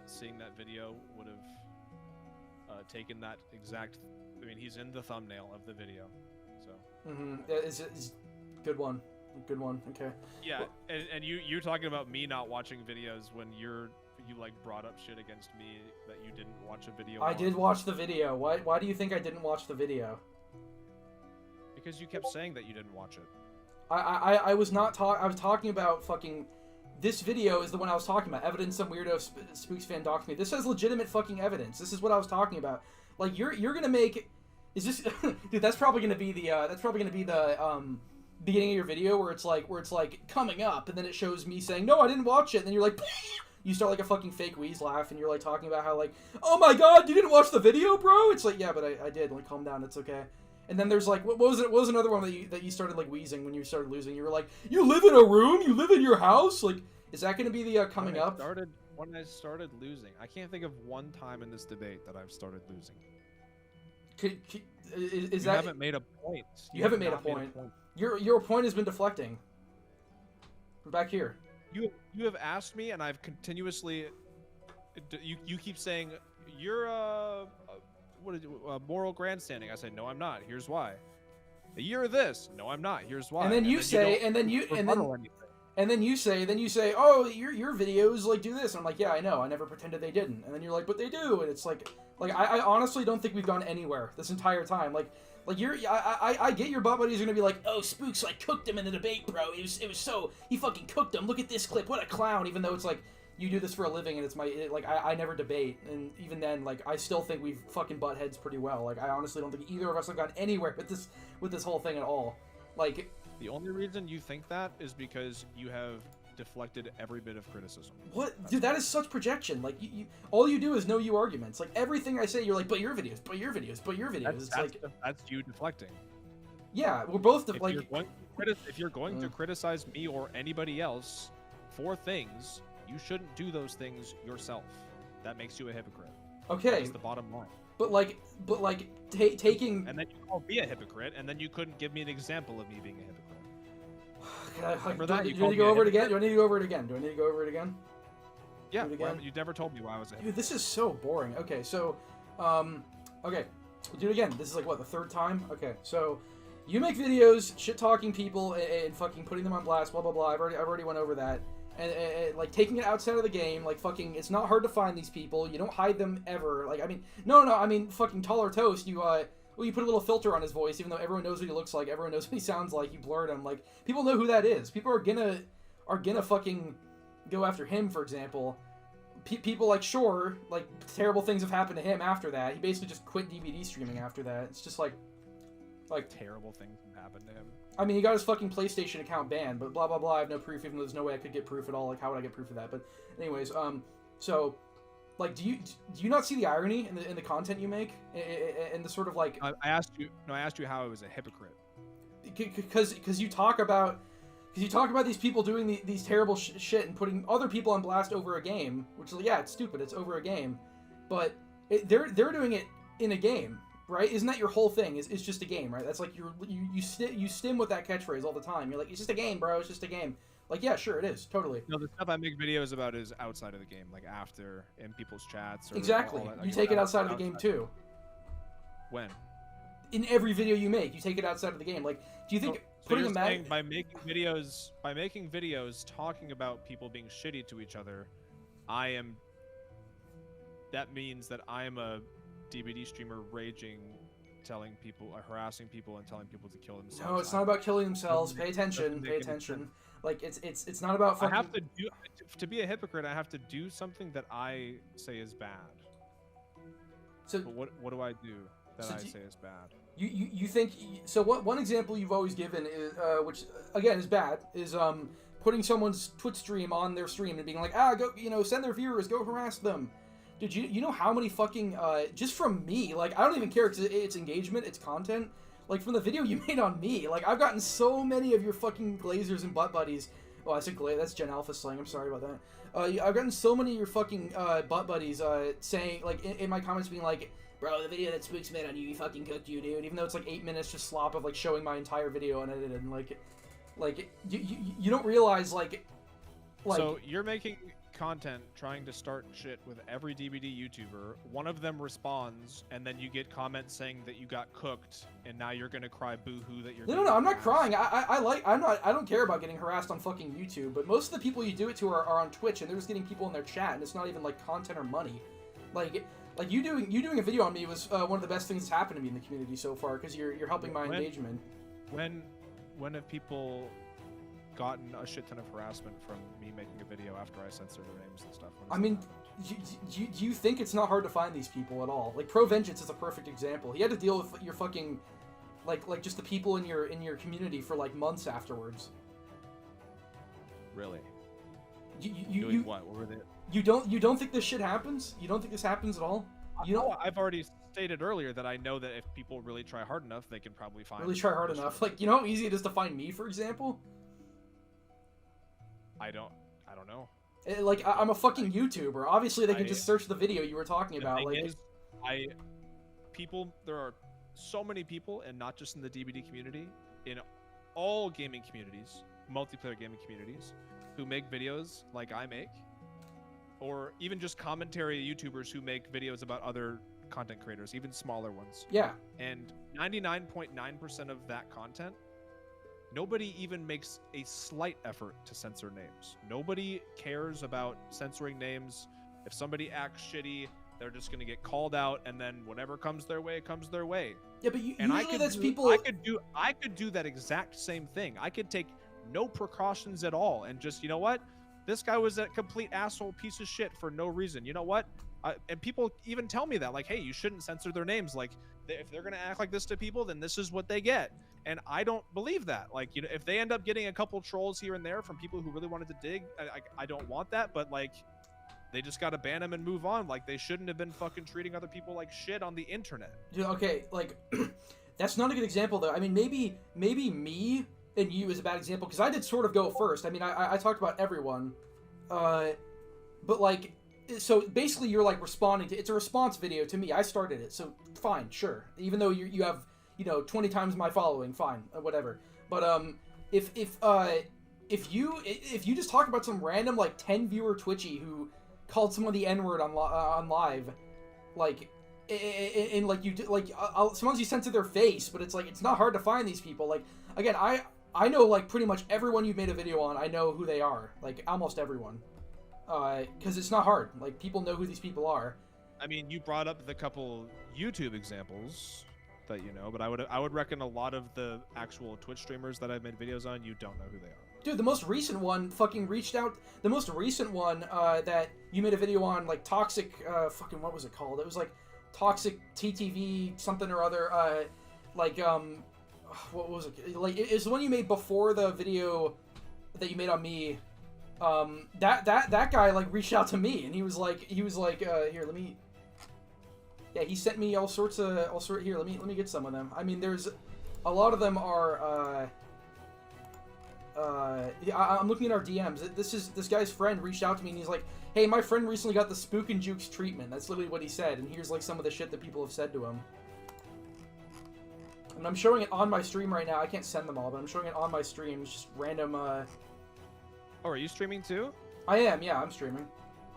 seeing that video would have taken that exact. I mean, he's in the thumbnail of the video, so. It's good one. Okay. Yeah, and you talking about me not watching videos when you like brought up shit against me that you didn't watch a video. I did watch the video. Why do you think I didn't watch the video? Because you kept saying that you didn't watch it. I was talking about fucking. This video is the one I was talking about. Evidence some weirdo Spooks fan doxed me. This has legitimate fucking evidence. This is what I was talking about. Like you're gonna make. Is this dude? That's probably gonna be the beginning of your video where it's like coming up, and then it shows me saying no, I didn't watch it, and then you're like. You start like a fucking fake wheeze laugh, and you're like talking about how like, oh my god, you didn't watch the video, bro? It's like, yeah, but I did. Like, calm down, it's okay. And then there's like, what was it? What was another one that you started like wheezing when you started losing? You were like, you live in a room? You live in your house? Like, is that gonna be the coming up? When I started losing, I can't think of one time in this debate that I've started losing. You haven't made a point. You haven't made a point. Your point has been deflecting. We're back here. You have asked me, and I've continuously. You keep saying you're moral grandstanding. I say no, I'm not. Here's why. You're this. No, I'm not. Here's why. And then you say, And then you say, oh, your videos like do this. And I'm like, yeah, I know. I never pretended they didn't. And then you're like, but they do. And it's like I honestly don't think we've gone anywhere this entire time. Like I get your butt buddies are gonna be like, oh, Spooks like cooked him in the debate, bro. It was so he fucking cooked him. Look at this clip. What a clown. Even though it's like you do this for a living and it's I never debate. And even then, like I still think we've fucking butt heads pretty well. Like I honestly don't think either of us have gone anywhere with this whole thing at all. Like. The only reason you think that is because you have deflected every bit of criticism. What? Dude, that is such projection. Like, you all you do is know you arguments. Like, everything I say, you're like, but your videos, but your videos, but your videos. That's you deflecting. Yeah, we're both If you're going to criticize me or anybody else for things, you shouldn't do those things yourself. That makes you a hypocrite. Okay. That's the bottom line. But taking... And then you called me a hypocrite, and then you couldn't give me an example of me being a hypocrite. Do I need to go over it again? Yeah, well, you never told me why I was a hypocrite. Dude, this is so boring. Okay, so, okay, we'll do it again. This is like, what, the third time? Okay, so, you make videos, shit-talking people, and fucking putting them on blast, blah, blah, blah. I've already went over that. And like, taking it outside of the game, like, fucking, it's not hard to find these people. You don't hide them ever. Like, I mean, I mean, fucking Taller Toast, well, you put a little filter on his voice, even though everyone knows what he looks like, everyone knows what he sounds like, you blurred him. Like, people know who that is. People are gonna fucking go after him, for example. People like, sure, like, terrible things have happened to him after that. He basically just quit DVD streaming after that. It's just like terrible things have happened to him. I mean, he got his fucking PlayStation account banned, but blah, blah, blah, I have no proof, even though there's no way I could get proof at all. Like, how would I get proof of that? But anyways, so... Like, do you not see the irony in the content you make, and the sort of like? I asked you how I was a hypocrite. Because you talk about these people doing these terrible shit and putting other people on blast over a game, which is yeah, it's stupid. It's over a game, but they're doing it in a game, right? Isn't that your whole thing? Is just a game, right? That's like you stim with that catchphrase all the time. You're like, it's just a game, bro. It's just a game. Like, yeah, sure, it is. Totally. No, the stuff I make videos about is outside of the game, like after, in people's chats. Or exactly. Like, you take it outside of the game, too. When? In every video you make, you take it outside of the game. Like, do you think putting a mag... by making videos talking about people being shitty to each other, that means that I am a DVD streamer raging, telling people, harassing people and telling people to kill themselves. No, it's not about killing themselves. Pay attention. Pay attention. Like, it's not about fucking... I have to be a hypocrite, I have to do something that I say is bad. So but what do I do that I say is bad? You think... So one example you've always given, is, which, again, is bad, is putting someone's Twitch stream on their stream and being like, go, send their viewers, go harass them. Dude, you know how many fucking... just from me, like, I don't even care because it's engagement, it's content. Like, from the video you made on me, like, I've gotten so many of your fucking glazers and butt buddies. Oh, I said that's Gen Alpha slang. I'm sorry about that. I've gotten so many of your fucking butt buddies saying, like, in my comments being like, bro, the video that Spooks made on you, he fucking cooked you, dude. Even though it's like 8 minutes just slop of, like, showing my entire video unedited. And, like you don't realize, like... So, you're making content trying to start shit with every DVD YouTuber, one of them responds, and then you get comments saying that you got cooked, and now you're gonna cry boo-hoo that you're No, I'm not crying. I don't care about getting harassed on fucking YouTube, but most of the people you do it to are on Twitch, and they're just getting people in their chat, and it's not even like content or money. Like you doing a video on me was one of the best things that's happened to me in the community so far, because you're helping my engagement. When have people gotten a shit ton of harassment from me making a video after I censor their names and stuff? I mean, do you think it's not hard to find these people at all? Like, Pro Vengeance is a perfect example. He had to deal with your fucking, like just the people in your community for like months afterwards. Really? You what? What were they? You don't think this shit happens? You don't think this happens at all? I've already stated earliher that I know that if people really try hard enough, they can probably find. Really try hard enough. Like, you know how easy it is to find me, for example? I don't know. Like, I'm a fucking YouTuber. Obviously, they can just search the video you were talking about. Like, there are so many people, and not just in the DVD community, in all gaming communities, multiplayer gaming communities, who make videos like I make, or even just commentary YouTubers who make videos about other content creators, even smaller ones. Yeah. And 99.9% of that content nobody even makes a slight effort to censor names. Nobody cares about censoring names. If somebody acts shitty, they're just gonna get called out, and then whatever comes their way comes their way. Yeah, but usually that's people. I could do that exact same thing. I could take no precautions at all and just, you know what, this guy was a complete asshole piece of shit for no reason. You know what? And people even tell me that, like, hey, you shouldn't censor their names. Like, if they're gonna act like this to people, then this is what they get. And I don't believe that. Like, you know, if they end up getting a couple trolls here and there from people who really wanted to dig, I don't want that. But like, they just gotta ban them and move on. Like, they shouldn't have been fucking treating other people like shit on the internet. Dude, okay, like, that's not a good example though. I mean, maybe me and you is a bad example because I did sort of go first. I mean, I talked about everyone, but like, so basically you're like responding to, it's a response video to me. I started it, so fine, sure. Even though you have, you know, 20 times my following, fine, whatever. But if you just talk about some random like 10 viewer Twitchy who called someone the N-word on live, like, and like you like sometimes you censor their face, but it's like it's not hard to find these people. Like, again, I know like pretty much everyone you've made a video on. I know who they are, like almost everyone, because it's not hard. Like, people know who these people are. I mean, you brought up the couple YouTube examples that you know, but I would reckon a lot of the actual Twitch streamers that I've made videos on, you don't know who they are. Dude, the most recent one fucking reached out. The most recent one that you made a video on, like toxic, fucking what was it called? It was like toxic TTV something or other. What was it? Like, it's the one you made before the video that you made on me. That guy like reached out to me and he was like, here, let me. Yeah, he sent me all sorts. Here, let me get some of them. I mean, there's a lot of them are. I'm looking at our DMs. This guy's friend reached out to me and he's like, hey, my friend recently got the SpooknJukes treatment. That's literally what he said. And here's like some of the shit that people have said to him. And I'm showing it on my stream right now. I can't send them all, but I'm showing it on my stream. It's just random. Oh, are you streaming too? I am. Yeah, I'm streaming.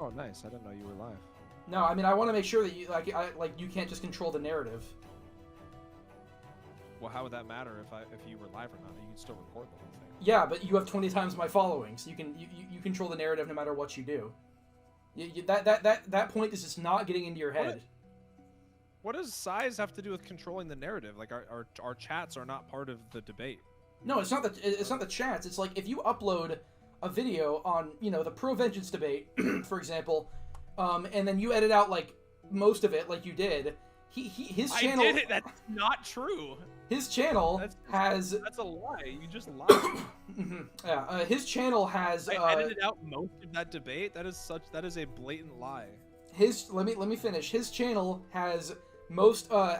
Oh, nice. I didn't know you were live. No, I mean, I want to make sure that you like you can't just control the narrative. Well, how would that matter if you were live or not? You can still record the whole thing. Yeah, but you have 20 times my following, so you control the narrative no matter what you do. That point is just not getting into your head. What does size have to do with controlling the narrative? Like, our chats are not part of the debate. No, it's not the chats. It's like if you upload a video on, you know, the pro-vengeance debate, for example, and then you edit out like most of it, like you did. His channel. I did it. That's not true. His channel has. That's a lie. You just lied. Yeah. His channel has. I edited out most of that debate. That is a blatant lie. Let me finish. His channel has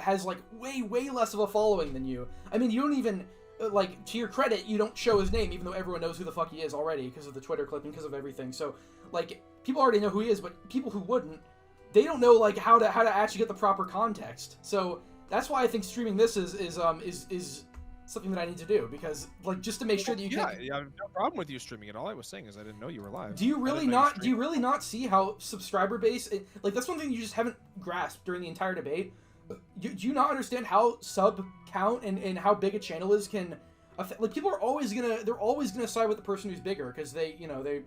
has like way less of a following than you. I mean, you don't even like, to your credit, you don't show his name, even though everyone knows who the fuck he is already because of the Twitter clip and because of everything. So like, people already know who he is, but people who wouldn't, they don't know like how to actually get the proper context. So that's why I think streaming this is something that I need to do, because like, just to make sure that you can. Yeah, I have no problem with you streaming it. All I was saying is I didn't know you were live. Do you really not see how subscriber base, like, that's one thing you just haven't grasped during the entire debate? Do you not understand how sub count and how big a channel is can affect, like, people are always gonna side with the person who's bigger because they, you know, they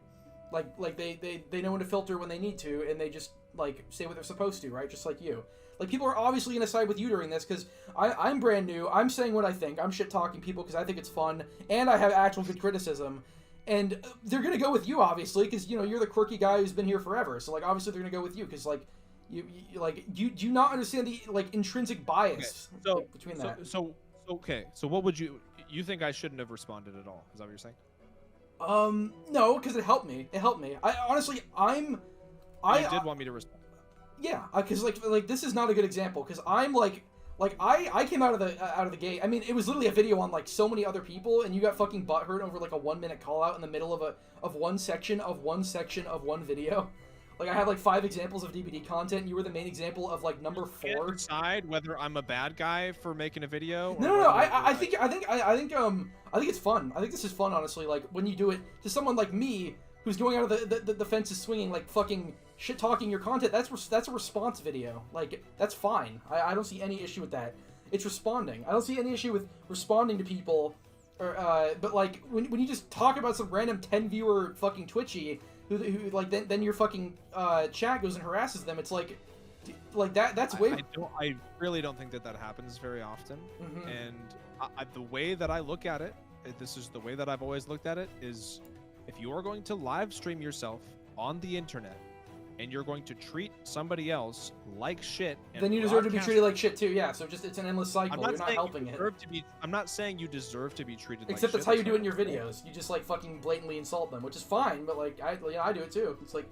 know when to filter when they need to, and they just like say what they're supposed to, right? Just like you. Like, people are obviously going to side with you during this because I'm brand new. I'm saying what I think. I'm shit-talking people because I think it's fun, and I have actual good criticism. And they're going to go with you, obviously, because, you know, you're the quirky guy who's been here forever. So, like, obviously they're going to go with you because, like, you do not understand the, like, intrinsic bias between that. So what would you think I shouldn't have responded at all? Is that what you're saying? No, because it helped me. It helped me. I honestly, you did want me to respond. Yeah, because like this is not a good example, because I'm like I came out of the gate. I mean, it was literally a video on like so many other people, and you got fucking butthurt over like a 1 minute call out in the middle of one section of one video. Like, I had like 5 examples of DBD content, and you were the main example of like number 4. You can't decide whether I'm a bad guy for making a video. No. I think it's fun. I think this is fun, honestly. Like, when you do it to someone like me, who's going out of the fences swinging, like fucking shit talking your content, that's a response video. Like, that's fine. I don't see any issue with that. It's responding. I don't see any issue with responding to people Or but like when you just talk about some random 10 viewer fucking Twitchy who like then your fucking chat goes and harasses them, it's like that's way. I really don't think that happens very often. Mm-hmm. And the way that I look at it, this is the way that I've always looked at it, is if you are going to live stream yourself on the internet and you're going to treat somebody else like shit, and then you deserve to be treated like shit too. Yeah, so it's an endless cycle. You're not helping it. I'm not saying you deserve to be treated. Except like that's how you do it in your videos. You just like fucking blatantly insult them, which is fine. But like I do it too. It's like,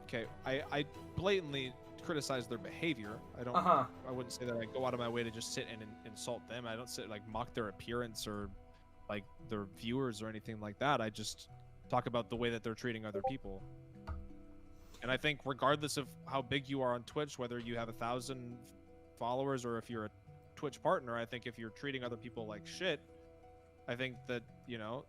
okay, I blatantly criticize their behavior. I don't. Uh-huh. I wouldn't say that I go out of my way to just sit and insult them. I don't sit like mock their appearance or like their viewers or anything like that. I just talk about the way that they're treating other people. And I think regardless of how big you are on Twitch, whether you have 1,000 followers or if you're a Twitch partner, I think if you're treating other people like shit, I think that, you know,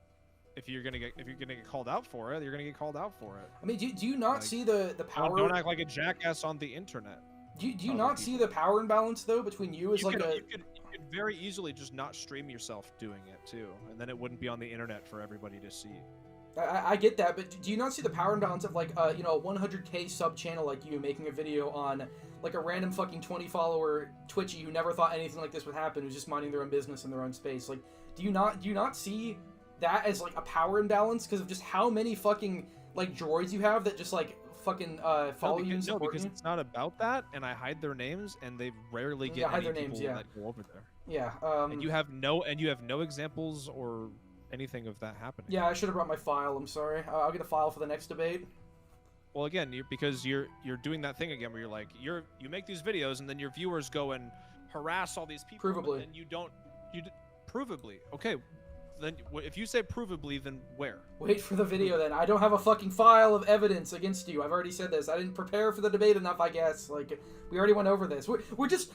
if you're gonna get called out for it, you're gonna get called out for it. I mean, do you not see the power? Don't act like a jackass on the internet. Do you not see the power imbalance though between you as you could very easily just not stream yourself doing it too, and then it wouldn't be on the internet for everybody to see. I get that, but do you not see the power imbalance of like you know, a 100K sub channel like you making a video on like a random fucking 20 follower Twitchy who never thought anything like this would happen, who's just minding their own business in their own space? Like, do you not see that as like a power imbalance because of just how many fucking like droids you have that just like fucking follow you and support you? No, because it's not about that, and I hide their names, and they rarely get any people that go over there. Yeah. And you have no examples or anything of that happening. Yeah, I should have brought my file. I'm sorry. I'll get a file for the next debate. Well, again, because you're doing that thing again where you're like you make these videos and then your viewers go and harass all these people. Provably. And provably. Okay. Then if you say provably, then where? Wait for the video then. I don't have a fucking file of evidence against you. I've already said this. I didn't prepare for the debate enough, I guess. Like, we already went over this. We're just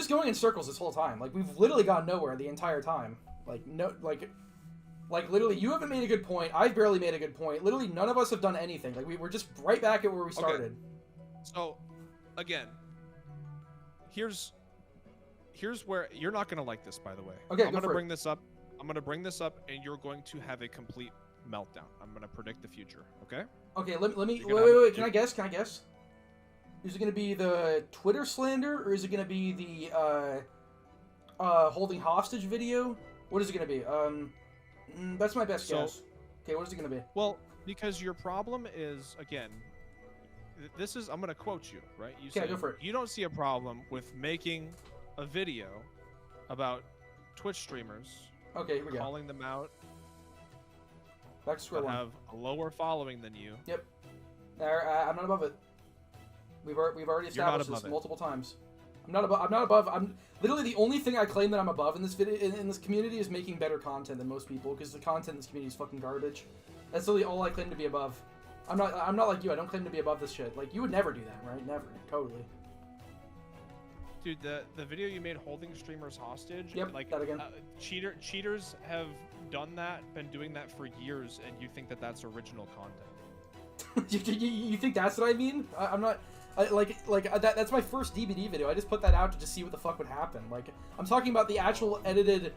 going in circles this whole time. Like, we've literally gone nowhere the entire time. Like literally, you haven't made a good point. I've barely made a good point. Literally, none of us have done anything. Like, we're just right back at where we started. Okay. So, again, here's where you're not gonna like this, by the way. Okay, I'm gonna bring this up. I'm gonna bring this up, and you're going to have a complete meltdown. I'm gonna predict the future. Okay. Okay. Let me. Wait. Can I guess? Is it gonna be the Twitter slander, or is it gonna be the holding hostage video? What is it gonna be? That's my best guess. Okay, what is it gonna be? Well, because your problem is, again, this is, I'm gonna quote you, right? You say, go for it. You don't see a problem with making a video about Twitch streamers. Okay, here we go. Calling them out. Back to square one. Have a lower following than you. Yep. I'm not above it. We've already established this multiple times. I'm not above. I'm literally the only thing I claim that I'm above in this video in this community is making better content than most people, because the content in this community is fucking garbage. That's literally all I claim to be above. I'm not like you. I don't claim to be above this shit. Like, you would never do that, right? Never. Totally. Dude, the video you made holding streamers hostage. Yep. Like, that again. Cheaters have done that, been doing that for years, and you think that that's original content? you think that's what I mean? I'm not. That's my first DVD video. I just put that out to just see what the fuck would happen. Like, I'm talking about the actual edited.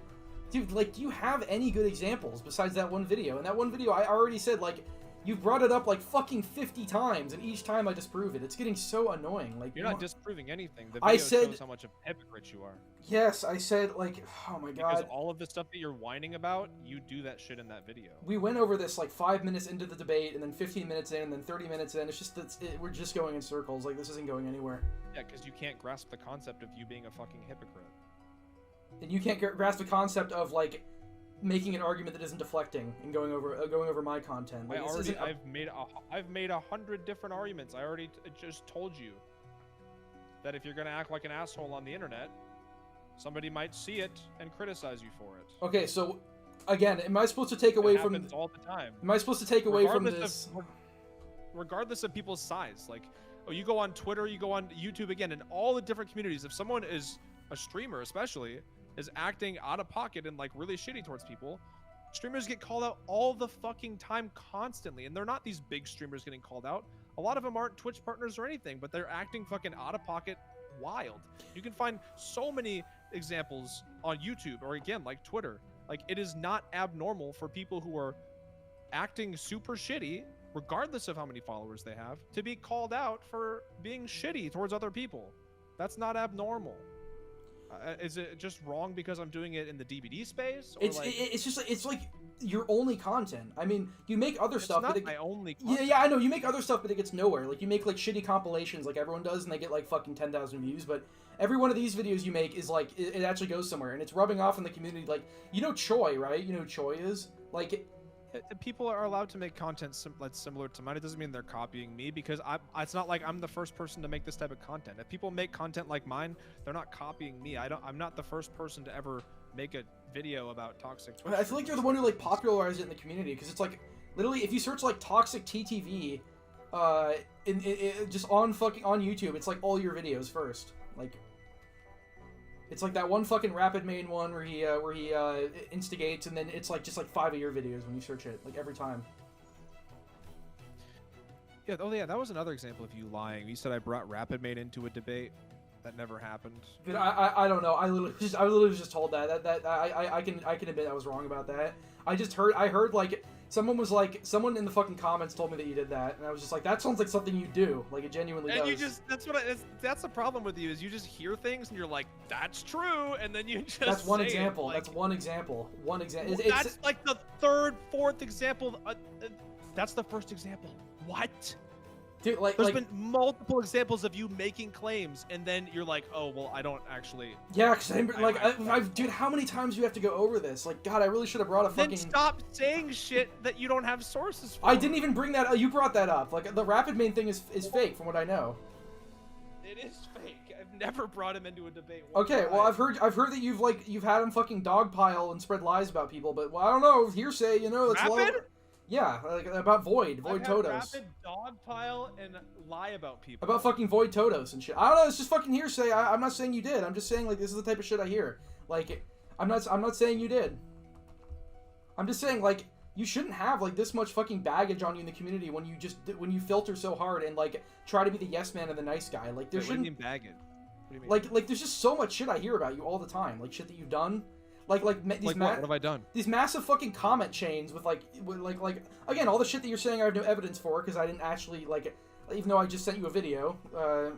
Dude, like, do you have any good examples besides that one video? And that one video, I already said, like, you've brought it up like fucking 50 times, and each time I disprove it. It's getting so annoying. Like, you're not disproving anything. The video shows how much of a hypocrite you are. Yes, I said, like, oh my god. Because all of the stuff that you're whining about, you do that shit in that video. We went over this like 5 minutes into the debate, and then 15 minutes in, and then 30 minutes in. It's just we're just going in circles. Like, this isn't going anywhere. Yeah, because you can't grasp the concept of you being a fucking hypocrite. And you can't grasp the concept of, like, making an argument that isn't deflecting and going over my content. Like, I've made 100 different arguments. I already just told you that if you're gonna act like an asshole on the internet, somebody might see it and criticize you for it. Okay, so again, am I supposed to take away from? It happens all the time. Am I supposed to take away from this? Regardless of people's size, like, oh, you go on Twitter, you go on YouTube, again, in all the different communities. If someone is a streamer, especially, is acting out of pocket and like really shitty towards people, streamers get called out all the fucking time, constantly. And they're not these big streamers getting called out. A lot of them aren't Twitch partners or anything, but they're acting fucking out of pocket wild. You can find so many examples on YouTube or, again, like Twitter, Like, it is not abnormal for people who are acting super shitty, regardless of how many followers they have, to be called out for being shitty towards other people. That's not abnormal. Is it just wrong because I'm doing it in the DVD space? Or It's just like, it's like your only content. I mean, you make other stuff. It's not but my only content. Yeah, I know. You make other stuff, but it gets nowhere. Like, you make, like, shitty compilations like everyone does, and they get, like, fucking 10,000 views, but every one of these videos you make is, like, it actually goes somewhere, and it's rubbing off in the community. Like, you know Choi, right? You know who Choi is? Like... People are allowed to make content that's similar to mine. It doesn't mean they're copying me, because it's not like I'm the first person to make this type of content. If people make content like mine, they're not copying me. I'm not the first person to ever make a video about toxic Twitch. I feel like you're the one who, like, popularized it in the community, because it's like, literally, if you search, like, toxic TTV, just on YouTube, it's like all your videos first. Like, it's like that one fucking Rapid Main one where he instigates, and then it's like just like 5 of your videos when you search it, like, every time. Yeah. Oh yeah, that was another example of you lying. You said I brought Rapid Main into a debate. That never happened. Dude, I don't know. I literally was just told that I can admit I was wrong about that. I heard like someone in the fucking comments told me that you did that, and I was just like, that sounds like something you do. Like, it genuinely does. And you just that's the problem with you, is you just hear things and you're like, that's true, and then you just That's one say example. It, like, that's one example. One example. That's like the third, fourth example. That's the first example. What? Dude, There's been multiple examples of you making claims, and then you're like, oh, well, I don't actually... Yeah, because dude, how many times do you have to go over this? Like, God, I really should have brought a fucking... Then stop saying shit that you don't have sources for. I didn't even bring that up. You brought that up. Like, the Rapid Main thing is fake, from what I know. It is fake. I've never brought him into a debate. Okay, well, I've heard that you've had him fucking dogpile and spread lies about people, but, well, I don't know, hearsay, you know, it's Rapid? Yeah, like, about Void Todos. Rapid dogpile and lie about people. About fucking Void Todos and shit. I don't know, it's just fucking hearsay. I'm not saying you did. I'm just saying, like, this is the type of shit I hear. Like, I'm not saying you did. I'm just saying, like, you shouldn't have, like, this much fucking baggage on you in the community when you filter so hard and, like, try to be the yes man and the nice guy. Like, there shouldn't... What do you mean baggage? What do you mean? Like, there's just so much shit I hear about you all the time. Like, shit that you've done. What have I done? These massive fucking comment chains with like again, all the shit that you're saying I have no evidence for, because I didn't actually, like, even though I just sent you a video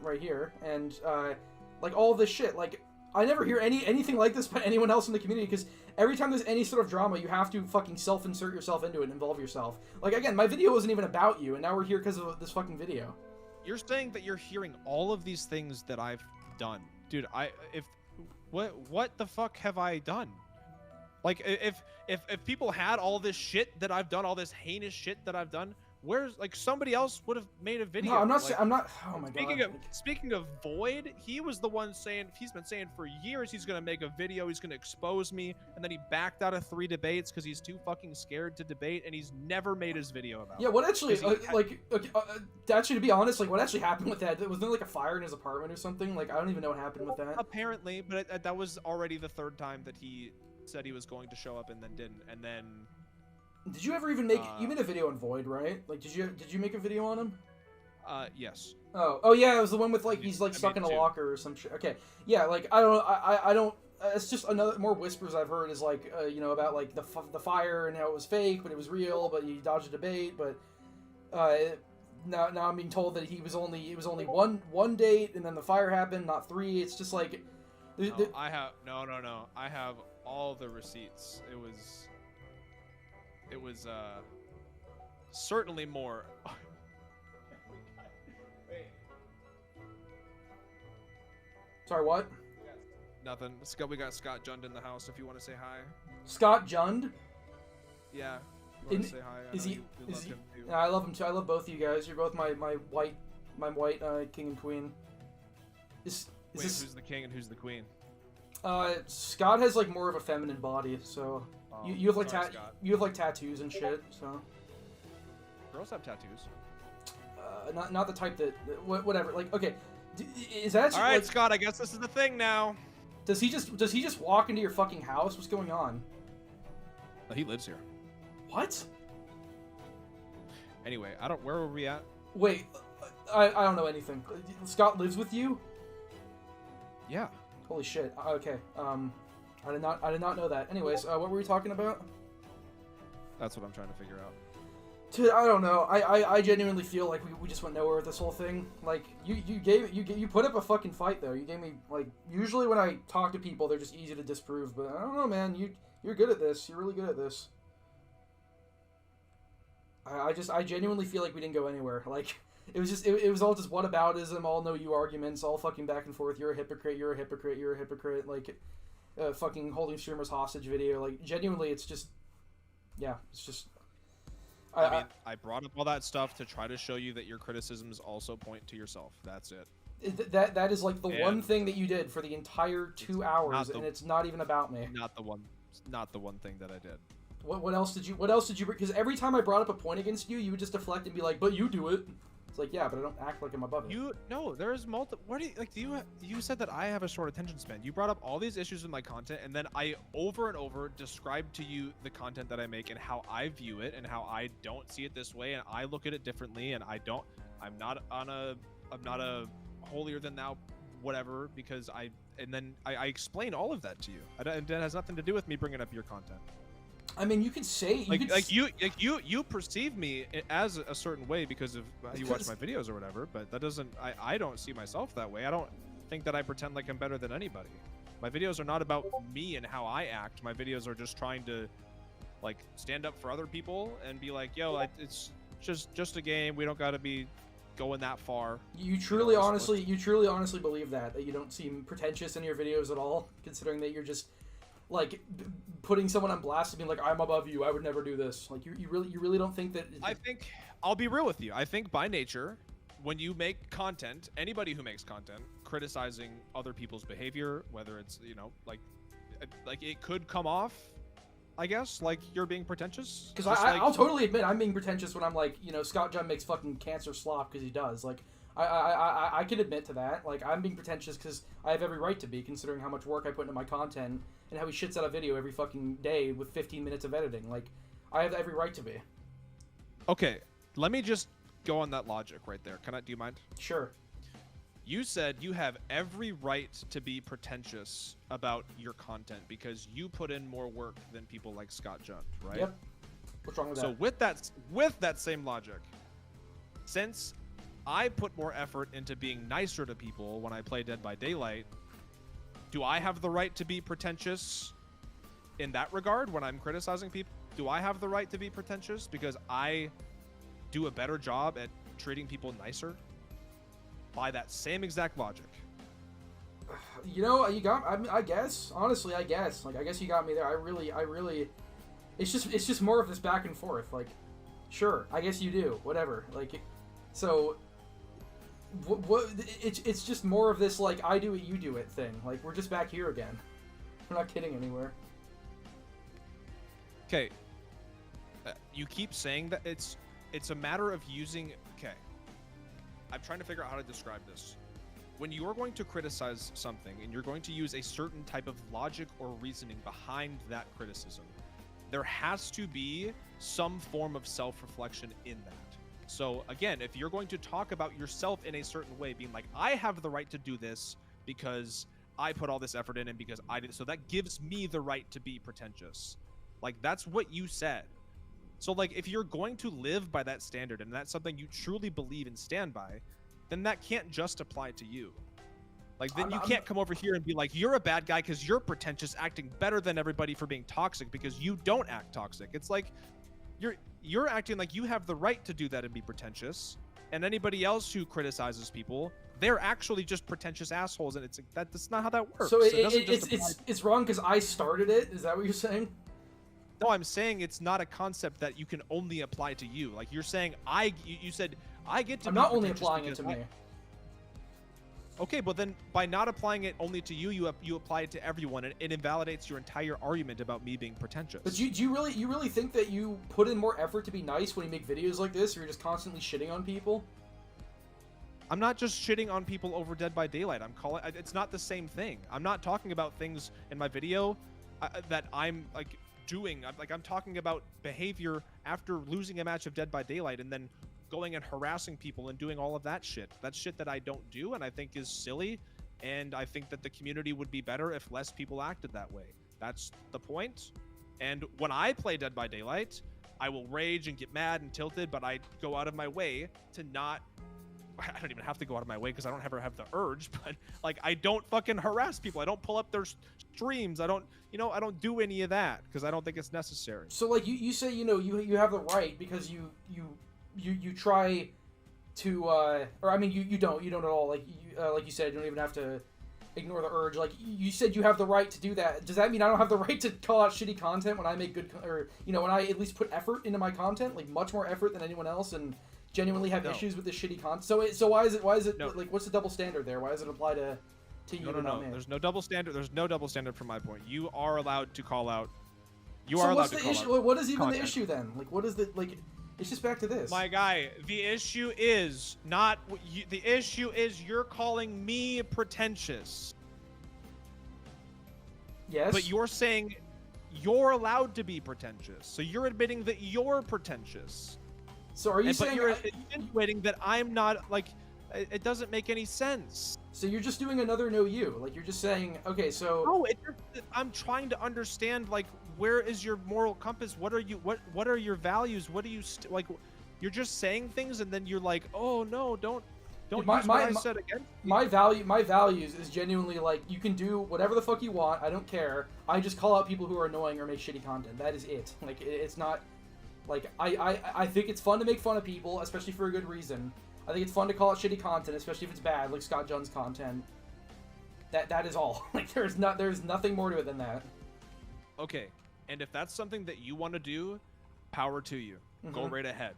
right here, and like, all of this shit, like, I never hear anything like this by anyone else in the community, because every time there's any sort of drama, you have to fucking self-insert yourself into it and involve yourself. Like, again, my video wasn't even about you, and now we're here because of this fucking video. You're saying that you're hearing all of these things that I've done. Dude, what the fuck have I done? Like, if people had all this shit that I've done, all this heinous shit that I've done, where's, like, somebody else would have made a video. No, I'm not. Like, I'm not. Oh my god. Speaking of Void, he was the one saying, he's been saying for years he's gonna make a video, he's gonna expose me, and then he backed out of 3 debates because he's too fucking scared to debate, and he's never made his video about it. Yeah, what actually, actually, to be honest, like, what actually happened with that? Was there, like, a fire in his apartment or something? Like, I don't even know what happened with that. Apparently, but that was already the 3rd time that he said he was going to show up and then didn't, and then... Did you ever even make... you made a video on Void, right? Like, did you make a video on him? Yes. Oh yeah, it was the one with, like, he's, like, stuck in a locker or some shit. Okay, yeah, like, I don't... It's just more whispers I've heard is, like, you know, about, like, the fire and how it was fake, but it was real, but he dodged a debate, but... now I'm being told that it was only one date, and then the fire happened, not 3. It's just, like... No, I have all the receipts. It was certainly more. Wait. Sorry, what? Nothing. We got Scott Jund in the house if you want to say hi. Scott Jund? Yeah. You want to say hi? Is he? Yeah, I love him too. I love both of you guys. You're both my white king and queen. Wait, who's the king and who's the queen? Scott has, like, more of a feminine body, so you have, like, you have, like, tattoos and shit. So girls have tattoos. Not the type that whatever. Like, okay, is that all right, like, Scott? I guess this is the thing now. Does he just walk into your fucking house? What's going on? He lives here. What? Anyway, where were we at? Wait, I don't know anything. Scott lives with you? Yeah. Holy shit. Okay. I did not know that. Anyways, what were we talking about? That's what I'm trying to figure out. I don't know. I genuinely feel like we just went nowhere with this whole thing. Like you put up a fucking fight though. You gave me like usually when I talk to people they're just easy to disprove, but I don't know, man. You're good at this. You're really good at this. I genuinely feel like we didn't go anywhere. Like it was just it was all just whataboutism, all no you arguments, all fucking back and forth. You're a hypocrite. You're a hypocrite. You're a hypocrite. Like fucking holding streamers hostage video. Like genuinely, it's just yeah, it's just. I mean, I brought up all that stuff to try to show you that your criticisms also point to yourself. That's it. That is like the one thing that you did for the entire 2 hours, and it's not even about me. Not the one thing that I did. What else did you? Because every time I brought up a point against you, you would just deflect and be like, "But you do it." It's like, yeah, but I don't act like I'm above it. No, there's multiple. What do you like? You said that I have a short attention span. You brought up all these issues with my content, and then I over and over described to you the content that I make and how I view it and how I don't see it this way and I look at it differently and I'm not a holier than thou whatever because I explain all of that to you. And that has nothing to do with me bringing up your content. I mean, you could say you perceive me as a certain way because of how you watch my videos or whatever, but that doesn't. I don't see myself that way. I don't think that I pretend like I'm better than anybody. My videos are not about me and how I act. My videos are just trying to, like, stand up for other people and be like, yo, it's just a game. We don't got to be going that far. You truly honestly believe that you don't seem pretentious in your videos at all, considering that you're just like putting someone on blast and being like, I'm above you, I would never do this. Like you really don't think that. I think I'll be real with you. I think by nature, when you make content, anybody who makes content criticizing other people's behavior, whether it's like it could come off, I guess, like you're being pretentious. Because I'll totally admit I'm being pretentious when I'm like, Scott John makes fucking cancer slop because he does. Like I can admit to that. Like I'm being pretentious because I have every right to be, considering how much work I put into my content and how he shits out a video every fucking day with 15 minutes of editing. Like I have every right to be. Okay, let me just go on that logic right there. Do you mind? Sure. You said you have every right to be pretentious about your content because you put in more work than people like Scott Jund, right? Yep. What's wrong with that? So with that same logic, since I put more effort into being nicer to people when I play Dead by Daylight, do I have the right to be pretentious in that regard when I'm criticizing people? Do I have the right to be pretentious because I do a better job at treating people nicer? By that same exact logic. You got. I guess. Honestly, I guess. Like, I guess you got me there. I really. It's just more of this back and forth. Like, sure. I guess you do. Whatever. Like, so. What? It's just more of this like I do it, you do it thing. Like we're just back here again. We're not kidding anywhere. Okay. You keep saying that it's a matter of using. Okay. I'm trying to figure out how to describe this. When you're going to criticize something and you're going to use a certain type of logic or reasoning behind that criticism, there has to be some form of self-reflection in that. So again, if you're going to talk about yourself in a certain way, being like, I have the right to do this because I put all this effort in and because I did, so that gives me the right to be pretentious. Like that's what you said. So like if you're going to live by that standard and that's something you truly believe and stand by, then that can't just apply to you. Like then you can't come over here and be like, you're a bad guy because you're pretentious, acting better than everybody for being toxic because you don't act toxic. It's like you're acting like you have the right to do that and be pretentious, and anybody else who criticizes people, they're actually just pretentious assholes, and it's like that's not how that works. So it's wrong because I started it. Is that what you're saying? No, I'm saying it's not a concept that you can only apply to you. Like you're saying, you said I get to. I'm not only applying it to me. Okay, but then by not applying it only to you, you apply it to everyone, and it invalidates your entire argument about me being pretentious. But do you really think that you put in more effort to be nice when you make videos like this, or you're just constantly shitting on people? I'm not just shitting on people over Dead by Daylight. It's not the same thing. I'm not talking about things in my video that I'm like doing. I'm talking about behavior after losing a match of Dead by Daylight and then going and harassing people and doing all of that shit. That's shit that I don't do and I think is silly, and I think that the community would be better if less people acted that way. That's the point. And when I play Dead by Daylight, I will rage and get mad and tilted, but I go out of my way to not... I don't even have to go out of my way because I don't ever have the urge, but like I don't fucking harass people. I don't pull up their streams. I don't, I don't do any of that because I don't think it's necessary. So like you say, you have the right because you try to, or I mean you don't at all. Like you said, you don't even have to ignore the urge. Like you said, you have the right to do that. Does that mean I don't have the right to call out shitty content when I make good, or when I at least put effort into my content, like much more effort than anyone else, and genuinely have issues with this shitty content? So why is it no. like, what's the double standard there? Why does it apply to you? No. There's no double standard. There's no double standard from my point. You are allowed to call out. What's the issue? What is even the issue then? Like, what is the like? It's just back to this. My guy, the issue is not. The issue is you're calling me pretentious. Yes. But you're saying you're allowed to be pretentious. So you're admitting that you're pretentious. So are you saying... But you're insinuating that I'm not, like, it doesn't make any sense. So you're just doing another no you. Like, you're just saying, okay, so... No, I'm trying to understand, like, where is your moral compass? What are you, what are your values? What do you, like, you're just saying things and then you're like, oh, no, don't use what I said again. My values is genuinely, like, you can do whatever the fuck you want. I don't care. I just call out people who are annoying or make shitty content. That is it. Like, it's not... Like, I think it's fun to make fun of people, especially for a good reason. I think it's fun to call out shitty content, especially if it's bad, like Scott Junn's content. That is all. Like, there's nothing more to it than that. Okay, and if that's something that you want to do, power to you. Go right ahead.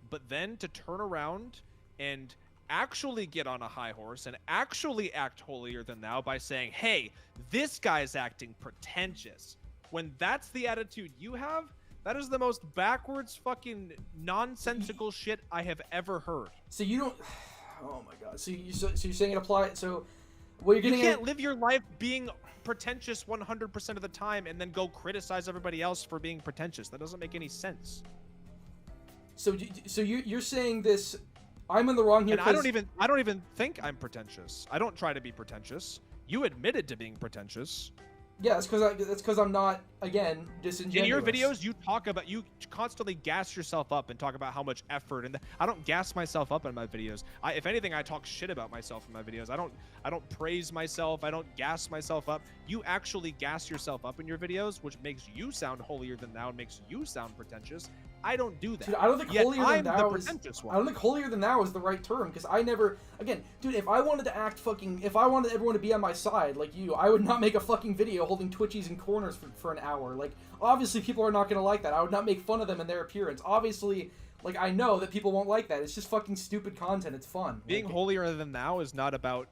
But then to turn around and actually get on a high horse and actually act holier than thou by saying, hey, this guy's acting pretentious. When that's the attitude you have, that is the most backwards fucking nonsensical shit I have ever heard. So you don't... Oh my god. So you're saying it applies... So what you're getting... You can't live your life being pretentious 100% of the time and then go criticize everybody else for being pretentious. That doesn't make any sense. So you're saying this... I'm in the wrong here. And I don't even think I'm pretentious. I don't try to be pretentious. You admitted to being pretentious. Yeah, that's because I'm not, again, disingenuous. In your videos, you constantly gas yourself up and talk about how much effort, and I don't gas myself up in my videos. If anything, I talk shit about myself in my videos. I don't praise myself. I don't gas myself up. You actually gas yourself up in your videos, which makes you sound holier than thou and makes you sound pretentious. I don't do that. Dude, I don't think holier than thou is... I don't think holier than thou is the right term, because I never... Again, dude, if I wanted to act fucking... If I wanted everyone to be on my side, like you, I would not make a fucking video holding Twitchies in corners for an hour. Like, obviously people are not going to like that. I would not make fun of them and their appearance. Obviously, like, I know that people won't like that. It's just fucking stupid content. It's fun. Being holier than thou is not about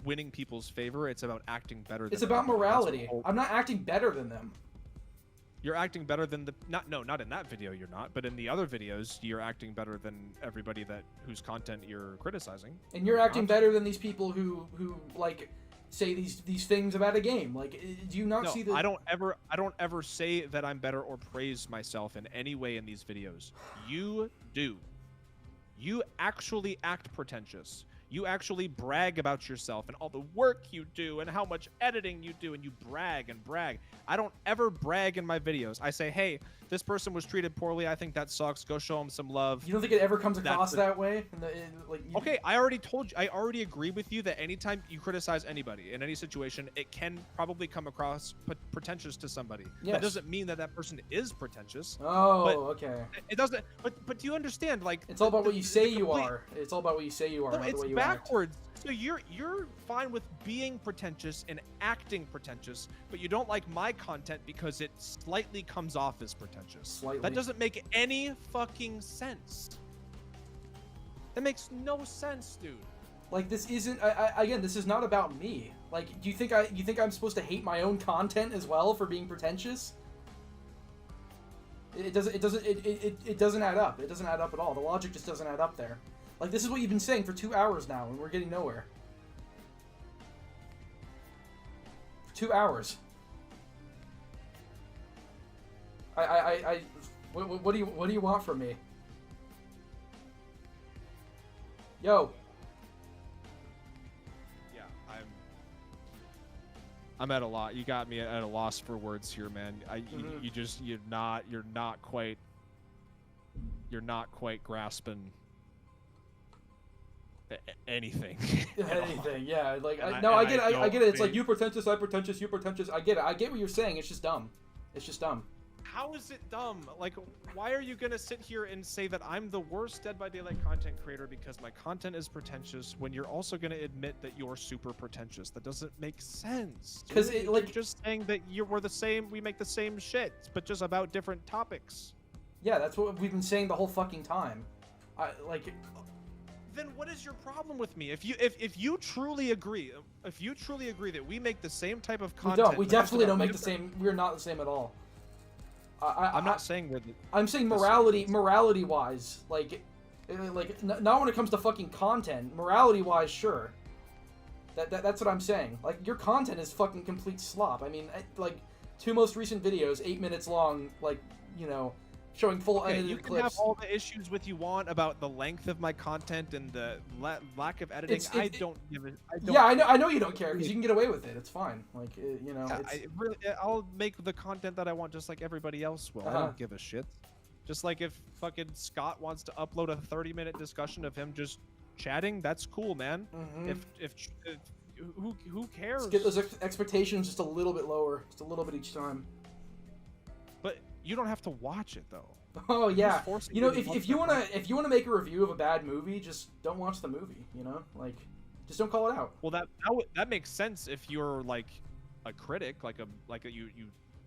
winning people's favor. It's about acting better than them. It's about morality. I'm not acting better than them. You're acting better than the... not in that video you're not, but in the other videos, you're acting better than everybody whose content you're criticizing. And you're acting better than these people who like, say these things about a game. Like, do you not see the... I don't ever say that I'm better or praise myself in any way in these videos. You do. You actually act pretentious. You actually brag about yourself and all the work you do and how much editing you do, and you brag and brag. I don't ever brag in my videos. I say, hey, this person was treated poorly. I think that sucks. Go show them some love. You don't think it ever comes across that way? Okay, I already told you. I already agree with you that anytime you criticize anybody in any situation, it can probably come across pretentious to somebody. Yes. That doesn't mean that person is pretentious. Oh, okay. It doesn't. But do you understand? Like, it's all about what you say you are. It's all about what you say you are. No, not it's the way you backwards. act. So you're fine with being pretentious and acting pretentious, but you don't like my content because it slightly comes off as pretentious. Slightly. That doesn't make any fucking sense. That makes no sense, dude. Like, this isn't... again, this is not about me. Like, do you think I'm supposed to hate my own content as well for being pretentious? It doesn't add up. It doesn't add up at all. The logic just doesn't add up there. Like, this is what you've been saying for 2 hours now, and we're getting nowhere. 2 hours. What do you want from me? Yo. Yeah, I'm at a lot. You got me at a loss for words here, man. You're not quite grasping anything. Anything, yeah. Like, I get it. It's like you pretentious, I pretentious, you pretentious. I get it. I get what you're saying. It's just dumb. It's just dumb. How is it dumb? Like, why are you gonna sit here and say that I'm the worst Dead by Daylight content creator because my content is pretentious when you're also gonna admit that you're super pretentious? That doesn't make sense. Because you're just saying that we're the same. We make the same shit, but just about different topics. Yeah, that's what we've been saying the whole fucking time. Then what is your problem with me? If you truly agree that we make the same type of content, we definitely don't make the same. We're not the same at all. I'm not saying we're. I'm saying morality wise, like not when it comes to fucking content. Morality wise, sure. That's what I'm saying. Like, your content is fucking complete slop. I mean, like, 2 most recent videos, 8 minutes long, like, you know, showing full edited clips. You can have all the issues with you want about the length of my content and the lack of editing. I don't give it. Yeah, I know you don't care because you can get away with it. It's fine. Like, you know. Yeah, I'll make the content that I want just like everybody else will. I don't give a shit. Just like if fucking Scott wants to upload a 30-minute discussion of him just chatting, that's cool, man. If who cares? Let's get those expectations just a little bit lower, just a little bit each time. But you don't have to watch it though. Oh yeah, you know, if you wanna make a review of a bad movie, just don't watch the movie. You know, like, just don't call it out. Well, that makes sense if you're like a critic, like you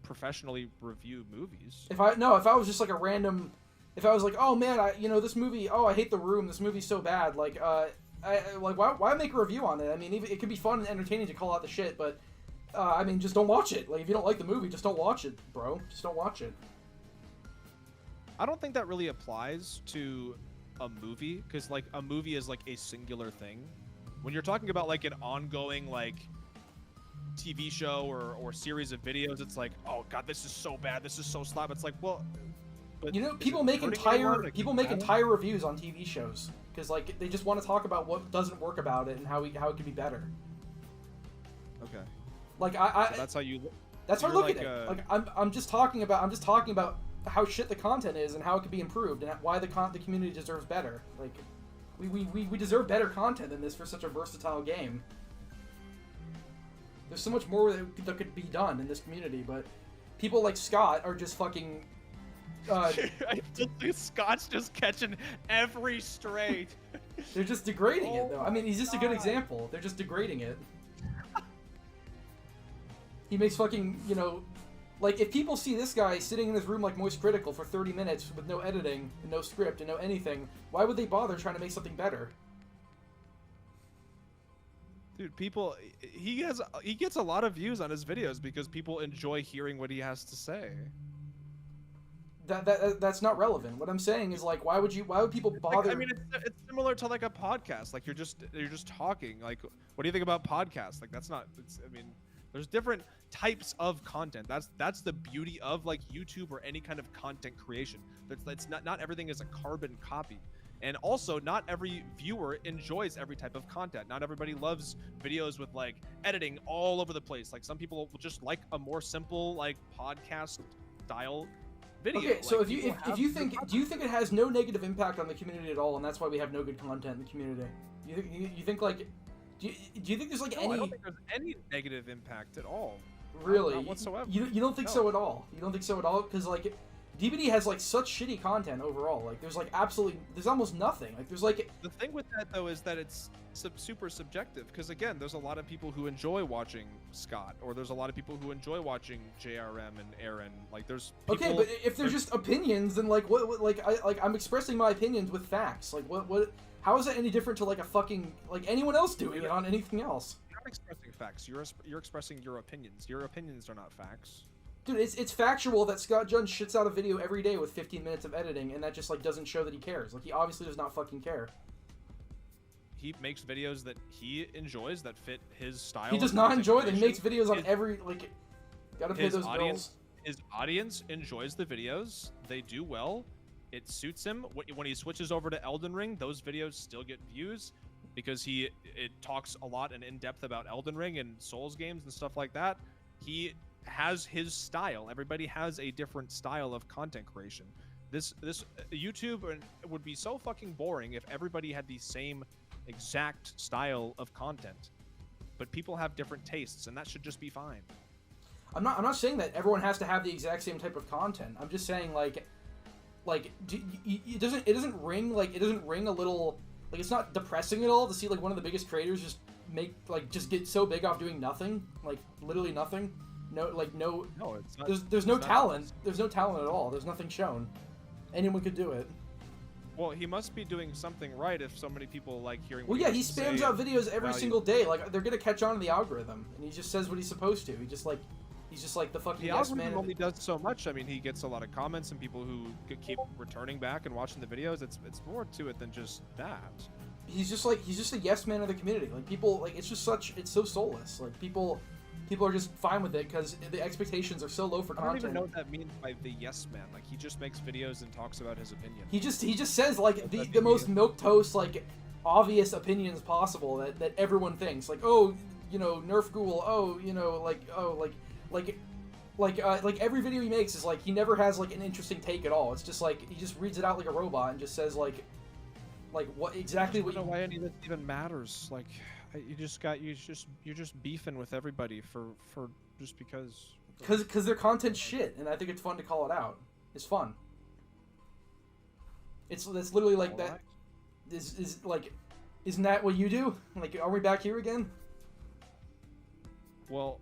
professionally review movies. If I was just like a random, if I was like, oh man, this movie, I hate The Room, this movie's so bad, like why make a review on it? I mean, it could be fun and entertaining to call out the shit, but I mean, just don't watch it. Like, if you don't like the movie, just don't watch it, bro. Just don't watch it. I don't think that really applies to a movie, because like a movie is like a singular thing. When you're talking about like an ongoing like TV show or series of videos, it's like, oh god, this is so bad, this is so slap. It's like, well, but you know, people make entire reviews on TV shows because like they just want to talk about what doesn't work about it and how it could be better. Okay. Like so that's how you. That's how I look at it. Like I'm just talking about how shit the content is and how it could be improved and why the community deserves better. Like, we deserve better content than this for such a versatile game. There's so much more that could be done in this community, but people like Scott are just fucking. I just think Scott's just catching every stray. They're just degrading it, though. I mean, he's just a good example. They're just degrading it. He makes fucking, like, if people see this guy sitting in his room like Moist Critical for 30 minutes with no editing, and no script, and no anything, why would they bother trying to make something better? Dude, he gets a lot of views on his videos because people enjoy hearing what he has to say. That's not relevant. What I'm saying is, like, why would people bother? Like, I mean, it's similar to like a podcast. Like, you're just talking. Like, what do you think about podcasts? Like, I mean, there's different types of content. That's the beauty of like YouTube or any kind of content creation. That's not everything is a carbon copy. And also, not every viewer enjoys every type of content. Not everybody loves videos with like editing all over the place. Like, some people will just like a more simple like podcast style video. Okay, so if you think, do you think it has no negative impact on the community at all, and that's why we have no good content in the community? You think like, do you think there's like any? I don't think there's any negative impact at all. Really? Not whatsoever. You don't think so at all? You don't think so at all? Because like, DBD has like such shitty content overall. Like, there's almost nothing. Like, there's like. The thing with that though is that it's super subjective. Because again, there's a lot of people who enjoy watching Scott, or there's a lot of people who enjoy watching JRM and Aaron. Like, there's people, okay, but if they're just opinions, then like I'm expressing my opinions with facts. Like, what? How is that any different to like a fucking like anyone else doing it on anything else? You're not expressing facts. You're expressing your opinions. Your opinions are not facts. Dude, it's factual that Scott Judge shits out a video every day with 15 minutes of editing, and that just like doesn't show that he cares. Like, he obviously does not fucking care. He makes videos that he enjoys that fit his style. He does not enjoy them. He makes videos on every like. Gotta pay those bills. His audience enjoys the videos. They do well. It suits him. When he switches over to Elden Ring, those videos still get views. because it talks a lot and in depth about Elden Ring and Souls games and stuff like that. He has his style. Everybody has a different style of content creation. This YouTube would be so fucking boring if everybody had the same exact style of content. But people have different tastes, and that should just be fine. I'm not saying that everyone has to have the exact same type of content. I'm just saying it doesn't ring a little, like, it's not depressing at all to see like one of the biggest creators just get so big off doing nothing, like literally nothing. No, it's not. There's no talent. There's no talent at all. There's nothing shown. Anyone could do it. Well, he must be doing something right if so many people like hearing. Well, yeah, he spams out videos every single day. Like, they're gonna catch on to the algorithm, and he just says what he's supposed to. He's just like the fucking yes man. The algorithm only does so much. I mean, he gets a lot of comments and people who keep returning back and watching the videos. It's more to it than just that. He's just a yes man of the community. Like, people, like, it's so soulless. Like, people are just fine with it because the expectations are so low for content. I don't even know what that means by the yes man. Like, he just makes videos and talks about his opinion. He just says like the most milquetoast, like, obvious opinions possible that everyone thinks. Like, oh, you know, nerf ghoul. Oh, you know, like every video he makes is like he never has like an interesting take at all. It's just like he just reads it out like a robot and just says like what exactly what. I don't know why any of this even matters. Like, you're just beefing with everybody for just because. Because their content's shit, and I think it's fun to call it out. It's fun. It's literally like that. Is like, isn't that what you do? Like, are we back here again? Well,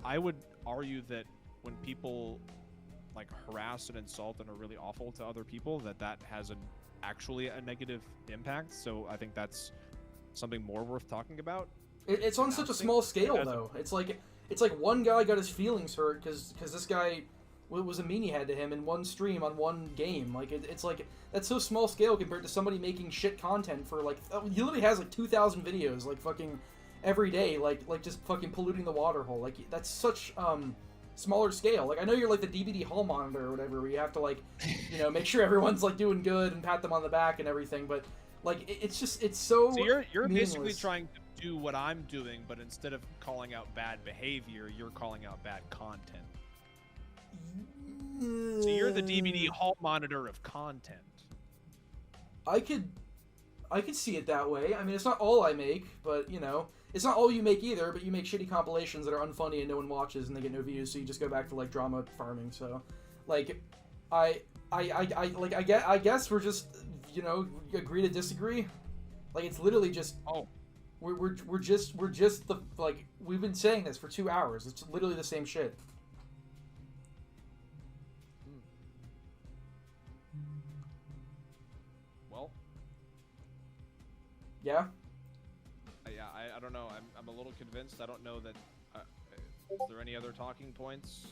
I would argue that when people like harass and insult and are really awful to other people, that has actually a negative impact. So I think that's something more worth talking about. It's on such a small scale, though. It's like one guy got his feelings hurt because this guy was a meanie head to him in one stream on one game. Like, it's like, that's so small scale compared to somebody making shit content for like, he literally has like 2,000 videos like fucking every day, like just fucking polluting the water hole. Like, that's such smaller scale. Like, I know you're like the DVD hall monitor or whatever, where you have to like, you know, make sure everyone's like doing good and pat them on the back and everything, but like it's so you're meaningless. Basically trying to do what I'm doing, but instead of calling out bad behavior, you're calling out bad content. So you're the DVD hall monitor of content. I could see it that way. I mean, it's not all I make, but, you know, it's not all you make either, but you make shitty compilations that are unfunny and no one watches and they get no views, so you just go back to, like, drama farming. So, like, I guess we're just, you know, agree to disagree. Like, it's literally just, we're just the, like, we've been saying this for 2 hours. It's literally the same shit. Yeah? Yeah, I don't know. I'm a little convinced. I don't know that... is there any other talking points?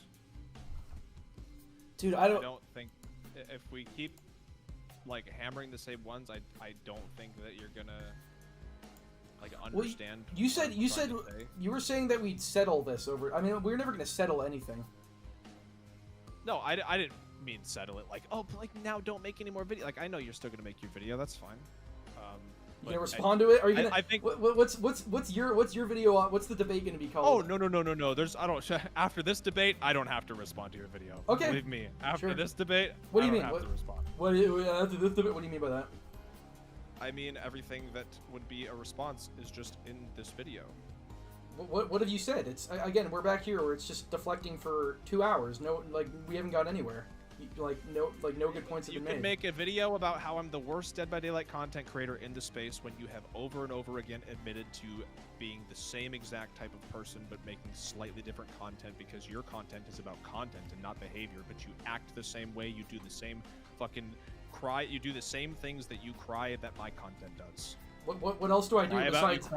Dude, I don't think... If we keep, like, hammering the same ones, I don't think that you're gonna, like, understand. Well, you were saying that we'd settle this over... I mean, we're never gonna settle anything. No, I didn't mean settle it. Like, oh, but, like, now don't make any more video. Like, I know you're still gonna make your video. That's fine. You gonna respond to it? Are you gonna? I think. What's your video on? What's the debate gonna be called? Oh no. After this debate, I don't have to respond to your video. Okay. Believe me. After this debate, what do you mean? I don't have to respond. After this debate, what do you mean by that? I mean everything that would be a response is just in this video. What have you said? It's again, we're back here where it's just deflecting for 2 hours. No, like, we haven't gone anywhere. No good points have been made. You can make a video about how I'm the worst Dead by Daylight content creator in the space when you have over and over again admitted to being the same exact type of person but making slightly different content because your content is about content and not behavior, but you act the same way, you do the same fucking you do the same things that you cry that my content does. What else do I do besides... You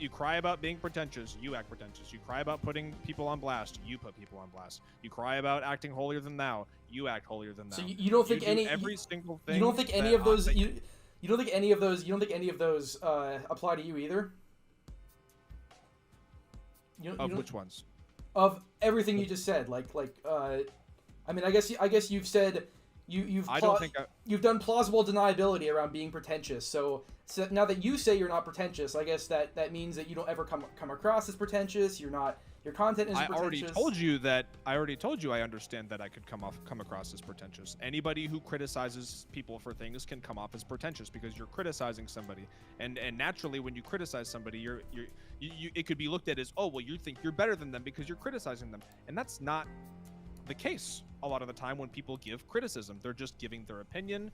cry about being pretentious, you act pretentious. You cry about putting people on blast, you put people on blast. You cry about acting holier than thou, you act holier than thou. So you don't think every single thing. You don't think any of those you don't think any of those apply to you either? Which ones? Of everything you just said, I mean, I guess you've said You've done plausible deniability around being pretentious. So now that you say you're not pretentious, I guess that means that you don't ever come across as pretentious. You're not. Your content isn't pretentious. I already told you I understand that I could come across as pretentious. Anybody who criticizes people for things can come off as pretentious because you're criticizing somebody. And naturally, when you criticize somebody, it could be looked at as, oh, well, you think you're better than them because you're criticizing them. And that's not the case a lot of the time when people give criticism. They're just giving their opinion.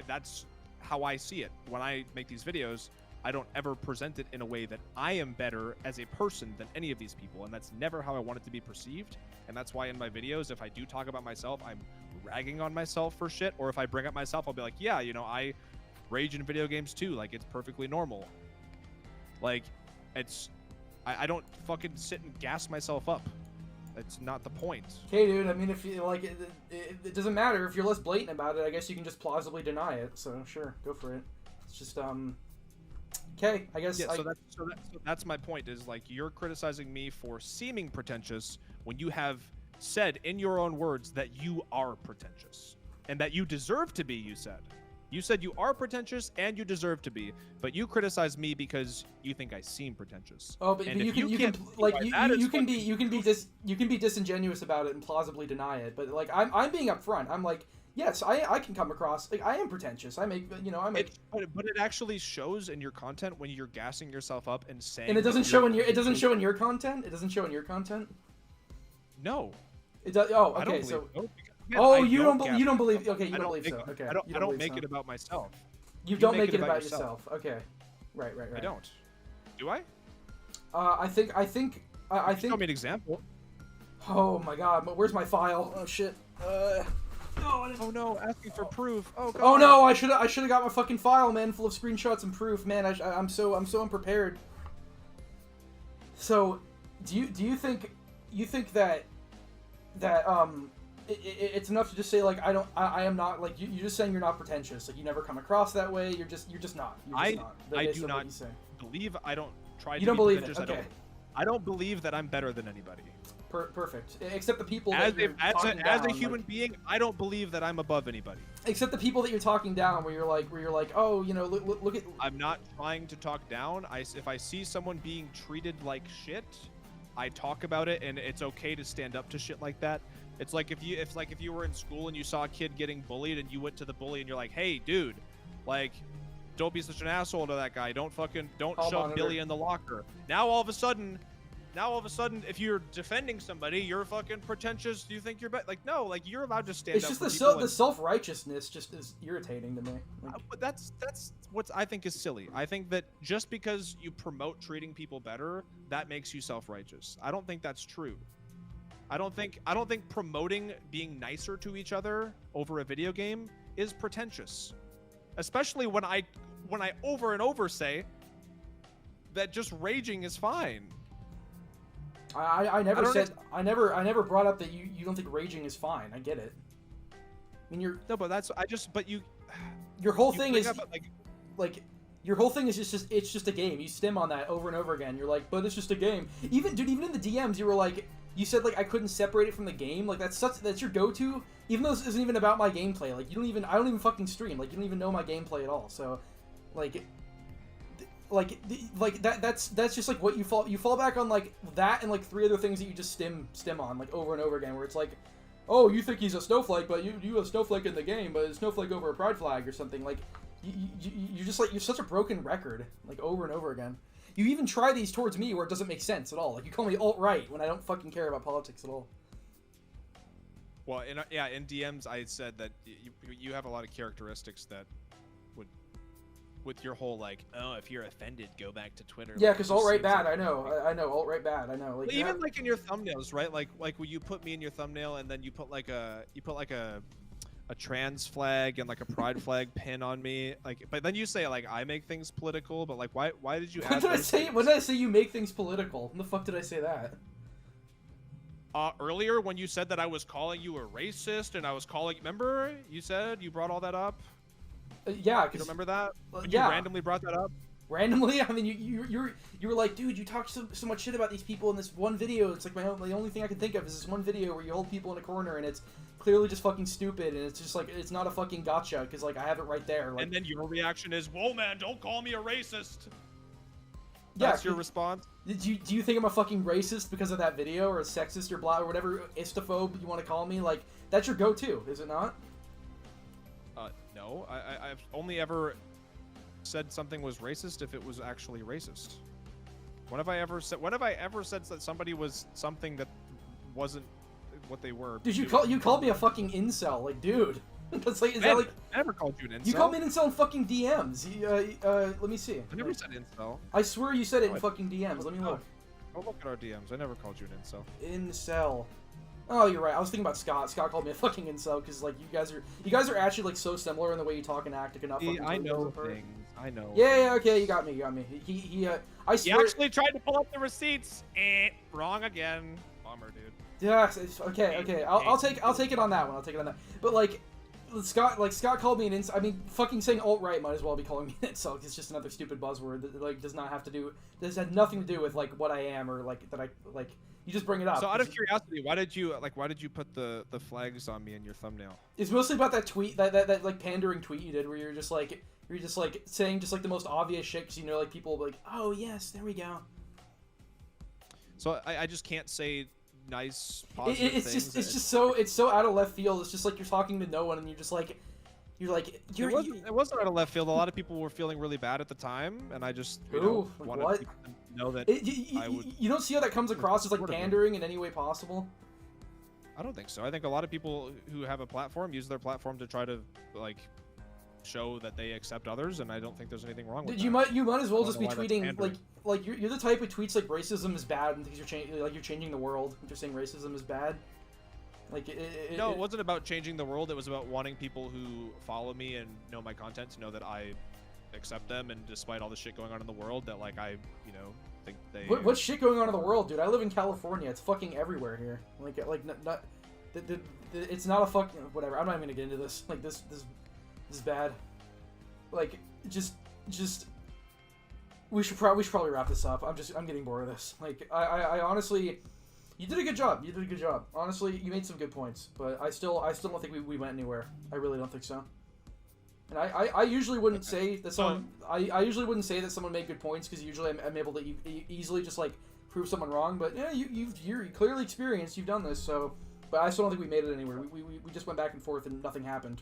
That's how I see it. When I make these videos, I don't ever present it in a way that I am better as a person than any of these people, and that's never how I want it to be perceived. And that's why in my videos, if I do talk about myself, I'm ragging on myself for shit, or if I bring up myself, I'll be like, yeah, you know, I rage in video games too, like it's perfectly normal. Like, I don't fucking sit and gas myself up. That's not the point. Okay, dude, I mean, if you like it doesn't matter if you're less blatant about it. I guess you can just plausibly deny it, so sure, go for it. It's just okay, I guess. Yeah, so that's my point. Is like you're criticizing me for seeming pretentious when you have said in your own words that you are pretentious and that you deserve to be. You said you are pretentious and you deserve to be, but you criticize me because you think I seem pretentious. Oh, but you can be disingenuous about it and plausibly deny it. But like I'm being upfront. I'm like, yes, I can come across like I am pretentious. But it actually shows in your content when you're gassing yourself up and saying. And it doesn't show in your content. It doesn't show in your content. No. It does. Oh, okay. So. You don't believe. Okay, you don't believe so. Okay. I don't make it about myself. You don't make it about yourself. Okay. Right. I don't. Do I? I think. Show me an example. Oh my God! Where's my file? Oh shit. Oh no! Asking for proof. Oh God. Oh no! I should have got my fucking file, man, full of screenshots and proof. Man, I'm so unprepared. So, do you think that it's enough to just say like I am not like you're just saying you're not pretentious, like you never come across that way, you're just not. I do not believe. I don't try. You don't believe it. Okay. I don't believe that I'm better than anybody. Perfect. Except the people as a human being, I don't believe that I'm above anybody. Except the people that you're talking down, where you're like, oh, you know, look at. I'm not trying to talk down. If I see someone being treated like shit, I talk about it, and it's okay to stand up to shit like that. It's like if you were in school and you saw a kid getting bullied and you went to the bully and you're like, hey, dude, like, don't be such an asshole to that guy. Don't shove Billy in the locker. Now all of a sudden, if you're defending somebody, you're fucking pretentious. Do you think you're better? Like, no, like you're allowed to stand up. It's just the self-righteousness just is irritating to me. Like, but that's what I think is silly. I think that just because you promote treating people better, that makes you self-righteous. I don't think that's true. I don't think promoting being nicer to each other over a video game is pretentious. Especially when I over and over say that just raging is fine. I never brought up that you don't think raging is fine. I get it. I mean your whole thing is your whole thing is just it's just a game. You stim on that over and over again. You're like, but it's just a game. Even in the DMs you were like, you said like I couldn't separate it from the game. Like that's your go-to. Even though this isn't even about my gameplay. Like I don't even fucking stream. Like you don't even know my gameplay at all. So like that's just like what you fall back on, like that and like 3 other things that you just stim on like over and over again, where it's like, oh, you think he's a snowflake, but you have snowflake in the game, but it's snowflake over a pride flag or something. Like you're just like, you're such a broken record, like over and over again. You even try these towards me where it doesn't make sense at all. Like you call me alt-right when I don't fucking care about politics at all. Well, in DMs I said that you have a lot of characteristics that would, with your whole like, oh, if you're offended, go back to Twitter. Yeah, because alt-right bad. I know alt-right bad. I know. Like even like in your thumbnails, right? Like when you put me in your thumbnail and then you put like a trans flag and like a pride flag pin on me, like, but then you say like I make things political, but like why did you add those things? When did I say you make things political? When the fuck did I say that? Earlier when you said that I was calling you a racist and I was calling, remember you said you brought all that up? Yeah, you remember that? Yeah. You randomly brought that up. Randomly? I mean, you were like, dude, you talked so much shit about these people in this one video. It's like the only thing I can think of is this one video where you hold people in a corner and it's clearly just fucking stupid, and it's just like, it's not a fucking gotcha because like I have it right there. Like, and then your reaction is, "Whoa, man, don't call me a racist." Yeah, that's your response. Do you think I'm a fucking racist because of that video, or a sexist, or blah, or whatever istophobe you want to call me? Like, that's your go-to, is it not? No, I've only ever said something was racist if it was actually racist. When have I ever said that somebody was something that wasn't what they were? Dude, you called me a fucking incel, like, dude. That's like, I never called you an incel. You called me an incel in fucking DMs. Let me see. I never said incel. I swear you said it in fucking DMs. Let me look. I'll look at our DMs. I never called you an incel. Incel. Oh, you're right. I was thinking about Scott. Scott called me a fucking incel because like you guys are actually like so similar in the way you talk and act. I know things. I know. Yeah, okay, you got me. I swear. He actually tried to pull up the receipts. Wrong again. Bummer, dude. Yeah. Okay. I'll take it on that one. I'll take it on that. But like, Scott called me an incel. I mean, fucking saying alt-right might as well be calling me an incel. It's just another stupid buzzword that like does not have to do. This had nothing to do with like what I am or like that I like. You just bring it up. So out of curiosity, why did you put the flags on me in your thumbnail? It's mostly about that tweet, that like pandering tweet you did, where you're just like saying just like the most obvious shit, because you know like people will be like, oh yes, there we go. So I just can't say nice positive things. It's just so out of left field. It's just like you're talking to no one and it wasn't out of left field. A lot of people were feeling really bad at the time, and I just wanted to know that you don't see how that comes across as like pandering in any way possible. I don't think so. I think a lot of people who have a platform use their platform to try to like show that they accept others, and I don't think there's anything wrong with that. You might as well just be tweeting like you're the type of tweets like racism is bad and things you're changing the world. You're saying racism is bad. Like it wasn't about changing the world. It was about wanting people who follow me and know my content to know that I accept them, and despite all the shit going on in the world, that like I, think they. What's shit going on in the world, dude? I live in California. It's fucking everywhere here. It's not a fucking whatever. I'm not even gonna get into this. Like this is bad. Like just. We should probably wrap this up. I'm getting bored of this. Like I honestly. You did a good job. Honestly, you made some good points, but I still don't think we went anywhere. I really don't think so. And I usually wouldn't say that someone I usually wouldn't say that someone made good points, because usually I'm able to easily just like prove someone wrong. But yeah, you're clearly experienced. You've done this, so. But I still don't think we made it anywhere. We just went back and forth and nothing happened.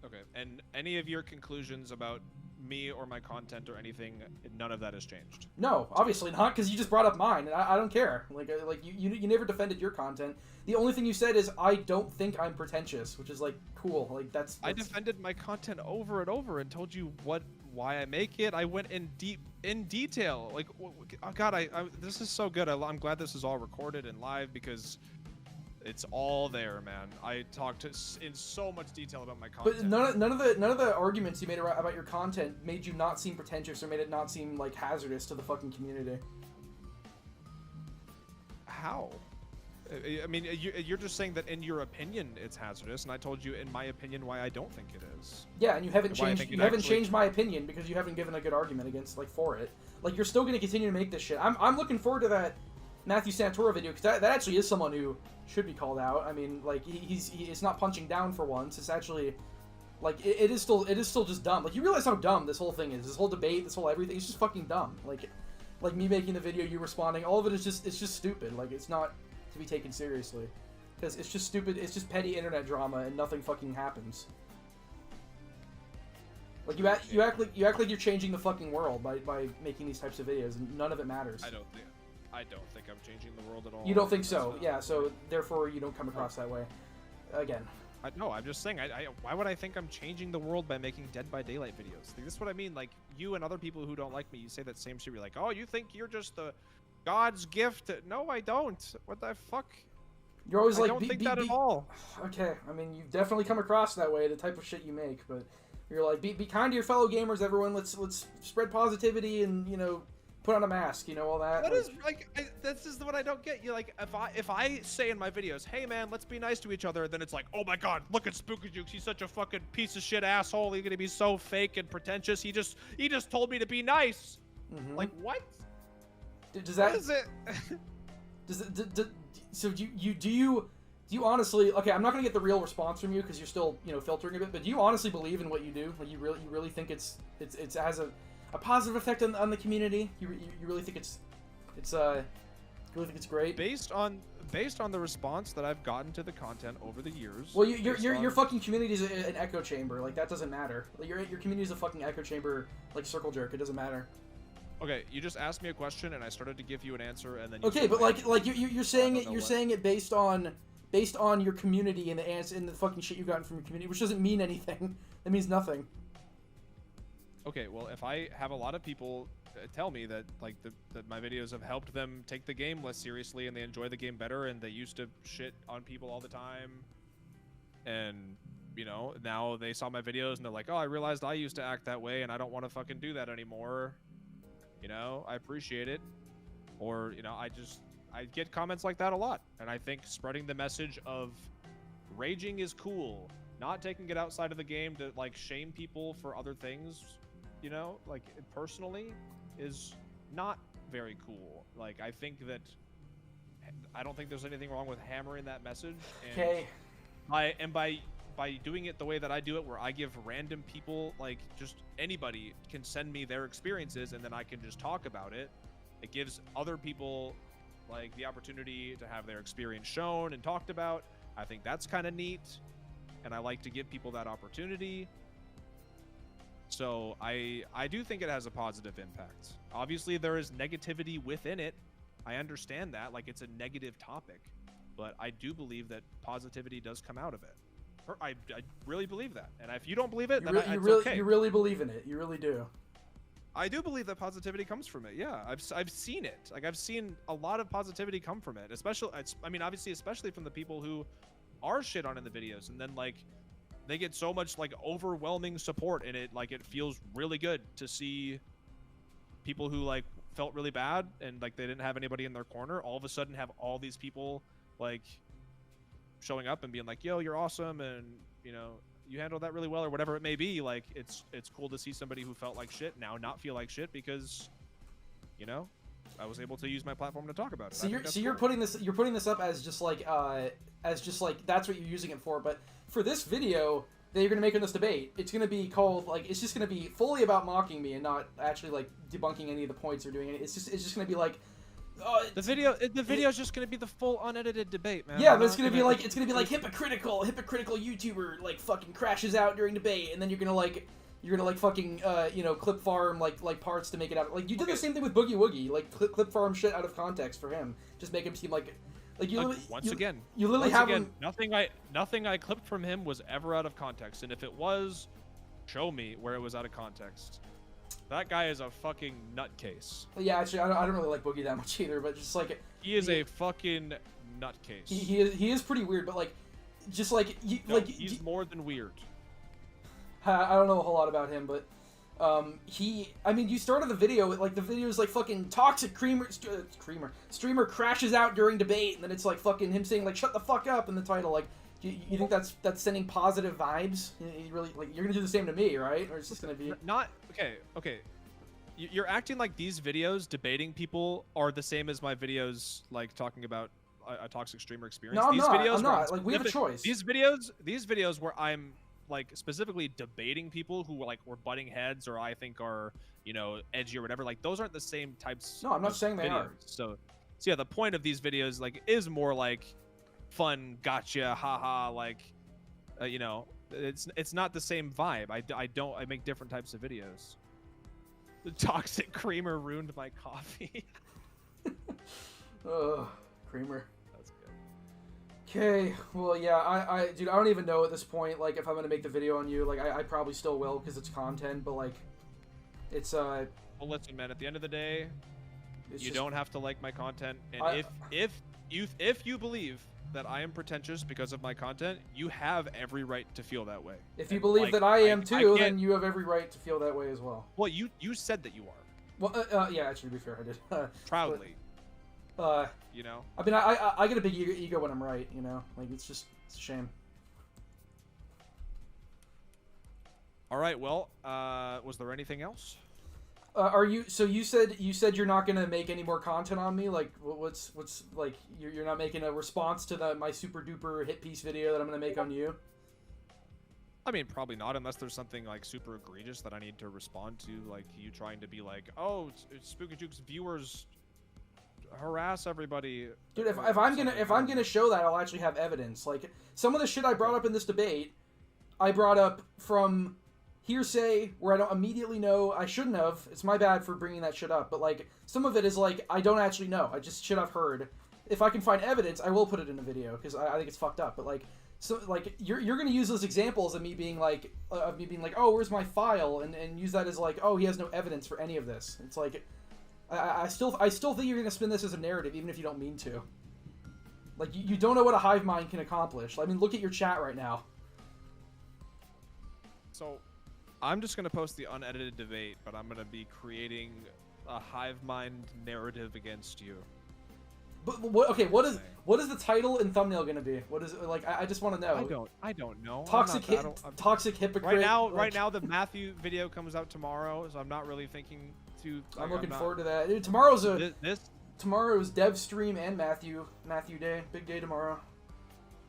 Okay. And any of your conclusions about me or my content or anything, none of that has changed? No, obviously not, because you just brought up mine, and I don't care. Like you never defended your content. The only thing you said is, I don't think I'm pretentious, which is like cool. Like that's I defended my content over and over and told you why I make it. I went in detail. Like, oh God, this is so good. I'm glad this is all recorded and live, because it's all there, man. I talked in so much detail about my content. But none of the arguments you made about your content made you not seem pretentious or made it not seem like hazardous to the fucking community. How? I mean, you're just saying that in your opinion it's hazardous, and I told you in my opinion why I don't think it is. Yeah, and you haven't changed. You haven't changed my opinion because you haven't given a good argument against for it. Like, you're still going to continue to make this shit. I'm looking forward to that Matthew Santoro video, because that actually is someone who should be called out. I mean, like, it's not punching down for once. It's actually, like, it is still just dumb. Like, you realize how dumb this whole thing is. This whole debate, this whole everything, it's just fucking dumb. Like me making the video, you responding, all of it is just stupid. Like, it's not to be taken seriously, because it's just stupid. It's just petty internet drama, and nothing fucking happens. Like, you act like you're changing the fucking world by making these types of videos, and none of it matters. I don't think I'm changing the world at all. You don't think so? Yeah, so therefore you don't come across that way. Again. No, I'm just saying, why would I think I'm changing the world by making Dead by Daylight videos? Like, this is what I mean. Like, you and other people who don't like me, you say that same shit. You're like, oh, you think you're just the God's gift? No, I don't. What the fuck? You're always like, I don't think that at all. Okay, I mean, you've definitely come across that way, the type of shit you make, but you're like, be kind to your fellow gamers, everyone. Let's spread positivity and, put on a mask, you know, all that. That is like, this is what I don't get. You like, if I say in my videos, hey man, let's be nice to each other, then it's like, oh my god, look at SpooknJukes, he's such a fucking piece of shit asshole. He's gonna be so fake and pretentious. He just told me to be nice. Like what? Does that? What is it? So do you honestly? Okay, I'm not gonna get the real response from you because you're still, you know, filtering a bit. But do you honestly believe in what you do? Like you really think it has a positive effect on the community? You really think it's you really think it's great? Based on the response that I've gotten to the content over the years. Well, your fucking community is an echo chamber. Like that doesn't matter. Like, your community is a fucking echo chamber. Like circle jerk, it doesn't matter. Okay, you just asked me a question and I started to give you an answer and then. Okay, but like you're saying it based on your community and the fucking shit you've gotten from your community, which doesn't mean anything. That means nothing. Okay, well, if I have a lot of people tell me that like that my videos have helped them take the game less seriously and they enjoy the game better and they used to shit on people all the time, and you know now they saw my videos and they're like, oh, I realized I used to act that way and I don't want to fucking do that anymore. You know, I appreciate it. Or you know, I get comments like that a lot, and I think spreading the message of raging is cool, not taking it outside of the game to like shame people for other things, you know, like personally, is not very cool. Like I don't think there's anything wrong with hammering that message. Okay. By doing it the way that I do it, where I give random people, like just anybody can send me their experiences and then I can just talk about it. It gives other people like the opportunity to have their experience shown and talked about. I think that's kind of neat, and I like to give people that opportunity. So I do think it has a positive impact. Obviously there is negativity within it. I understand that, like it's a negative topic, but I do believe that positivity does come out of it. I really believe that, and if you don't believe it, then it's okay. You really believe in it. You really do. I do believe that positivity comes from it. Yeah, I've seen it. Like I've seen a lot of positivity come from it, especially especially from the people who are shit on in the videos, and then like they get so much like overwhelming support in it. Like it feels really good to see people who like felt really bad and like they didn't have anybody in their corner all of a sudden have all these people like showing up and being like, yo, you're awesome, and you know, you handled that really well, or whatever it may be. Like it's cool to see somebody who felt like shit now not feel like shit because, you know, I was able to use my platform to talk about it. So you're putting this up as just like that's what you're using it for. But for this video that you're gonna make in this debate, it's gonna be called like, it's just gonna be fully about mocking me and not actually like debunking any of the points or doing it. It's just gonna be like. The video is just gonna be the full unedited debate, man. Yeah, but it's gonna be like hypocritical YouTuber like fucking crashes out during debate, and then you're gonna fucking you know, clip farm like parts to make it out. Like you did the same thing with Boogie Woogie, like clip farm shit out of context for him, just make him seem like you literally have him. Nothing I clipped from him was ever out of context, and if it was, show me where it was out of context. That guy is a fucking nutcase. Yeah, actually, I don't really like Boogie that much either, but just like he is a fucking nutcase. He is pretty weird, but like, just like he's more than weird. I don't know a whole lot about him, but I mean, you started the video with like the video is like fucking toxic streamer crashes out during debate, and then it's like fucking him saying like shut the fuck up in the title. Like, you think that's sending positive vibes? You really like you're gonna do the same to me, right? Or it's just gonna be not okay. You're acting like these videos debating people are the same as my videos like talking about a toxic streamer experience. No, I'm not. Like we have a choice. These videos where I'm like specifically debating people who were butting heads or I think are, you know, edgy or whatever. Like those aren't the same types. No, I'm not saying they are. So yeah, the point of these videos like is more like fun, gotcha, haha, like you know, it's not the same vibe. I make different types of videos. The toxic creamer ruined my coffee. Ugh, creamer. That's good. Okay, well yeah, dude, I don't even know at this point like if I'm gonna make the video on you. Like I probably still will because it's content, but like it's Well, listen, man. At the end of the day, you don't have to like my content, and if you believe that I am pretentious because of my content, you have every right to feel that way. If you believe that I am too, then you have every right to feel that way as well. Well, you said that you are. Well, yeah, actually, to be fair, I did. Proudly. But, you know. I mean, I get a big ego when I'm right. You know, like it's a shame. All right. Well, was there anything else? Are you? So you said you're not gonna make any more content on me. Like, what's like you're not making a response to my super duper hit piece video that I'm gonna make on you? I mean, probably not, unless there's something like super egregious that I need to respond to, like you trying to be like, oh, it's SpooknJuke's viewers harass everybody. Dude, if I'm gonna show that, I'll actually have evidence. Like some of the shit I brought up in this debate, I brought up from hearsay where I don't immediately know. I shouldn't have. It's my bad for bringing that shit up. But like some of it is like I don't actually know. I just shit I've heard. If I can find evidence, I will put it in a video because I think it's fucked up. But like. So like you're gonna use those examples of me being like oh, where's my file, and use that as like, oh, he has no evidence for any of this. It's like I still think you're gonna spin this as a narrative even if you don't mean to. Like you don't know what a hive mind can accomplish. I mean, look at your chat right now. So I'm just gonna post the unedited debate, but I'm gonna be creating a hive mind narrative against you. But what? Okay, what is the title and thumbnail gonna be? What is it like? I just want to know. I don't know. Toxic hypocrite. Right now, the Matthew video comes out tomorrow, so I'm not really thinking to. I'm looking forward to that. Dude, tomorrow's dev stream and Matthew day. Big day tomorrow.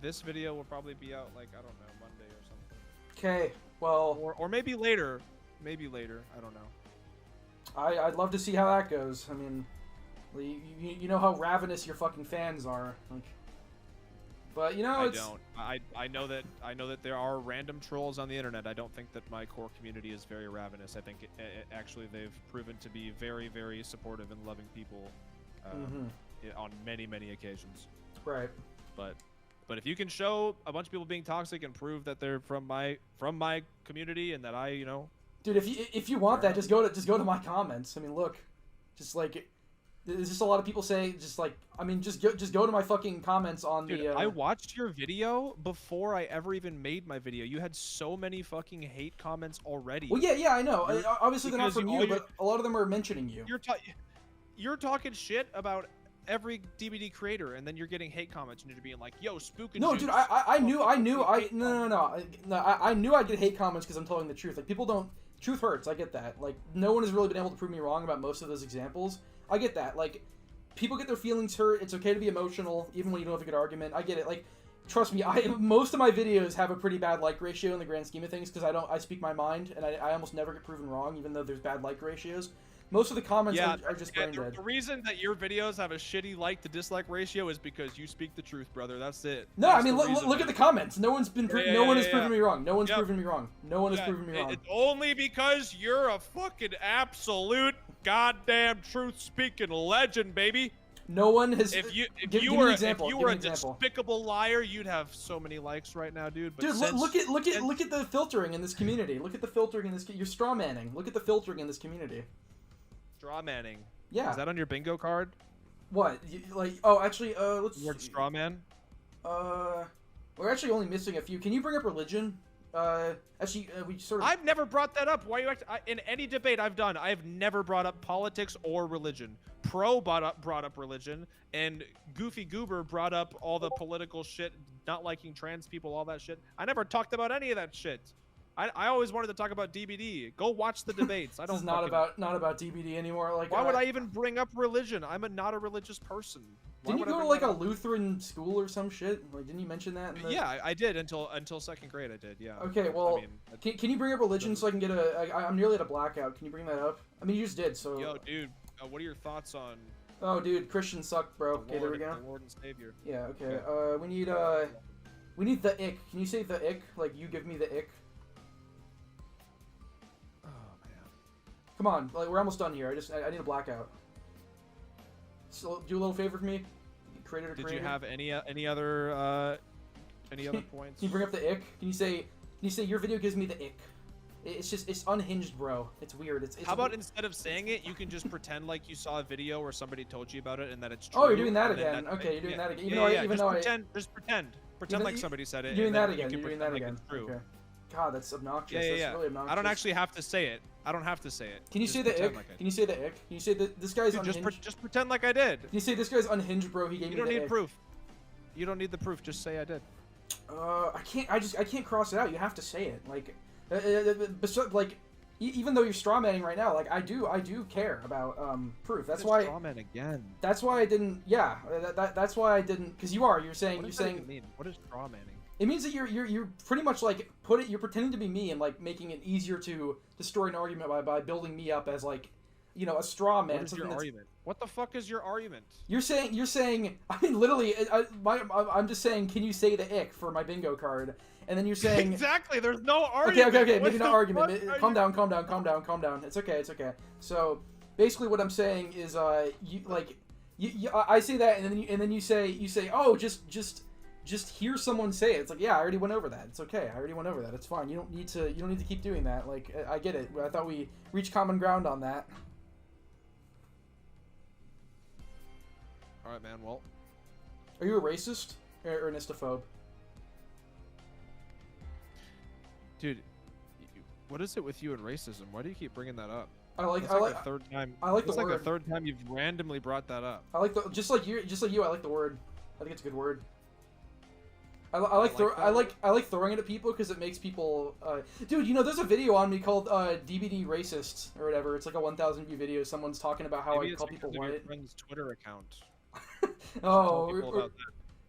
This video will probably be out like, I don't know, Monday or something. Okay, well. Or maybe later. Maybe later. I don't know. I'd love to see how that goes. I mean. You know how ravenous your fucking fans are, like, but you know it's. I know that there are random trolls on the internet. I don't think that my core community is very ravenous. I think actually they've proven to be very, very supportive and loving people, on many occasions. Right. But if you can show a bunch of people being toxic and prove that they're from my community and that I, you know. Dude, if you want that, just go to my comments. I mean, look, just like. There's just a lot of people say, just like, I mean, just go to my fucking comments on Dude, the. I watched your video before I ever even made my video. You had so many fucking hate comments already. Well, yeah, I know. Obviously, they're not from you, but a lot of them are mentioning you. You're talking shit about every DBD creator, and then you're getting hate comments, and you're being like, "Yo, SpooknJuke." No, dude, I knew I knew I'd get hate comments because I'm telling the truth. Like people don't. Truth hurts. I get that. Like no one has really been able to prove me wrong about most of those examples. I get that. Like, people get their feelings hurt. It's okay to be emotional, even when you don't have a good argument. I get it. Like, trust me, most of my videos have a pretty bad like ratio in the grand scheme of things because I speak my mind, and I almost never get proven wrong, even though there's bad like ratios. Most of the comments are just brain dead. The reason that your videos have a shitty like to dislike ratio is because you speak the truth, brother. That's it. No, I mean, look at the comments. No one's been no one has proven me wrong. No one's proven me wrong. No one has proven me wrong. It's only because you're a fucking absolute goddamn truth-speaking legend, baby. No one has. If you were a despicable liar, you'd have so many likes right now, dude. But dude, look at the filtering in this community. Look at the filtering in this. You're straw manning. Look at the filtering in this community. Straw manning. Yeah. Is that on your bingo card? What? Like? Oh, actually, let's. Word straw man. We're actually only missing a few. Can you bring up religion? Actually, we sort of. I've never brought that up. Why you in any debate I've done, I've never brought up politics or religion. Pro brought up religion, and Goofy Goober brought up all the political shit, not liking trans people, all that shit. I never talked about any of that shit. I always wanted to talk about DBD. Go watch the debates. I don't. This is not about DBD anymore. Like, why would I even bring up religion? I'm not a religious person. Didn't you go to like a Lutheran school or some shit? Like, didn't you mention that? Yeah, I did until second grade. I did. Yeah. Okay, well, I mean, can you bring up religion so I can get I'm nearly at a blackout. Can you bring that up? I mean, you just did. So. Yo, dude, what are your thoughts on? Oh, dude, Christians suck, bro. Okay, there we go. The Lord and Savior. Yeah. Okay. We need the ick. Can you say the ick? Like, you give me the ick. Come on, like we're almost done here. I need a blackout. So do a little favor for me. Creator to creator. Did you have any other points? Can you bring up the ick? Can you say your video gives me the ick? It's unhinged, bro. It's weird. It's How about instead of saying it, you can just pretend like you saw a video where somebody told you about it and that it's true. Oh, you're doing that again. Okay, you're doing that again. Just pretend like somebody said it. You're doing that again. You're doing that again. It's true. Okay. God, that's obnoxious. Yeah, yeah, That's yeah. really obnoxious. I don't actually have to say it. I don't have to say it. Can you Just say the pretend ick? like I Can you say the ick? Can you say that this guy's Dude, unhinged? just pretend like I did. Can you say this guy's unhinged, bro? He gave me You don't the need ick. proof. You don't need the proof. Just say I did. I can't. I can't cross it out. You have to say it. Like, like, even though you're strawmanning right now, like I do care about proof. That's why. Strawman again. That's why I didn't. Yeah, that's why I didn't. Because you're saying What does that even mean? What is strawmanning? It means that you're pretty much like you're pretending to be me and like making it easier to destroy an argument by building me up as like, you know, a straw man. What is your argument? What the fuck is your argument? You're saying. I mean, literally, I'm just saying. Can you say the ick for my bingo card? And then you're saying exactly. There's no argument. Okay. What Maybe the not argument. fuck Calm down. It's okay. So basically, what I'm saying is, I say that, and then you say, oh, just hear someone say it. It's like, yeah, I already went over that. It's okay. I already went over that. It's fine. You don't need to keep doing that. Like, I get it. I thought we reached common ground on that. All right, man. Well, are you a racist or an istophobe? dude, what is it with you and racism? Why do you keep bringing that up? I like the third time. I like the word. word. The third time you've randomly brought that up. I like the just like you. I like the word. I think it's a good word. I like throwing it at people because it makes people. Dude, you know, there's a video on me called DBD Racists or whatever. It's like a 1,000 view video. Someone's talking about how Maybe I call people your white. friend's Twitter account. Oh, we're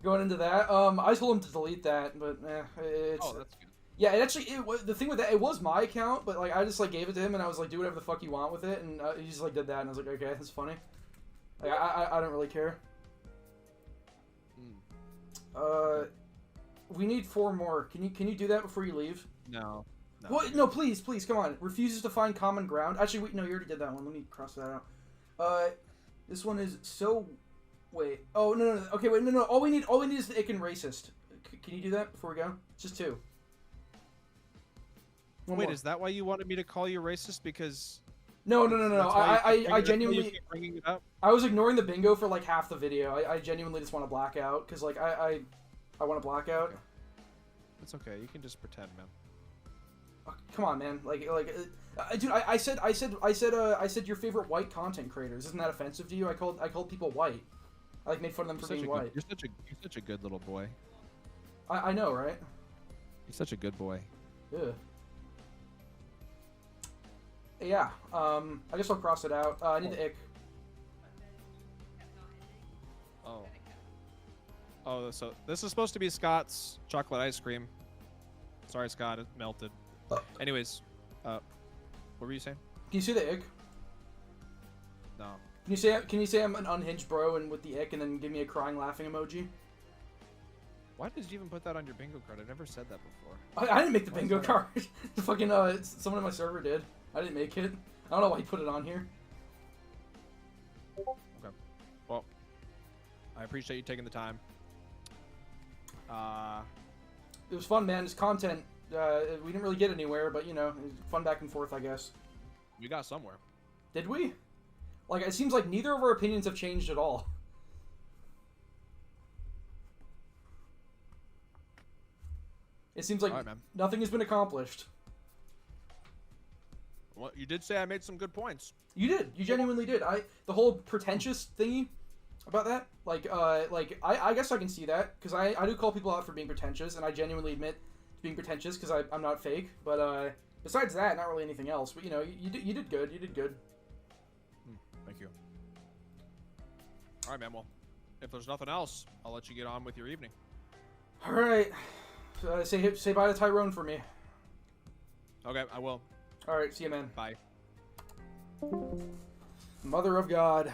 going into that. I told him to delete that, but it's. Oh, that's good. Yeah, the thing with that, it was my account, but like I just like gave it to him and I was like, do whatever the fuck you want with it, and he just like did that, and I was like, okay, that's funny. Like, I don't really care. We need 4 more. Can you do that before you leave? No. What? No, please, come on. Refuses to find common ground. Actually, wait, no, you already did that one. Let me cross that out. This one is so. Wait. Oh no. Okay, wait, no. All we need is the ick and racist. Can you do that before we go? It's just 2. Wait, is that why you wanted me to call you racist? Because no. I genuinely keep bringing it up? I was ignoring the bingo for like half the video. I genuinely just want to black out because like I want to black out. It's okay. You can just pretend, man. Oh, come on, man. Dude, I said your favorite white content creators. Isn't that offensive to you? I called people white. I like made fun of them for being white. You're such a good little boy. I know, right? You're such a good boy. Yeah. I guess I'll cross it out. I need the ick. Oh, so this is supposed to be Scott's chocolate ice cream. Sorry, Scott, it melted. Anyways, what were you saying? Can you see the ick? No. Can you say I'm an unhinged bro and with the ick and then give me a crying laughing emoji? Why did you even put that on your bingo card? I've never said that before. I didn't make the bingo card. The fucking someone on my server did. I didn't make it. I don't know why he put it on here. Okay. Well, I appreciate you taking the time. It was fun, man. This content, we didn't really get anywhere, but you know, it was fun back and forth, I guess. We got somewhere. Did we? Like, it seems like neither of our opinions have changed at all. It seems like nothing has been accomplished. Well, you did say I made some good points. You did. You genuinely did. The whole pretentious thingy about that, I guess I can see that, because I do call people out for being pretentious, and I genuinely admit to being pretentious, because I'm not fake, but, besides that, not really anything else, but, you know, you did good, you did good. Thank you. Alright, man, well, if there's nothing else, I'll let you get on with your evening. Alright, say bye to Tyrone for me. Okay, I will. Alright, see you, man. Bye. Mother of God.